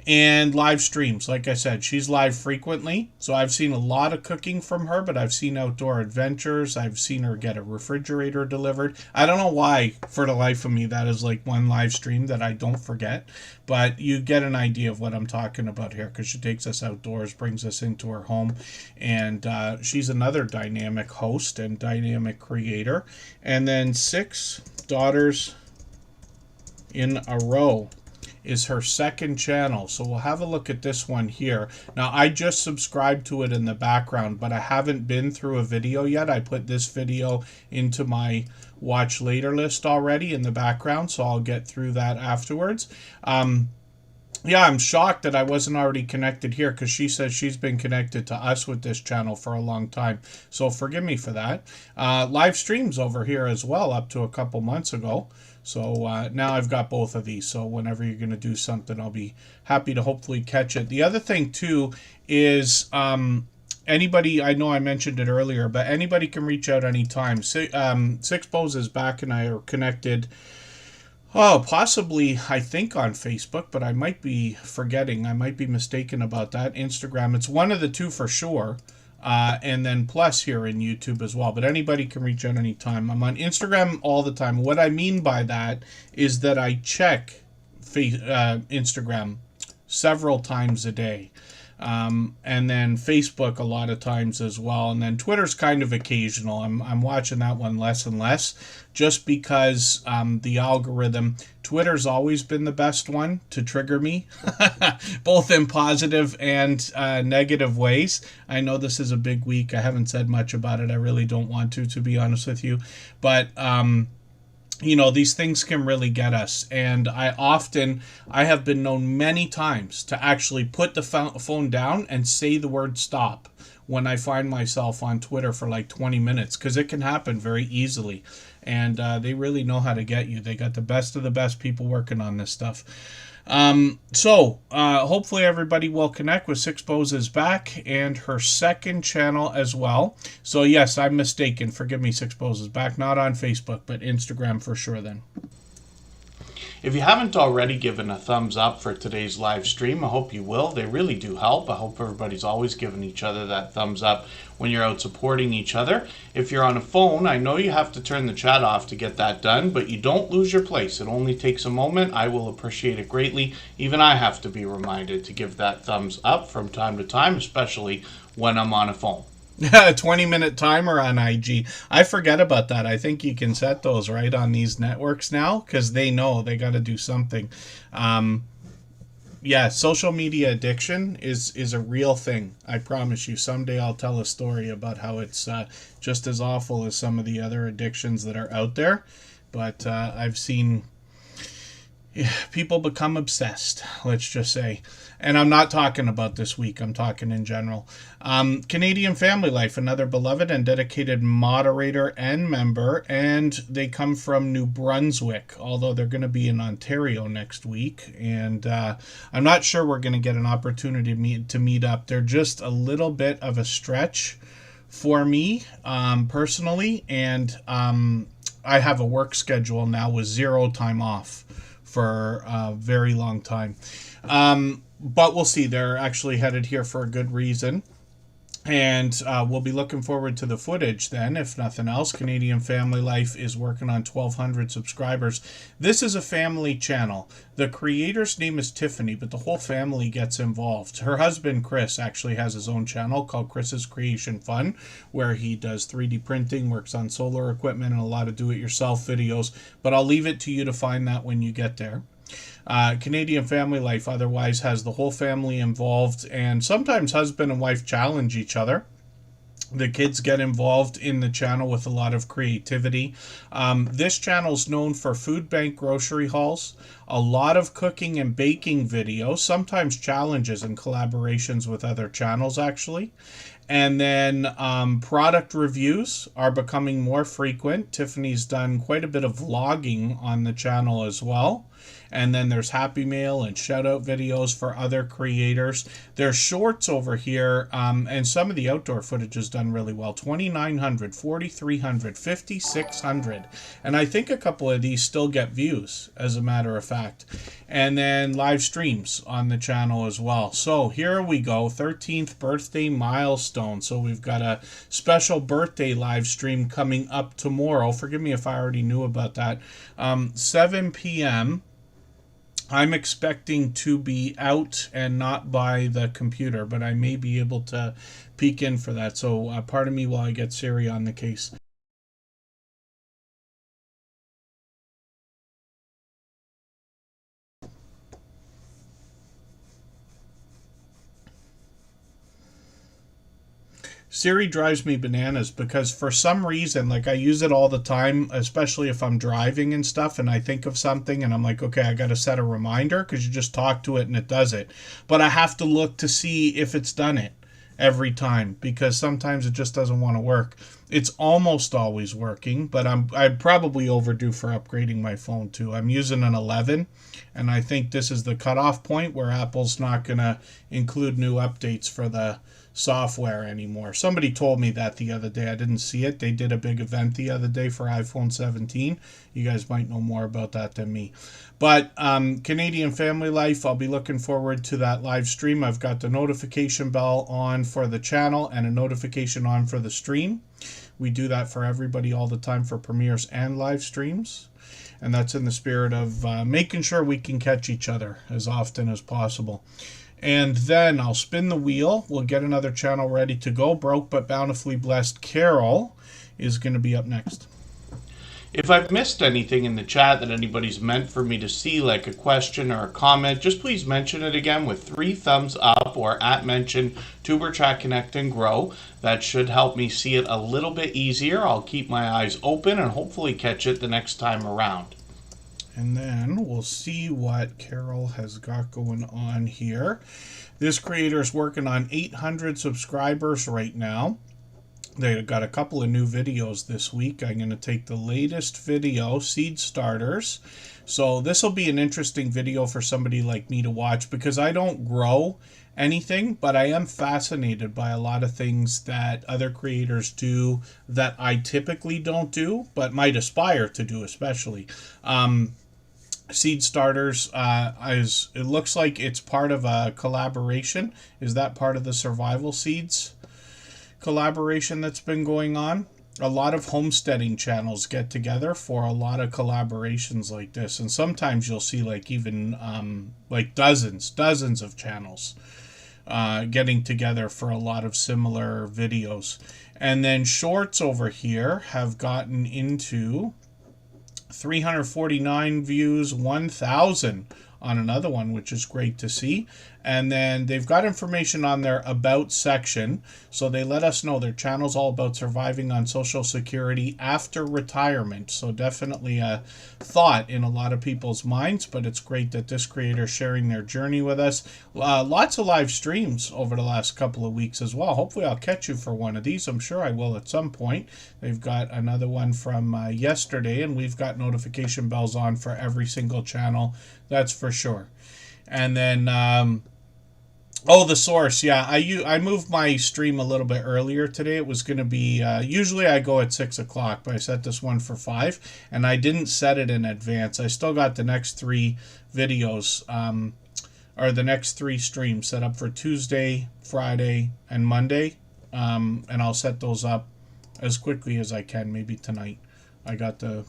And live streams, like I said, she's live frequently, so I've seen a lot of cooking from her, but I've seen outdoor adventures. I've seen her get a refrigerator delivered. I don't know why, for the life of me, that is like one live stream that I don't forget, but you get an idea of what I'm talking about here, because she takes us outdoors, brings us into her home, and she's another dynamic host and dynamic creator. And then 6 Daughters in a Row is her second channel. So we'll have a look at this one here. Now, I just subscribed to it in the background, but I haven't been through a video yet. I put this video into my watch later list already in the background, so I'll get through that afterwards. Yeah, I'm shocked that I wasn't already connected here, because she says she's been connected to us with this channel for a long time. So forgive me for that. Live streams over here as well, up to a couple months ago. So now I've got both of these. So whenever you're going to do something, I'll be happy to hopefully catch it. The other thing, too, is anybody, I know I mentioned it earlier, but anybody can reach out anytime. Six Poses Back and I are connected. Oh, possibly, I think, on Facebook, but I might be forgetting. I might be mistaken about that. Instagram, it's one of the two for sure. And then plus here in YouTube as well. But anybody can reach out anytime. I'm on Instagram all the time. What I mean by that is that I check Instagram several times a day. And then Facebook a lot of times as well. And then Twitter's kind of occasional. I'm watching that one less and less, just because the algorithm. Twitter's always been the best one to trigger me, both in positive and negative ways. I know this is a big week. I haven't said much about it. I really don't want to be honest with you. But these things can really get us. And I have been known many times to actually put the phone down and say the word stop when I find myself on Twitter for like 20 minutes, because it can happen very easily. And they really know how to get you. They got the best of the best people working on this stuff. So hopefully everybody will connect with Six Bows is back and her second channel as well. So yes, I'm mistaken. Forgive me, Six Bows is back. Not on Facebook, but Instagram for sure then. If you haven't already given a thumbs up for today's live stream, I hope you will. They really do help. I hope everybody's always giving each other that thumbs up when you're out supporting each other. If you're on a phone, I know you have to turn the chat off to get that done, but you don't lose your place. It only takes a moment. I will appreciate it greatly. Even I have to be reminded to give that thumbs up from time to time, especially when I'm on a phone. A 20-minute timer on IG. I forget about that. I think you can set those right on these networks now, because they know they got to do something. Yeah, social media addiction is a real thing. I promise you. Someday I'll tell a story about how it's just as awful as some of the other addictions that are out there. But I've seen people become obsessed, let's just say. And I'm not talking about this week, I'm talking in general. Canadian Family Life, another beloved and dedicated moderator and member, and they come from New Brunswick, although they're going to be in Ontario next week. And I'm not sure we're going to get an opportunity to meet up. They're just a little bit of a stretch for me personally, and I have a work schedule now with 0 time off for a very long time. But we'll see. They're actually headed here for a good reason. And we'll be looking forward to the footage then, if nothing else. Canadian Family Life is working on 1,200 subscribers. This is a family channel. The creator's name is Tiffany, but the whole family gets involved. Her husband, Chris, actually has his own channel called Chris's Creation Fun, where he does 3D printing, works on solar equipment, and a lot of do-it-yourself videos. But I'll leave it to you to find that when you get there. Canadian Family Life otherwise has the whole family involved, and sometimes husband and wife challenge each other. The kids get involved in the channel with a lot of creativity. This channel is known for food bank grocery hauls, a lot of cooking and baking videos, sometimes challenges and collaborations with other channels actually. And then product reviews are becoming more frequent. Tiffany's done quite a bit of vlogging on the channel as well. And then there's Happy Mail and shout out videos for other creators. There's shorts over here, and some of the outdoor footage is done really well. 2,900, 4,300, 5,600. And I think a couple of these still get views, as a matter of fact. And then live streams on the channel as well. So here we go, 13th birthday milestone. So we've got a special birthday live stream coming up tomorrow. Forgive me if I already knew about that. 7 p.m. I'm expecting to be out and not by the computer, but I may be able to peek in for that. So pardon me while I get Siri on the case. Siri drives me bananas because for some reason, like I use it all the time, especially if I'm driving and stuff and I think of something and I'm like, okay, I got to set a reminder because you just talk to it and it does it. But I have to look to see if it's done it every time because sometimes it just doesn't want to work. It's almost always working, but I'm probably overdue for upgrading my phone too. I'm using an 11 and I think this is the cutoff point where Apple's not going to include new updates for the software anymore. Somebody told me that the other day. I didn't see it. They did a big event the other day for iPhone 17. You guys might know more about that than me. But Canadian Family Life, I'll be looking forward to that live stream. I've got the notification bell on for the channel and a notification on for the stream. We do that for everybody all the time for premieres and live streams. And that's in the spirit of making sure we can catch each other as often as possible. And then I'll spin the wheel. We'll get another channel ready to go. Broke but bountifully blessed Carol is going to be up next. If I've missed anything in the chat that anybody's meant for me to see, like a question or a comment, just please mention it again with 3 thumbs up or at mention Tuber Chat Connect and Grow. That should help me see it a little bit easier. I'll keep my eyes open and hopefully catch it the next time around. And then we'll see what Carol has got going on here. This creator is working on 800 subscribers right now. They got a couple of new videos this week. I'm going to take the latest video, Seed Starters. So this will be an interesting video for somebody like me to watch because I don't grow anything, but I am fascinated by a lot of things that other creators do that I typically don't do, but might aspire to do especially. Seed Starters, it looks like it's part of a collaboration. Is that part of the Survival Seeds collaboration that's been going on? A lot of homesteading channels get together for a lot of collaborations like this, and sometimes you'll see like even like dozens of channels getting together for a lot of similar videos. And then shorts over here have gotten into 349 views, 1,000 on another one, which is great to see. And then they've got information on their About section. So they let us know their channel's all about surviving on Social Security after retirement. So definitely a thought in a lot of people's minds, but it's great that this creator is sharing their journey with us. Lots of live streams over the last couple of weeks as well. Hopefully I'll catch you for one of these. I'm sure I will at some point. They've got another one from yesterday, and we've got notification bells on for every single channel. That's for sure. And then the source. Yeah, I moved my stream a little bit earlier today. It was going to be, usually I go at 6 o'clock, but I set this one for 5, and I didn't set it in advance. I still got the next 3 videos, or the next 3 streams set up for Tuesday, Friday, and Monday, and I'll set those up as quickly as I can, maybe tonight. I got the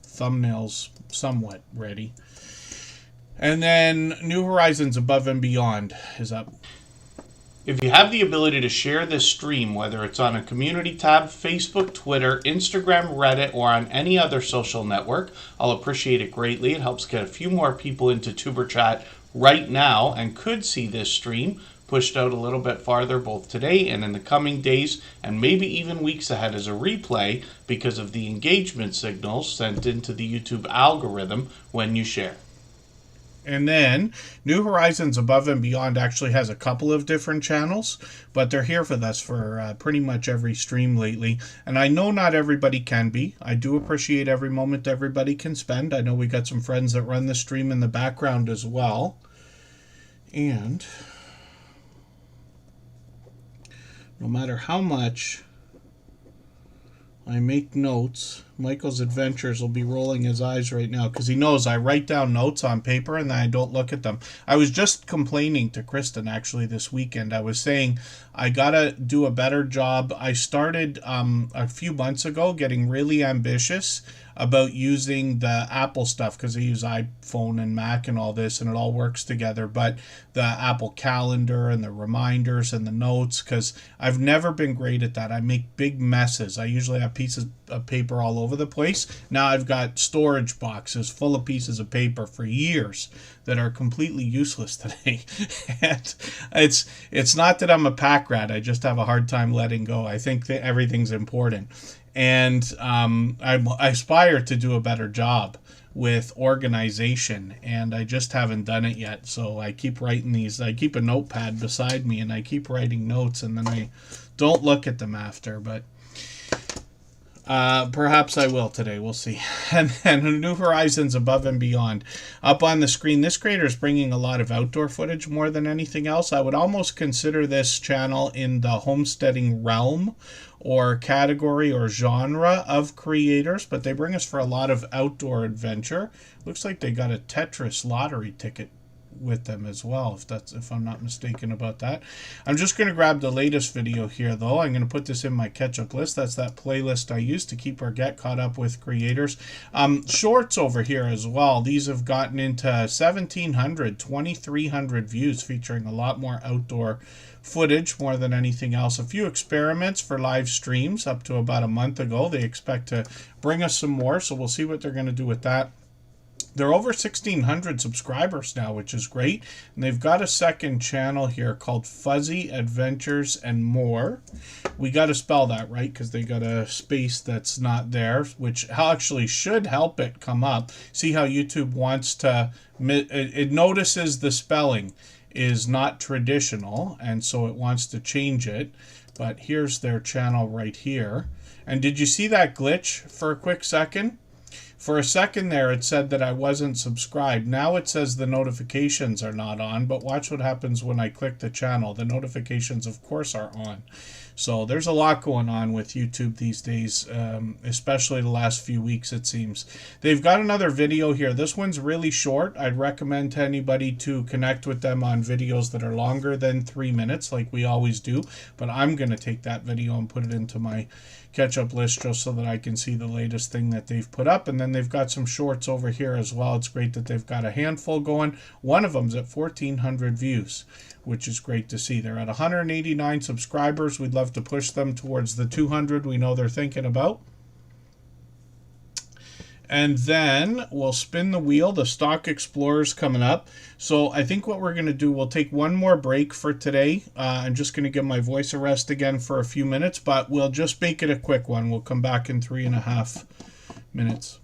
thumbnails somewhat ready. And then New Horizons Above and Beyond is up. If you have the ability to share this stream, whether it's on a community tab, Facebook, Twitter, Instagram, Reddit, or on any other social network, I'll appreciate it greatly. It helps get a few more people into Tuber Chat right now and could see this stream pushed out a little bit farther both today and in the coming days and maybe even weeks ahead as a replay because of the engagement signals sent into the YouTube algorithm when you share. And then New Horizons Above and Beyond actually has a couple of different channels, but they're here with us for pretty much every stream lately. And I know not everybody can be. I do appreciate every moment everybody can spend. I know we got some friends that run the stream in the background as well. And no matter how much I make notes, Michael's Adventures will be rolling his eyes right now because he knows I write down notes on paper and then I don't look at them. I was just complaining to Kristen actually this weekend. I was saying I gotta do a better job. I started a few months ago getting really ambitious about using the Apple stuff because I use iPhone and Mac and all this and it all works together, but the Apple Calendar and the reminders and the notes, because I've never been great at that. I make big messes. I usually have pieces of paper all over the place. Now I've got storage boxes full of pieces of paper for years that are completely useless today. And it's not that I'm a pack rat. I just have a hard time letting go. I think that everything's important. And I aspire to do a better job with organization, and I just haven't done it yet. So I keep writing these. I keep a notepad beside me, and I keep writing notes, and then I don't look at them after. But perhaps I will today. We'll see. And then New Horizons Above and Beyond. Up on the screen, this creator is bringing a lot of outdoor footage more than anything else. I would almost consider this channel in the homesteading realm or category or genre of creators, but they bring us for a lot of outdoor adventure. Looks like they got a Tetris lottery ticket with them as well, if I'm not mistaken about that. I'm just going to grab the latest video here, though. I'm going to put this in my catch-up list. That's that playlist I use to keep or get caught up with creators. Shorts over here as well. These have gotten into 1,700, 2,300 views, featuring a lot more outdoor footage more than anything else. A few experiments for live streams up to about a month ago. They expect to bring us some more, so we'll see what they're going to do with that. They're over 1,600 subscribers now, which is great. And they've got a second channel here called Fuzzy Adventures and More. We got to spell that right because they got a space that's not there, which actually should help it come up. See how YouTube wants to, it notices the spelling is not traditional, and so it wants to change it. But here's their channel right here. And did you see that glitch for a quick second? For a second there, it said that I wasn't subscribed. Now it says the notifications are not on, but watch what happens when I click the channel. The notifications, of course, are on. So there's a lot going on with YouTube these days, especially the last few weeks, it seems. They've got another video here. This one's really short. I'd recommend to anybody to connect with them on videos that are longer than 3 minutes, like we always do. But I'm going to take that video and put it into my catch-up list just so that I can see the latest thing that they've put up. And then they've got some shorts over here as well. It's great that they've got a handful going. One of them's at 1,400 views, which is great to see. They're at 189 subscribers. We'd love to push them towards the 200 we know they're thinking about. And then we'll spin the wheel. The Stock Explorer's coming up. So I think what we're going to do, we'll take one more break for today. I'm just going to give my voice a rest again for a few minutes, but we'll just make it a quick one. We'll come back in 3.5 minutes.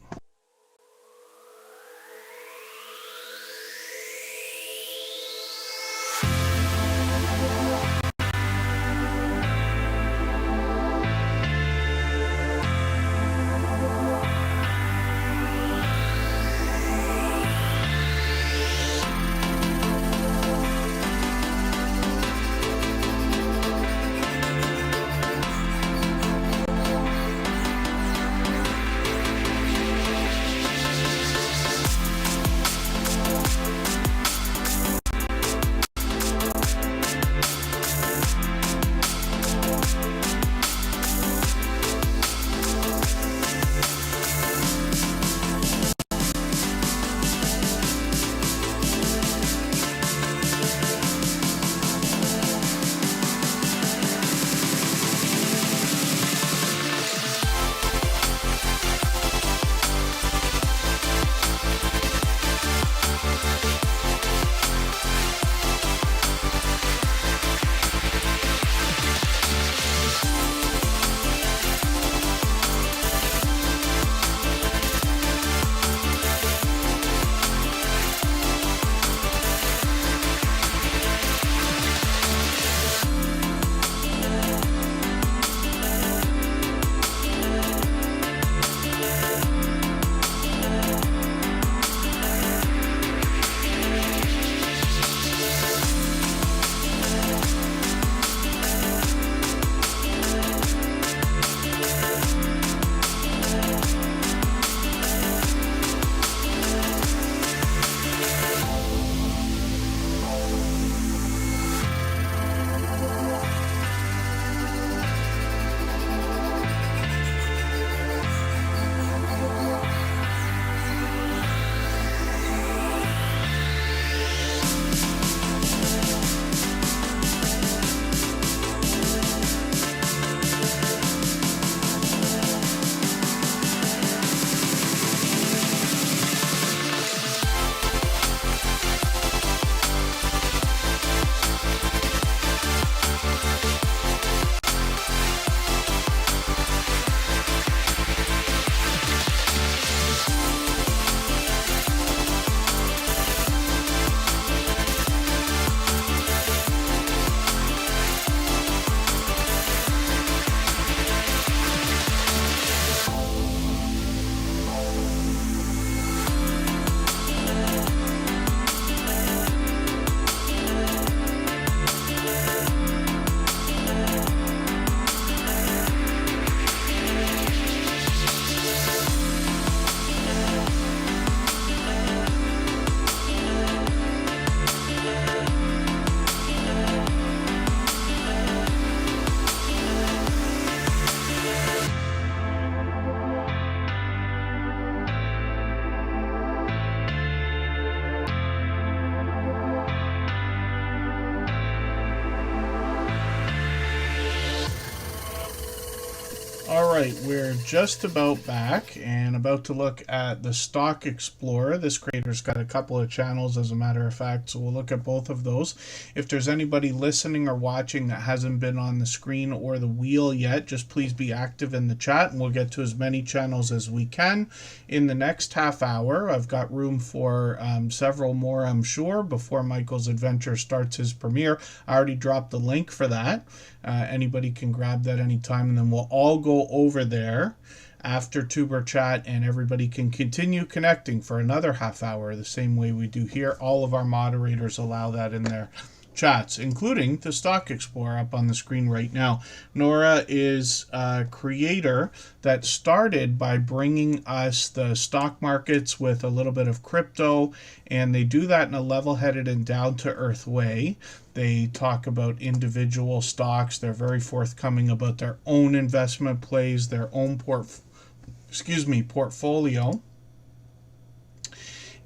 right, we're just about back and about to look at the Stock Explorer. This creator's got a couple of channels, as a matter of fact, so we'll look at both of those. If there's anybody listening or watching that hasn't been on the screen or the wheel yet, just please be active in the chat and we'll get to as many channels as we can in the next half hour. I've got room for several more, I'm sure, before Michael's adventure starts his premiere. I already dropped the link for that. Anybody can grab that anytime, and then we'll all go over there after Tuber Chat, and everybody can continue connecting for another half hour the same way we do here. All of our moderators allow that in their chats, including the Stock Explorer up on the screen right now. Nora is a creator that started by bringing us the stock markets with a little bit of crypto, and they do that in a level-headed and down-to-earth way. They talk about individual stocks. They're very forthcoming about their own investment plays, their own portfolio.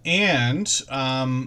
And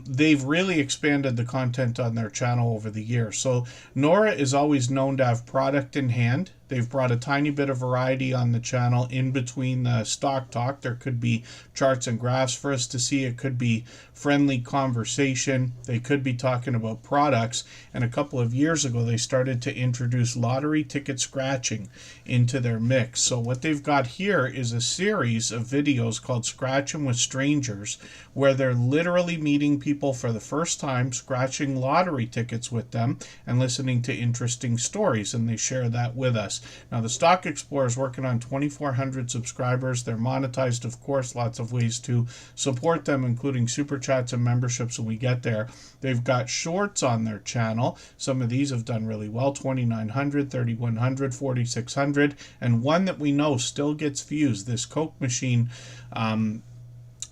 they've really expanded the content on their channel over the years. So Nora is always known to have product in hand. They've brought a tiny bit of variety on the channel in between the stock talk. There could be charts and graphs for us to see. It could be friendly conversation. They could be talking about products. And a couple of years ago, they started to introduce lottery ticket scratching into their mix. So what they've got here is a series of videos called Scratching with Strangers, where they're literally meeting people for the first time, scratching lottery tickets with them, and listening to interesting stories. And they share that with us. Now, the Stock Explorer is working on 2,400 subscribers. They're monetized, of course, lots of ways to support them, including super chats and memberships when we get there. They've got shorts on their channel. Some of these have done really well, 2,900, 3,100, 4,600, and one that we know still gets views, this Coke machine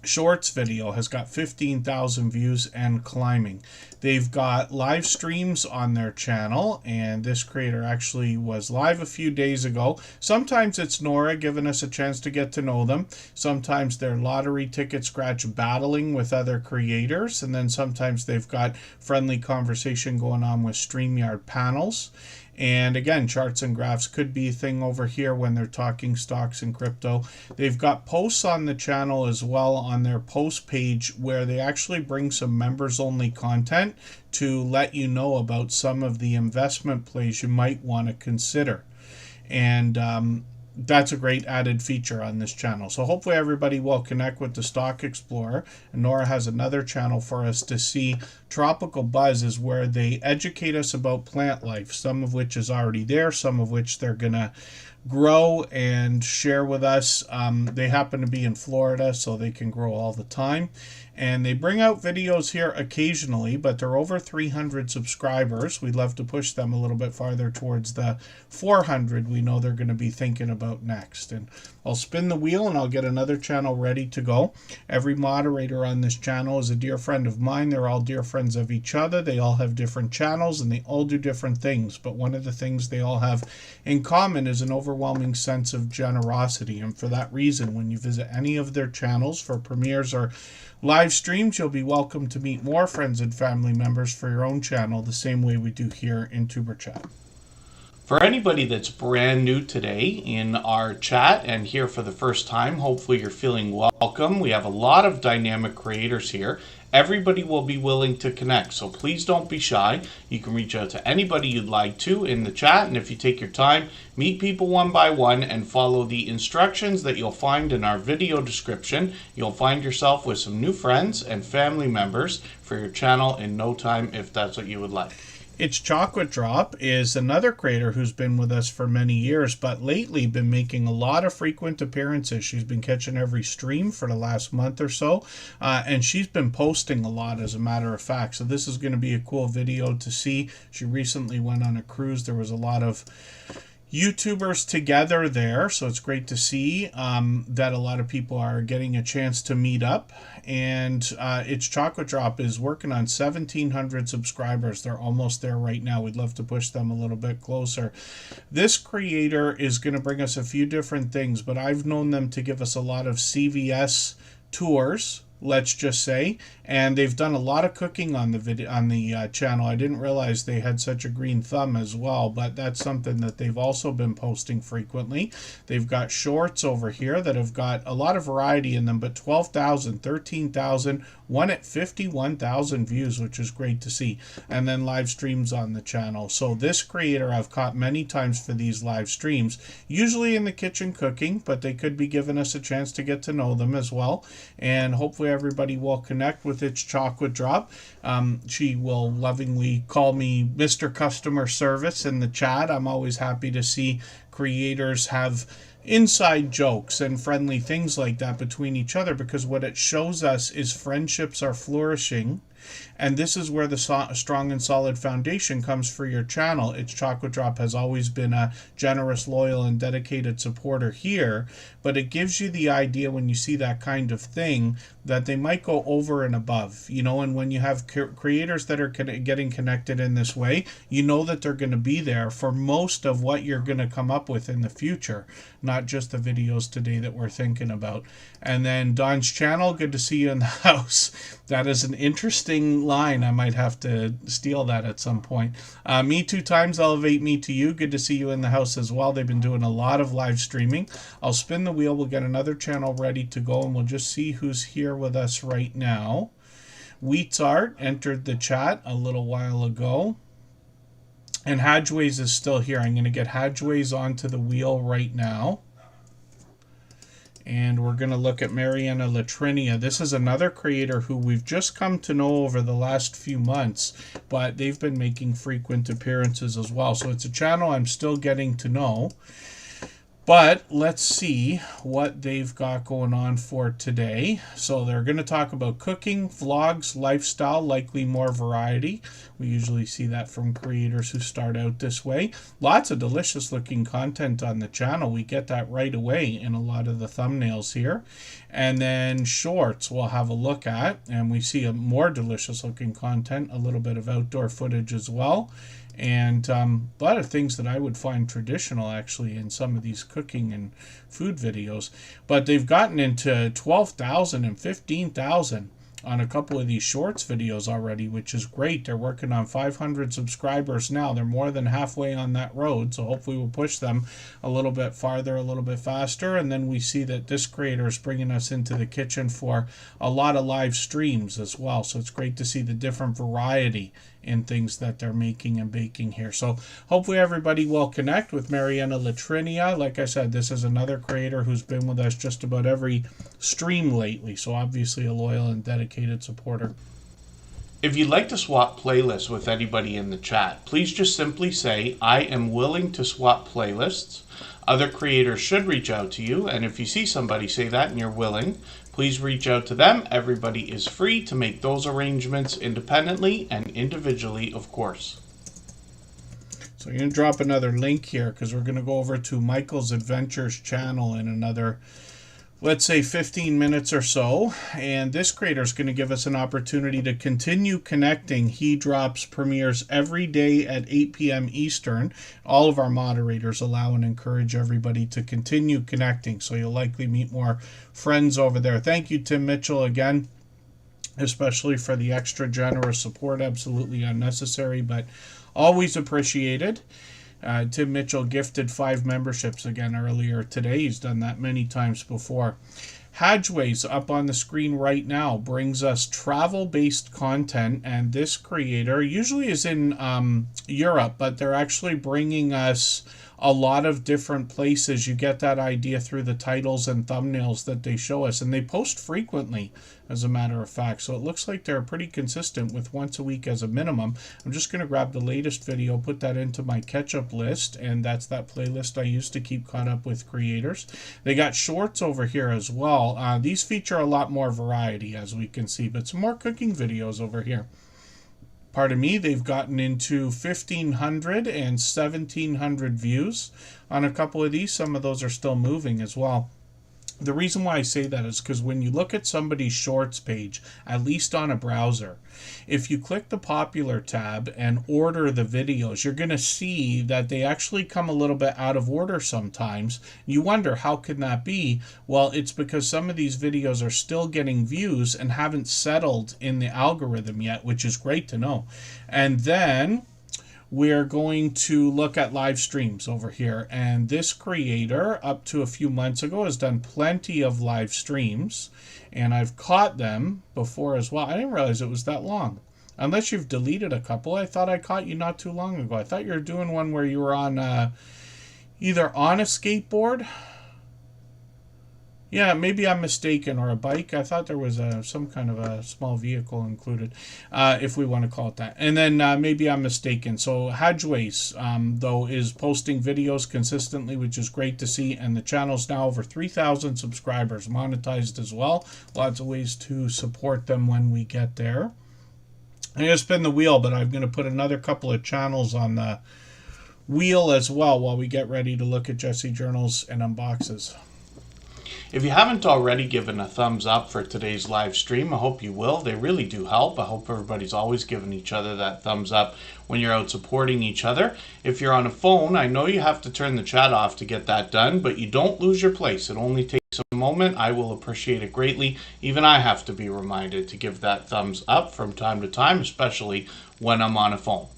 Shorts video has got 15,000 views and climbing. They've got live streams on their channel, and this creator actually was live a few days ago. Sometimes it's Nora giving us a chance to get to know them. Sometimes they're lottery ticket scratch battling with other creators, and then sometimes they've got friendly conversation going on with StreamYard panels. And again, charts and graphs could be a thing over here when they're talking stocks and crypto. They've got posts on the channel as well on their post page where they actually bring some members only content to let you know about some of the investment plays you might want to consider. And that's a great added feature on this channel. So hopefully everybody will connect with the Stock Explorer. And Nora has another channel for us to see. Tropical Buzz is where they educate us about plant life, some of which is already there, some of which they're going to grow and share with us. They happen to be in Florida, so they can grow all the time. And they bring out videos here occasionally, but they're over 300 subscribers. We'd love to push them a little bit farther towards the 400 we know they're going to be thinking about next. And I'll spin the wheel and I'll get another channel ready to go. Every moderator on this channel is a dear friend of mine. They're all dear friends of each other. They all have different channels and they all do different things. But one of the things they all have in common is an overwhelming sense of generosity. And for that reason, when you visit any of their channels for premieres or live streams, you'll be welcome to meet more friends and family members for your own channel the same way we do here in Tuber Chat. For anybody that's brand new today in our chat and here for the first time, hopefully you're feeling welcome. We have a lot of dynamic creators here. Everybody will be willing to connect, so please don't be shy. You can reach out to anybody you'd like to in the chat, and if you take your time, meet people one by one and follow the instructions that you'll find in our video description. You'll find yourself with some new friends and family members for your channel in no time if that's what you would like. It's Chocolate Drop is another creator who's been with us for many years, but lately been making a lot of frequent appearances. She's been catching every stream for the last month or so, and she's been posting a lot, as a matter of fact. So this is going to be a cool video to see. She recently went on a cruise. There was a lot of YouTubers together there, so it's great to see that a lot of people are getting a chance to meet up. And It's Chocolate Drop is working on 1,700 subscribers. They're almost there right now. We'd love to push them a little bit closer. This creator is going to bring us a few different things, but I've known them to give us a lot of CVS tours, let's just say, and they've done a lot of cooking on the video on the channel. I didn't realize they had such a green thumb as well, but that's something that they've also been posting frequently. They've got shorts over here that have got a lot of variety in them, but 12,000, 13,000, one at 51,000 views, which is great to see, and then live streams on the channel. So this creator I've caught many times for these live streams, usually in the kitchen cooking, but they could be giving us a chance to get to know them as well, and hopefully everybody will connect with It's Chocolate Drop. She will lovingly call me Mr. Customer Service in the chat. I'm always happy to see creators have inside jokes and friendly things like that between each other, because what it shows us is friendships are flourishing. And this is where the strong and solid foundation comes for your channel. It's Chocolate Drop has always been a generous, loyal, and dedicated supporter here, but it gives you the idea when you see that kind of thing that they might go over and above, you know, and when you have creators that are getting connected in this way, you know that they're going to be there for most of what you're going to come up with in the future, not just the videos today that we're thinking about. And then Don's channel, good to see you in the house. That is an interesting line. I might have to steal that at some point. Me 2 times elevate me to you. Good to see you in the house as well. They've been doing a lot of live streaming. I'll spin the wheel. We'll get another channel ready to go, and we'll just see who's here with us right now. Wheats Art entered the chat a little while ago. And Hadgeways is still here. I'm going to get Hadgeways onto the wheel right now. And we're going to look at Mariana Latrinia. This is another creator who we've just come to know over the last few months, but they've been making frequent appearances as well. So it's a channel I'm still getting to know. But let's see what they've got going on for today. So they're going to talk about cooking, vlogs, lifestyle, likely more variety. We usually see that from creators who start out this way. Lots of delicious looking content on the channel. We get that right away in a lot of the thumbnails here. And then shorts we'll have a look at. And we see a more delicious looking content, a little bit of outdoor footage as well. And a lot of things that I would find traditional actually in some of these cooking and food videos. But they've gotten into 12,000 and 15,000 on a couple of these shorts videos already, which is great. They're working on 500 subscribers now. They're more than halfway on that road, so hopefully we'll push them a little bit farther, a little bit faster. And then we see that this creator is bringing us into the kitchen for a lot of live streams as well. So it's great to see the different variety in things that they're making and baking here. So hopefully everybody will connect with Mariana Latrinia. Like I said, this is another creator who's been with us just about every stream lately. So obviously a loyal and dedicated supporter. If you'd like to swap playlists with anybody in the chat, please just simply say, I am willing to swap playlists. Other creators should reach out to you, and if you see somebody say that and you're willing, please reach out to them. Everybody is free to make those arrangements independently and individually, of course. So I'm going to drop another link here because we're going to go over to Michael's Adventures channel in another, let's say 15 minutes or so, and this creator is going to give us an opportunity to continue connecting. He drops premieres every day at 8 p.m. Eastern. All of our moderators allow and encourage everybody to continue connecting, so you'll likely meet more friends over there. Thank you, Tim Mitchell, again, especially for the extra generous support. Absolutely unnecessary, but always appreciated. Tim Mitchell gifted 5 memberships again earlier today. He's done that many times before. Hadgeways up on the screen right now brings us travel-based content, and this creator usually is in Europe, but they're actually bringing us a lot of different places. You get that idea through the titles and thumbnails that they show us, and they post frequently, as a matter of fact. So it looks like they're pretty consistent with once a week as a minimum. I'm just going to grab the latest video, put that into my catch-up list, and that's that playlist I use to keep caught up with creators. They got shorts over here as well. These feature a lot more variety, as we can see, but some more cooking videos over here. Pardon me, they've gotten into 1,500 and 1,700 views on a couple of these. Some of those are still moving as well. The reason why I say that is because when you look at somebody's shorts page, at least on a browser, if you click the popular tab and order the videos, you're going to see that they actually come a little bit out of order sometimes. You wonder, how can that be? Well, it's because some of these videos are still getting views and haven't settled in the algorithm yet, which is great to know. And then we're going to look at live streams over here. And this creator, up to a few months ago, has done plenty of live streams. And I've caught them before as well. I didn't realize it was that long. Unless you've deleted a couple. I thought I caught you not too long ago. I thought you were doing one where you were on either on a skateboard. Yeah, maybe I'm mistaken, or a bike. I thought there was some kind of a small vehicle included, if we want to call it that. And then maybe I'm mistaken. So Hadjways, though, is posting videos consistently, which is great to see. And the channel's now over 3,000 subscribers, monetized as well. Lots of ways to support them when we get there. I'm going to spin the wheel, but I'm going to put another couple of channels on the wheel as well while we get ready to look at Jesse Journals and unboxes. If you haven't already given a thumbs up for today's live stream, I hope you will. They really do help. I hope everybody's always giving each other that thumbs up when you're out supporting each other. If you're on a phone, I know you have to turn the chat off to get that done, but you don't lose your place. It only takes a moment. I will appreciate it greatly. Even I have to be reminded to give that thumbs up from time to time, especially when I'm on a phone.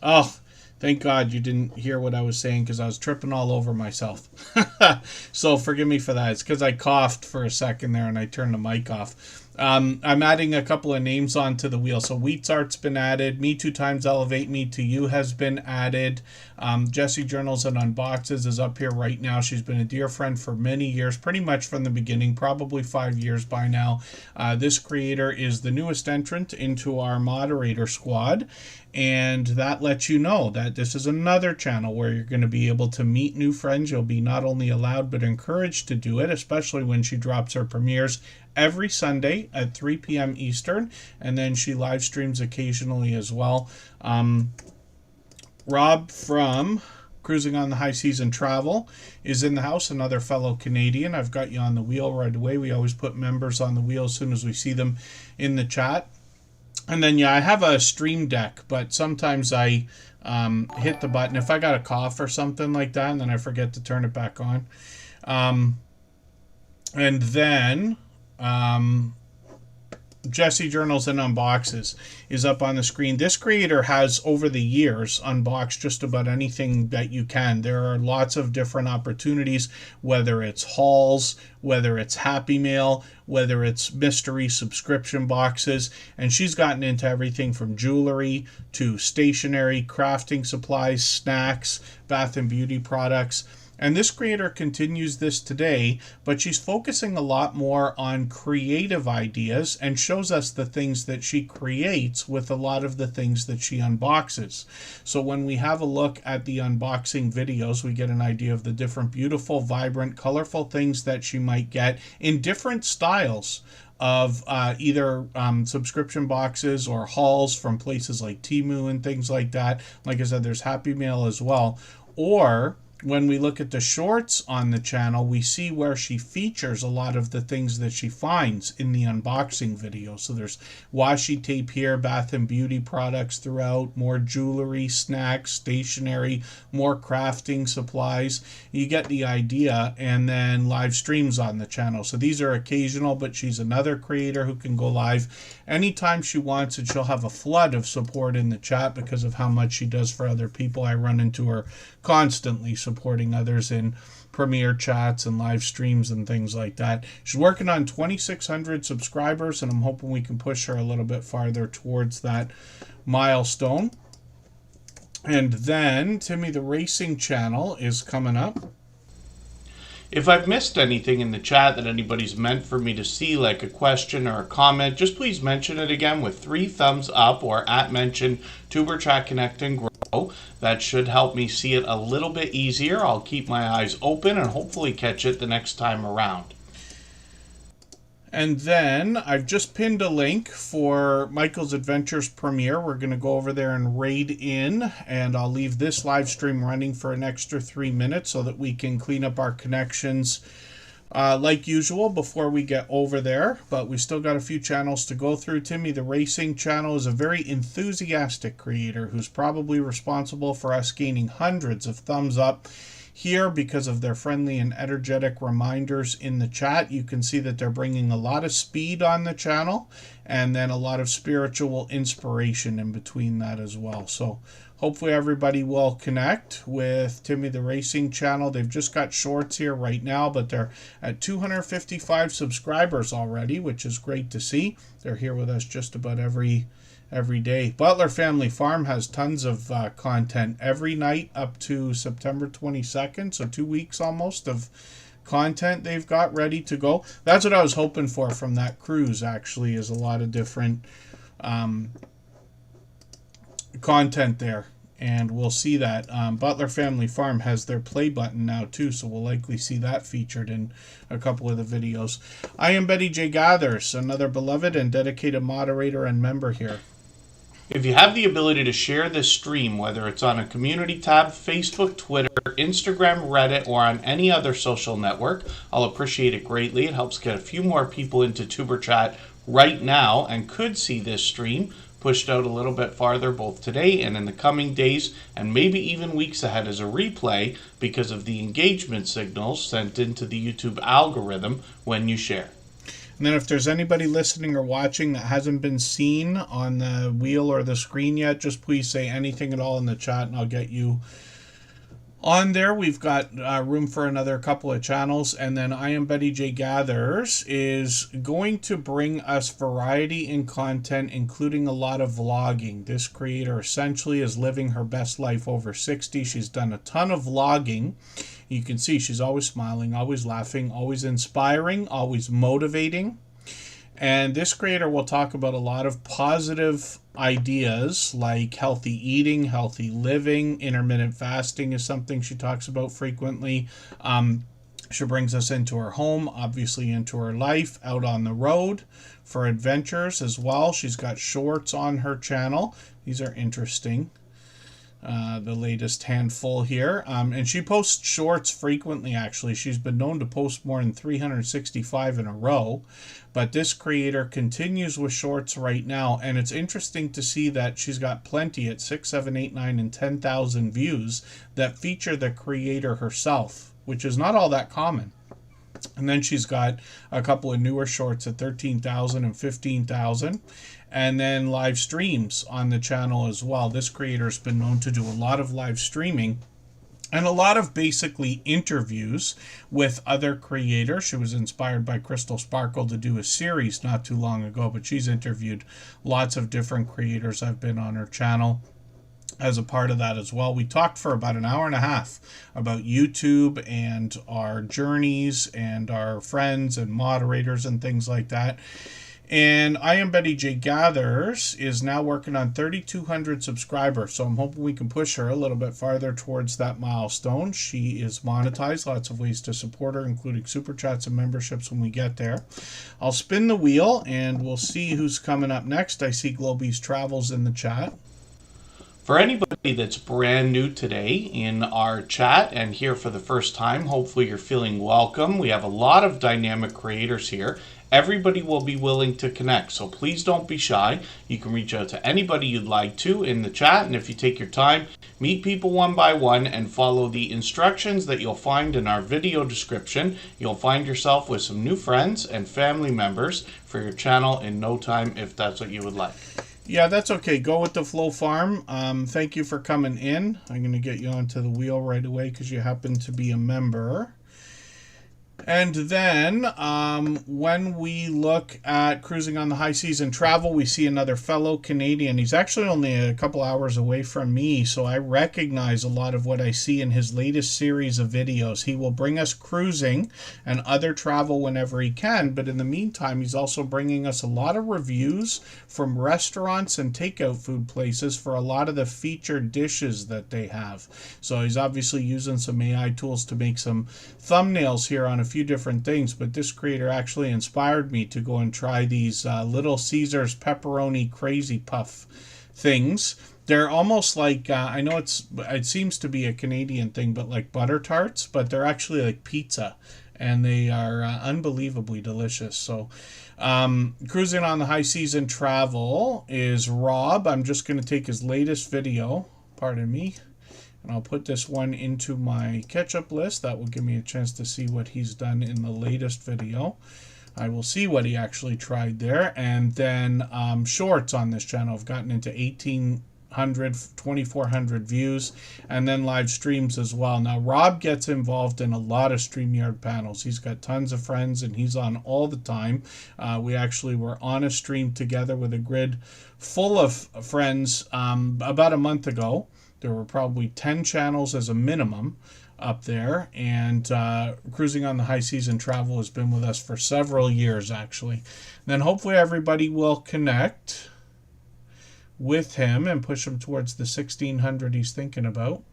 Oh, thank God you didn't hear what I was saying because I was tripping all over myself. So forgive me for that. It's because I coughed for a second there and I turned the mic off. I'm adding a couple of names onto the wheel. So Wheats Art's been added. Me Two Times Elevate Me to You has been added. Jesse Journals and Unboxes is up here right now. She's been a dear friend for many years, pretty much from the beginning, probably 5 years by now. This creator is the newest entrant into our moderator squad. And that lets you know that this is another channel where you're going to be able to meet new friends. You'll be not only allowed but encouraged to do it, especially when she drops her premieres every Sunday at 3 p.m. Eastern. And then she live streams occasionally as well. Rob from Cruising on the High Season Travel is in the house, another fellow Canadian. I've got you on the wheel right away. We always put members on the wheel as soon as we see them in the chat. And then, yeah, I have a stream deck, but sometimes I hit the button if I got a cough or something like that, and then I forget to turn it back on. And then Jesse Journals and Unboxes is up on the screen. This creator has, over the years, unboxed just about anything that you can. There are lots of different opportunities, whether it's hauls, whether it's Happy Mail, whether it's mystery subscription boxes. And she's gotten into everything from jewelry to stationery, crafting supplies, snacks, bath and beauty products. And this creator continues this today, but she's focusing a lot more on creative ideas and shows us the things that she creates with a lot of the things that she unboxes. So when we have a look at the unboxing videos, we get an idea of the different beautiful, vibrant, colorful things that she might get in different styles of either subscription boxes or hauls from places like Temu and things like that. Like I said, there's Happy Mail as well. Or when we look at the shorts on the channel, we see where she features a lot of the things that she finds in the unboxing video. So there's washi tape here, bath and beauty products throughout, more jewelry, snacks, stationery, more crafting supplies. You get the idea. And then live streams on the channel. So these are occasional, but she's another creator who can go live anytime she wants, and she'll have a flood of support in the chat because of how much she does for other people. I run into her constantly supporting others in premiere chats and live streams and things like that. She's working on 2,600 subscribers, and I'm hoping we can push her a little bit farther towards that milestone. And then Timmy the Racing channel is coming up. If I've missed anything in the chat that anybody's meant for me to see, like a question or a comment, just please mention it again with 3 thumbs up or @mention Tuber Chat Connect and Grow. That should help me see it a little bit easier. I'll keep my eyes open and hopefully catch it the next time around. And then I've just pinned a link for Michael's Adventures premiere. We're going to go over there and raid in, and I'll leave this live stream running for an extra 3 minutes so that we can clean up our connections like usual before we get over there. But we still got a few channels to go through. Timmy the Racing channel is a very enthusiastic creator who's probably responsible for us gaining hundreds of thumbs up here because of their friendly and energetic reminders in the chat. You can see that they're bringing a lot of speed on the channel and then a lot of spiritual inspiration in between that as well. So hopefully everybody will connect with Timmy the Racing channel. They've just got shorts here right now, but they're at 255 subscribers already, which is great to see. They're here with us just about every day. Butler Family Farm has tons of content every night up to September 22nd, so 2 weeks almost of content they've got ready to go. That's what I was hoping for from that cruise, actually, is a lot of different content there, and we'll see that. Butler Family Farm has their play button now too, so we'll likely see that featured in a couple of the videos. I am Betty J. Gathers, another beloved and dedicated moderator and member here. If you have the ability to share this stream, whether it's on a community tab, Facebook, Twitter, Instagram, Reddit, or on any other social network, I'll appreciate it greatly. It helps get a few more people into Tuber Chat right now and could see this stream pushed out a little bit farther both today and in the coming days and maybe even weeks ahead as a replay because of the engagement signals sent into the YouTube algorithm when you share. And then if there's anybody listening or watching that hasn't been seen on the wheel or the screen yet, just please say anything at all in the chat and I'll get you on there. We've got room for another couple of channels. And then I Am Betty J. Gathers is going to bring us variety in content, including a lot of vlogging. This creator essentially is living her best life over 60. She's done a ton of vlogging. You can see she's always smiling, always laughing, always inspiring, always motivating. And this creator will talk about a lot of positive ideas like healthy eating, healthy living. Intermittent fasting is something she talks about frequently. She brings us into her home, obviously into her life, out on the road for adventures as well. She's got shorts on her channel. These are interesting. The latest handful here. And she posts shorts frequently, actually. She's been known to post more than 365 in a row. But this creator continues with shorts right now. And it's interesting to see that she's got plenty at 6, 7, 8, 9, and 10,000 views that feature the creator herself, which is not all that common. And then she's got a couple of newer shorts at 13,000 and 15,000. And then live streams on the channel as well. This creator's been known to do a lot of live streaming and a lot of basically interviews with other creators. She was inspired by Crystal Sparkle to do a series not too long ago, but she's interviewed lots of different creators. I've been on her channel as a part of that as well. We talked for about an hour and a half about YouTube and our journeys and our friends and moderators and things like that. And I Am Betty J. Gathers is now working on 3,200 subscribers, so I'm hoping we can push her a little bit farther towards that milestone. She is monetized, lots of ways to support her, including super chats and memberships when we get there. I'll spin the wheel, and we'll see who's coming up next. I see Globy's Travels in the chat. For anybody that's brand new today in our chat and here for the first time, hopefully you're feeling welcome. We have a lot of dynamic creators here. Everybody will be willing to connect, so please don't be shy. You can reach out to anybody you'd like to in the chat, and if you take your time, meet people one by one and follow the instructions that you'll find in our video description. You'll find yourself with some new friends and family members for your channel in no time if that's what you would like. Yeah, that's okay. Go with the flow farm. Thank you for coming in. I'm going to get you onto the wheel right away because you happen to be a member. And then when we look at cruising on the high seas and travel, we see another fellow Canadian. He's actually only a couple hours away from me, so I recognize a lot of what I see in his latest series of videos. He will bring us cruising and other travel whenever he can, but in the meantime, he's also bringing us a lot of reviews from restaurants and takeout food places for a lot of the featured dishes that they have. So he's obviously using some AI tools to make some thumbnails here on a few different things, but this creator actually inspired me to go and try these Little Caesars pepperoni crazy puff things. They're almost like I know it seems to be a Canadian thing, but like butter tarts, but they're actually like pizza, and they are unbelievably delicious. So cruising on the high seas and travel is Rob. I'm just going to take his latest video, pardon me, and I'll put this one into my catch-up list. That will give me a chance to see what he's done in the latest video. I will see what he actually tried there. And then shorts on this channel have gotten into 1,800, 2,400 views, and then live streams as well. Now, Rob gets involved in a lot of StreamYard panels. He's got tons of friends, and he's on all the time. We actually were on a stream together with a grid full of friends about a month ago. There were probably 10 channels as a minimum up there, and cruising on the high seas and travel has been with us for several years, actually. Then hopefully everybody will connect with him and push him towards the 1,600 he's thinking about.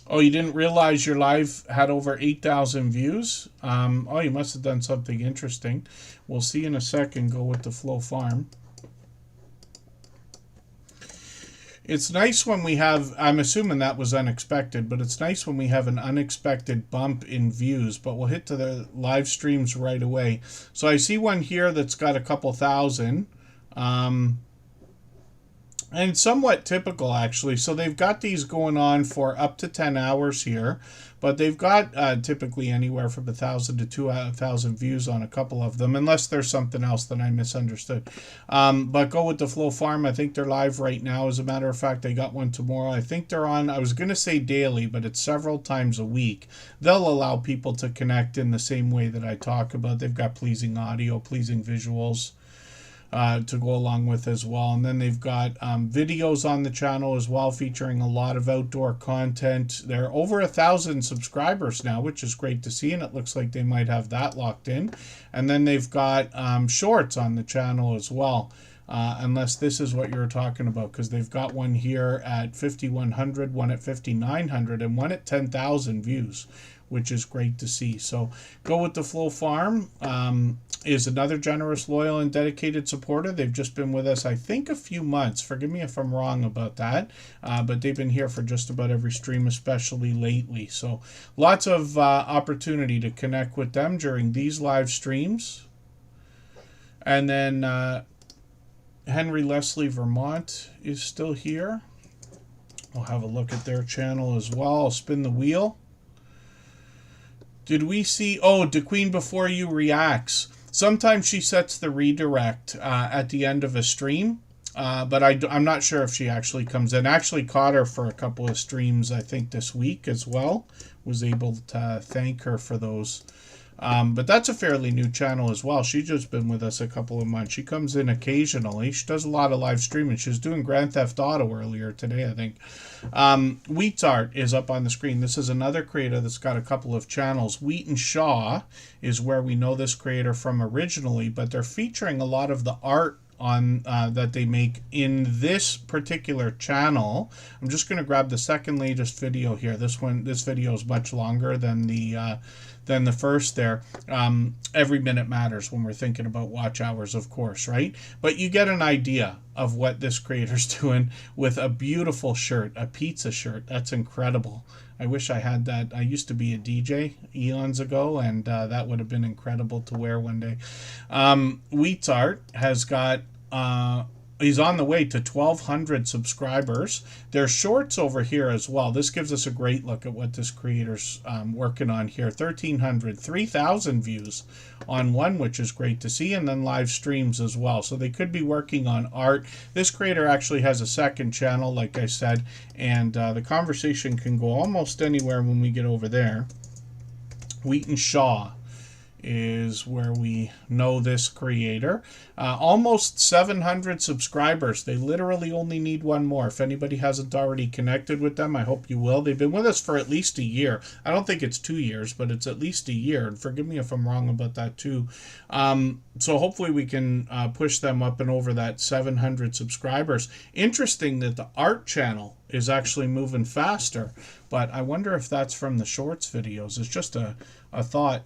Oh, you didn't realize your live had over 8,000 views? Oh, you must have done something interesting. We'll see in a second. Go with the Flow Farm. It's nice when we have, I'm assuming that was unexpected, but it's nice when we have an unexpected bump in views, but we'll hit to the live streams right away. So I see one here that's got a couple thousand, and somewhat typical actually. So they've got these going on for up to 10 hours here, but they've got typically anywhere from 1,000 to 2,000 views on a couple of them, unless there's something else that I misunderstood. But go with the Flow Farm. I think they're live right now. As a matter of fact, they got one tomorrow. I think they're on, I was going to say daily, but it's several times a week. They'll allow people to connect in the same way that I talk about. They've got pleasing audio, pleasing visuals to go along with as well. And then they've got videos on the channel as well, featuring a lot of outdoor content. They're over 1,000 subscribers now, which is great to see, and it looks like they might have that locked in. And then they've got shorts on the channel as well, unless this is what you're talking about, because they've got one here at 5,100, one at 5,900, and one at 10,000 views, which is great to see. So go with the Flow Farm. Is another generous, loyal, and dedicated supporter. They've just been with us, I think, a few months. Forgive me if I'm wrong about that, but they've been here for just about every stream, especially lately. So lots of opportunity to connect with them during these live streams. And then Henry Leslie Vermont is still here. I'll have a look at their channel as well. I'll spin the wheel. Did we see... Oh, DeQueen Before You reacts. Sometimes she sets the redirect at the end of a stream, but I'm not sure if she actually comes in. Actually caught her for a couple of streams, I think, this week as well. Was able to thank her for those. But that's a fairly new channel as well. She's just been with us a couple of months. She comes in occasionally. She does a lot of live streaming. She was doing Grand Theft Auto earlier today, I think. Wheat's Art is up on the screen. This is another creator that's got a couple of channels. Wheat and Shaw is where we know this creator from originally, but they're featuring a lot of the art on that they make in this particular channel. I'm just going to grab the second latest video here. This video is much longer than the first there. Every minute matters when we're thinking about watch hours, of course, right? But you get an idea of what this creator's doing with a beautiful shirt, a pizza shirt. That's incredible. I wish I had that. I used to be a DJ eons ago, and that would have been incredible to wear one day. Wheat's Art has got he's on the way to 1,200 subscribers. There's shorts over here as well. This gives us a great look at what this creator's working on here. 1,300, 3,000 views on one, which is great to see, and then live streams as well. So they could be working on art. This creator actually has a second channel, like I said, and the conversation can go almost anywhere when we get over there. Wheaton Shaw is where we know this creator. Almost 700 subscribers. They literally only need one more. If anybody hasn't already connected with them, I hope you will. They've been with us for at least a year. I don't think it's 2 years, but it's at least a year. And forgive me if I'm wrong about that too. So hopefully we can push them up and over that 700 subscribers. Interesting that the art channel is actually moving faster, but I wonder if that's from the shorts videos. It's just a thought.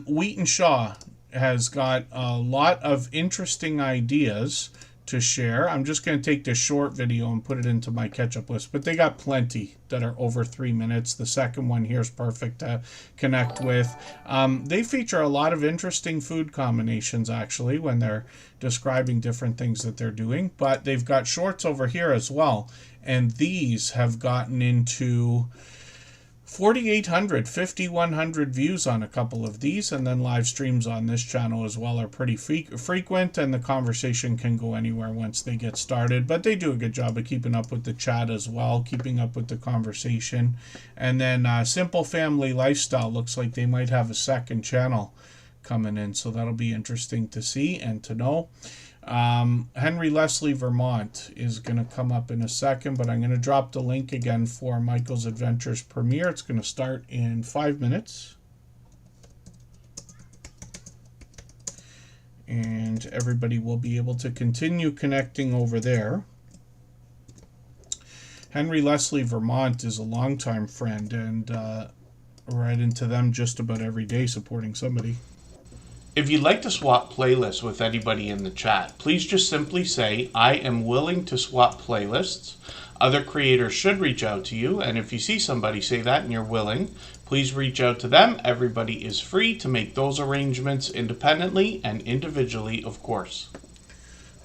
Wheaton Shaw has got a lot of interesting ideas to share. I'm just going to take this short video and put it into my catch-up list, but they got plenty that are over 3 minutes. The second one here is perfect to connect with. They feature a lot of interesting food combinations, actually, when they're describing different things that they're doing, but they've got shorts over here as well, and these have gotten into 4,800, 5,100 views on a couple of these, and then live streams on this channel as well are pretty frequent, and the conversation can go anywhere once they get started. But they do a good job of keeping up with the chat as well, keeping up with the conversation. And then Simple Family Lifestyle looks like they might have a second channel coming in, so that'll be interesting to see and to know. Henry Leslie Vermont is going to come up in a second, but I'm going to drop the link again for Michael's Adventures premiere. It's going to start in 5 minutes. And everybody will be able to continue connecting over there. Henry Leslie Vermont is a longtime friend, and right into them just about every day supporting somebody. If you'd like to swap playlists with anybody in the chat, please just simply say, I am willing to swap playlists. Other creators should reach out to you, and if you see somebody say that and you're willing, please reach out to them. Everybody is free to make those arrangements independently and individually, of course.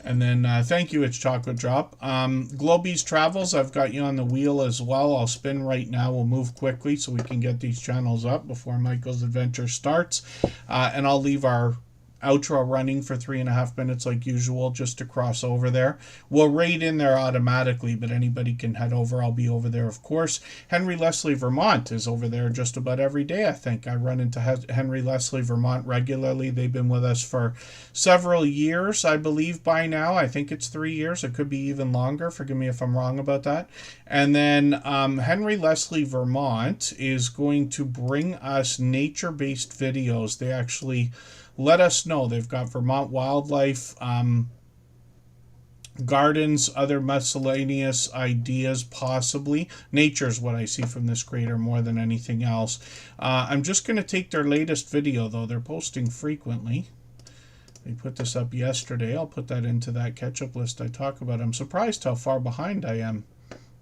And then thank you, it's Chocolate Drop. Globies Travels, I've got you on the wheel as well. I'll spin right now. We'll move quickly so we can get these channels up before Michael's Adventure starts. And I'll leave our outro running for 3.5 minutes like usual, just to cross over there. We'll raid in there automatically, but anybody can head over. I'll be over there, of course. Henry Leslie Vermont is over there just about every day, I think. I run into Henry Leslie Vermont regularly. They've been with us for several years, I believe, by now. I think it's 3 years. It could be even longer. Forgive me if I'm wrong about that. And then Henry Leslie Vermont is going to bring us nature-based videos. They actually let us know. They've got Vermont wildlife, gardens, other miscellaneous ideas, possibly. Nature is what I see from this creator more than anything else. I'm just going to take their latest video, though. They're posting frequently. They put this up yesterday. I'll put that into that catch-up list I talk about. I'm surprised how far behind I am.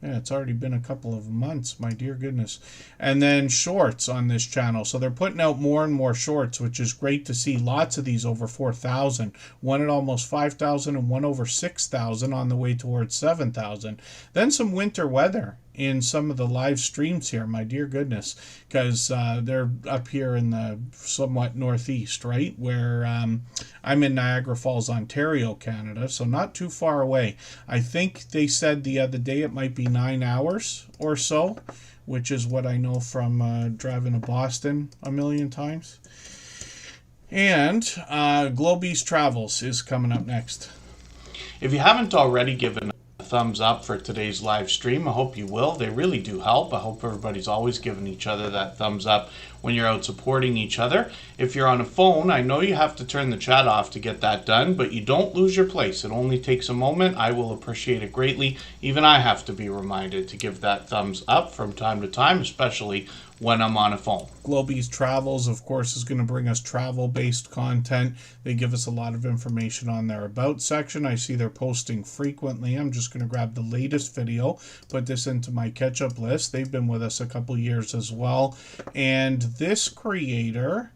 Yeah, it's already been a couple of months, my dear goodness. And then shorts on this channel. So they're putting out more and more shorts, which is great to see. Lots of these over 4,000. One at almost 5,000 and one over 6,000 on the way towards 7,000. Then some winter weather in some of the live streams here, my dear goodness, because they're up here in the somewhat northeast, right, where I'm in Niagara Falls, Ontario, Canada, so not too far away. I think they said the other day it might be 9 hours or so, which is what I know from driving to Boston a million times. And Globies Travels is coming up next. If you haven't already given thumbs up for today's live stream, I hope you will. They really do help. I hope everybody's always giving each other that thumbs up when you're out supporting each other. If you're on a phone, I know you have to turn the chat off to get that done, but you don't lose your place. It only takes a moment. I will appreciate it greatly. Even I have to be reminded to give that thumbs up from time to time, especially when I'm on a phone. Globies Travels, of course, is going to bring us travel-based content. They give us a lot of information on their About section. I see they're posting frequently. I'm just going to grab the latest video, put this into my catch-up list. They've been with us a couple years as well. And this creator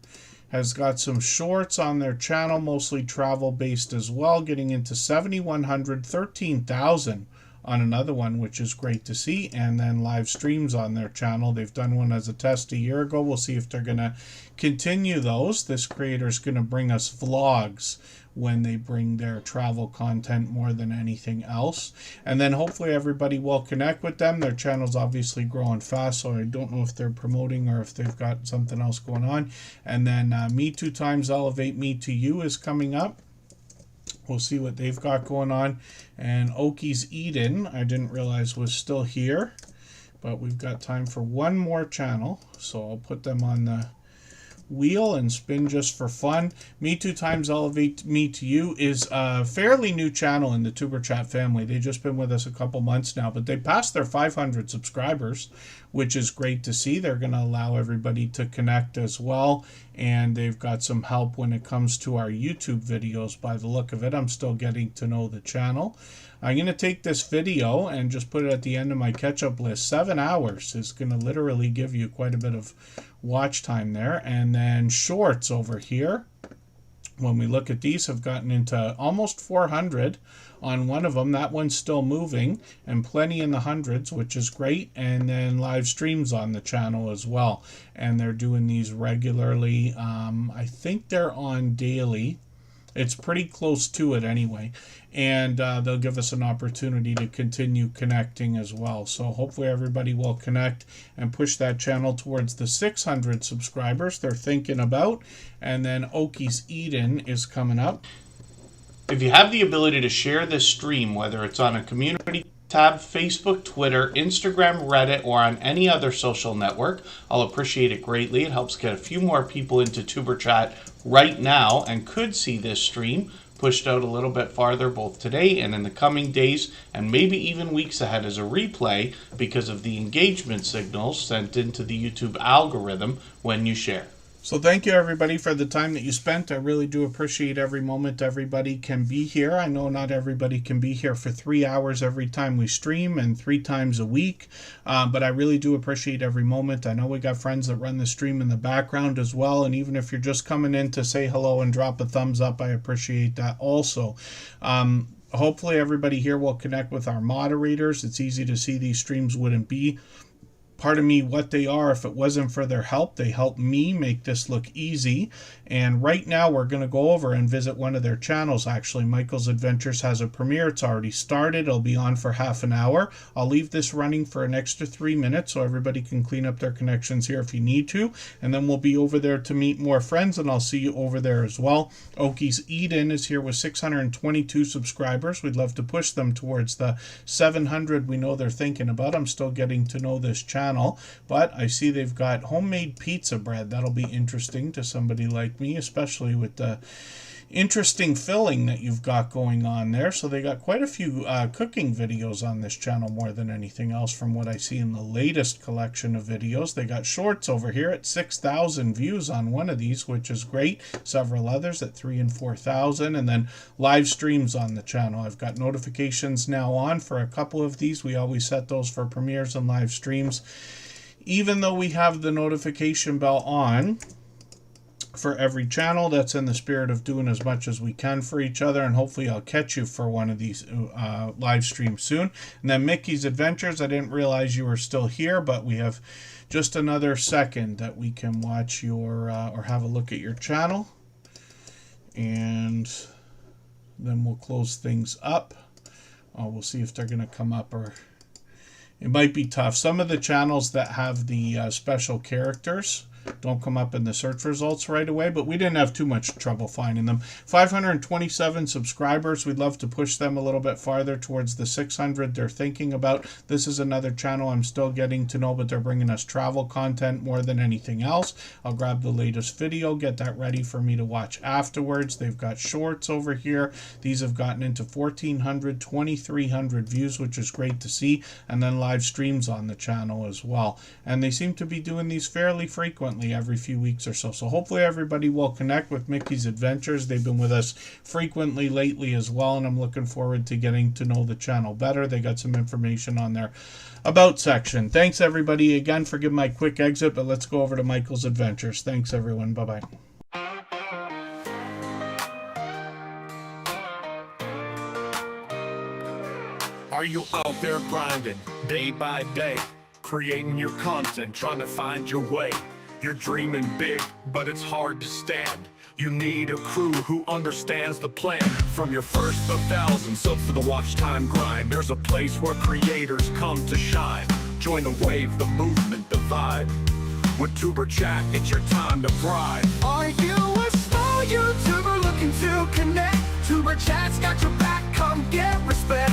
has got some shorts on their channel, mostly travel based as well, getting into 7,100, 13,000 on another one, which is great to see. And then live streams on their channel. They've done one as a test a year ago. We'll see if they're going to continue those. This creator is going to bring us vlogs when they bring their travel content more than anything else. And then hopefully everybody will connect with them. Their channel's obviously growing fast, so I don't know if they're promoting or if they've got something else going on. And then Me 2 Times Elevate Me to You is coming up. We'll see what they've got going on. And Oki's Eden, I didn't realize was still here, but we've got time for one more channel, so I'll put them on the wheel and spin just for fun. Me 2 Times Elevate Me to You is a fairly new channel in the Tuber Chat family. They've just been with us a couple months now, but they passed their 500 subscribers, which is great to see. They're going to allow everybody to connect as well, and they've got some help when it comes to our YouTube videos. By the look of it, I'm still getting to know the channel. I'm going to take this video and just put it at the end of my catch-up list. 7 hours is going to literally give you quite a bit of watch time there. And then shorts over here, when we look at these, have gotten into almost 400 on one of them. That one's still moving, and plenty in the hundreds, which is great. And then live streams on the channel as well. And they're doing these regularly. I think they're on daily. It's pretty close to it anyway, and they'll give us an opportunity to continue connecting as well. So hopefully everybody will connect and push that channel towards the 600 subscribers they're thinking about. And then Oki's Eden is coming up. If you have the ability to share this stream, whether it's on a community tab, Facebook, Twitter, Instagram, Reddit, or on any other social network, I'll appreciate it greatly. It helps get a few more people into Tuber Chat right now and could see this stream pushed out a little bit farther both today and in the coming days and maybe even weeks ahead as a replay because of the engagement signals sent into the YouTube algorithm when you share. So thank you everybody for the time that you spent. I really do appreciate every moment everybody can be here. I know not everybody can be here for 3 hours every time we stream and 3 times a week, but I really do appreciate every moment. I know we got friends that run the stream in the background as well, and even if you're just coming in to say hello and drop a thumbs up, I appreciate that also. Hopefully everybody here will connect with our moderators. It's easy to see these streams wouldn't be part of me what they are if it wasn't for their help. They help me make this look easy. And right now we're going to go over and visit one of their channels. Actually, Michael's Adventures has a premiere. It's already started. It'll be on for half an hour. I'll leave this running for an extra 3 minutes so everybody can clean up their connections here if you need to. And then we'll be over there to meet more friends, and I'll see you over there as well. Oki's Eden is here with 622 subscribers. We'd love to push them towards the 700 we know they're thinking about. I'm still getting to know this channel. But I see they've got homemade pizza bread. That'll be interesting to somebody like me, especially with the interesting filling that you've got going on there. So they got quite a few cooking videos on this channel more than anything else from what I see in the latest collection of videos. They got shorts over here at 6,000 views on one of these, which is great. Several others at 3,000 and 4,000, and then live streams on the channel. I've got notifications now on for a couple of these. We always set those for premieres and live streams. Even though we have the notification bell on for every channel, that's in the spirit of doing as much as we can for each other, and hopefully I'll catch you for one of these live streams soon. And then Mickey's Adventures, I didn't realize you were still here, but we have just another second that we can watch your or have a look at your channel, and then we'll close things up. We'll see if they're going to come up, or it might be tough. Some of the channels that have the special characters don't come up in the search results right away, but we didn't have too much trouble finding them. 527 subscribers. We'd love to push them a little bit farther towards the 600 they're thinking about. This is another channel I'm still getting to know, but they're bringing us travel content more than anything else. I'll grab the latest video, get that ready for me to watch afterwards. They've got shorts over here. These have gotten into 1,400, 2,300 views, which is great to see, and then live streams on the channel as well. And they seem to be doing these fairly frequently, every few weeks or so. So hopefully everybody will connect with Mickey's Adventures. They've been with us frequently lately as well, and I'm looking forward to getting to know the channel better. They got some information on their about section. Thanks everybody again for giving my quick exit, but let's go over to Michael's Adventures. Thanks everyone. Bye-bye. Are you out there grinding, day by day, creating your content, trying to find your way? You're dreaming big, but it's hard to stand. You need a crew who understands the plan. From your first of thousands up to the watch time grind, there's a place where creators come to shine. Join the wave, the movement, the vibe. With Tuber Chat, it's your time to thrive. Are you a small YouTuber looking to connect? Tuber Chat's got your back, come get respect.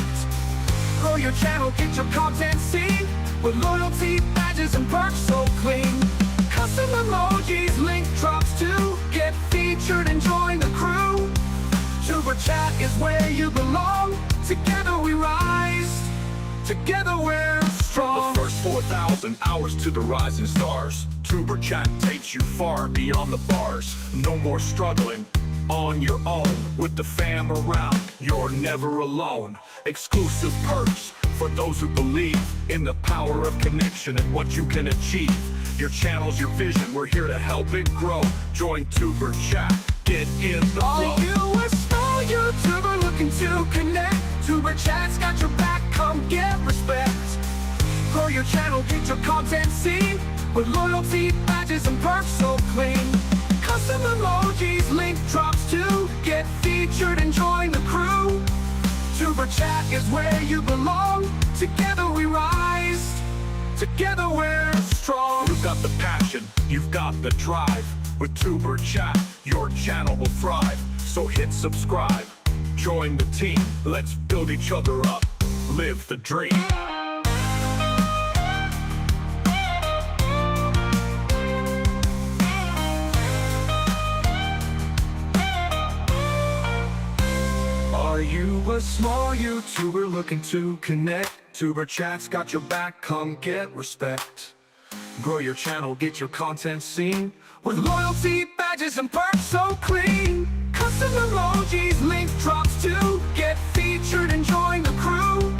Grow your channel, get your content seen, with loyalty, badges, and perks so clean. Custom emojis, link drops to get featured and join the crew. Tuber Chat is where you belong. Together we rise, together we're strong. The first 4,000 hours to the rising stars. Tuber Chat takes you far beyond the bars. No more struggling on your own. With the fam around, you're never alone. Exclusive perks for those who believe in the power of connection and what you can achieve. Your channel's your vision, we're here to help it grow. Join Tuber Chat, get in the flow. Are you a small YouTuber looking to connect? Tuber Chat's got your back, come get respect. Grow your channel, get your content seen, with loyalty, badges, and perks so clean. Custom emojis, link drops to get featured and join the crew. Tuber Chat is where you belong. Together we rise, together we're strong. You've got the passion, you've got the drive. With Tuber Chat, your channel will thrive. So hit subscribe, join the team. Let's build each other up, live the dream. Are you a small YouTuber looking to connect? Tuber Chat's got your back, come get respect. Grow your channel, get your content seen, with loyalty, badges, and perks so clean. Custom emojis, link drops to get featured and join the crew.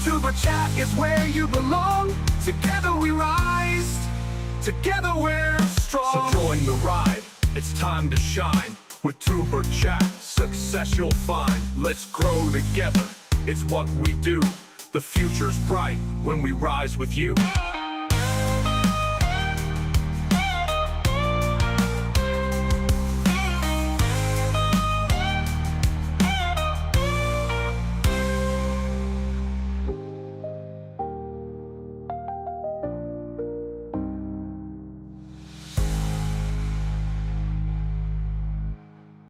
Tuber Chat is where you belong. Together we rise, together we're strong. So join the ride, it's time to shine. With Tuber Chat, success you'll find. Let's grow together, it's what we do. The future's bright when we rise with you.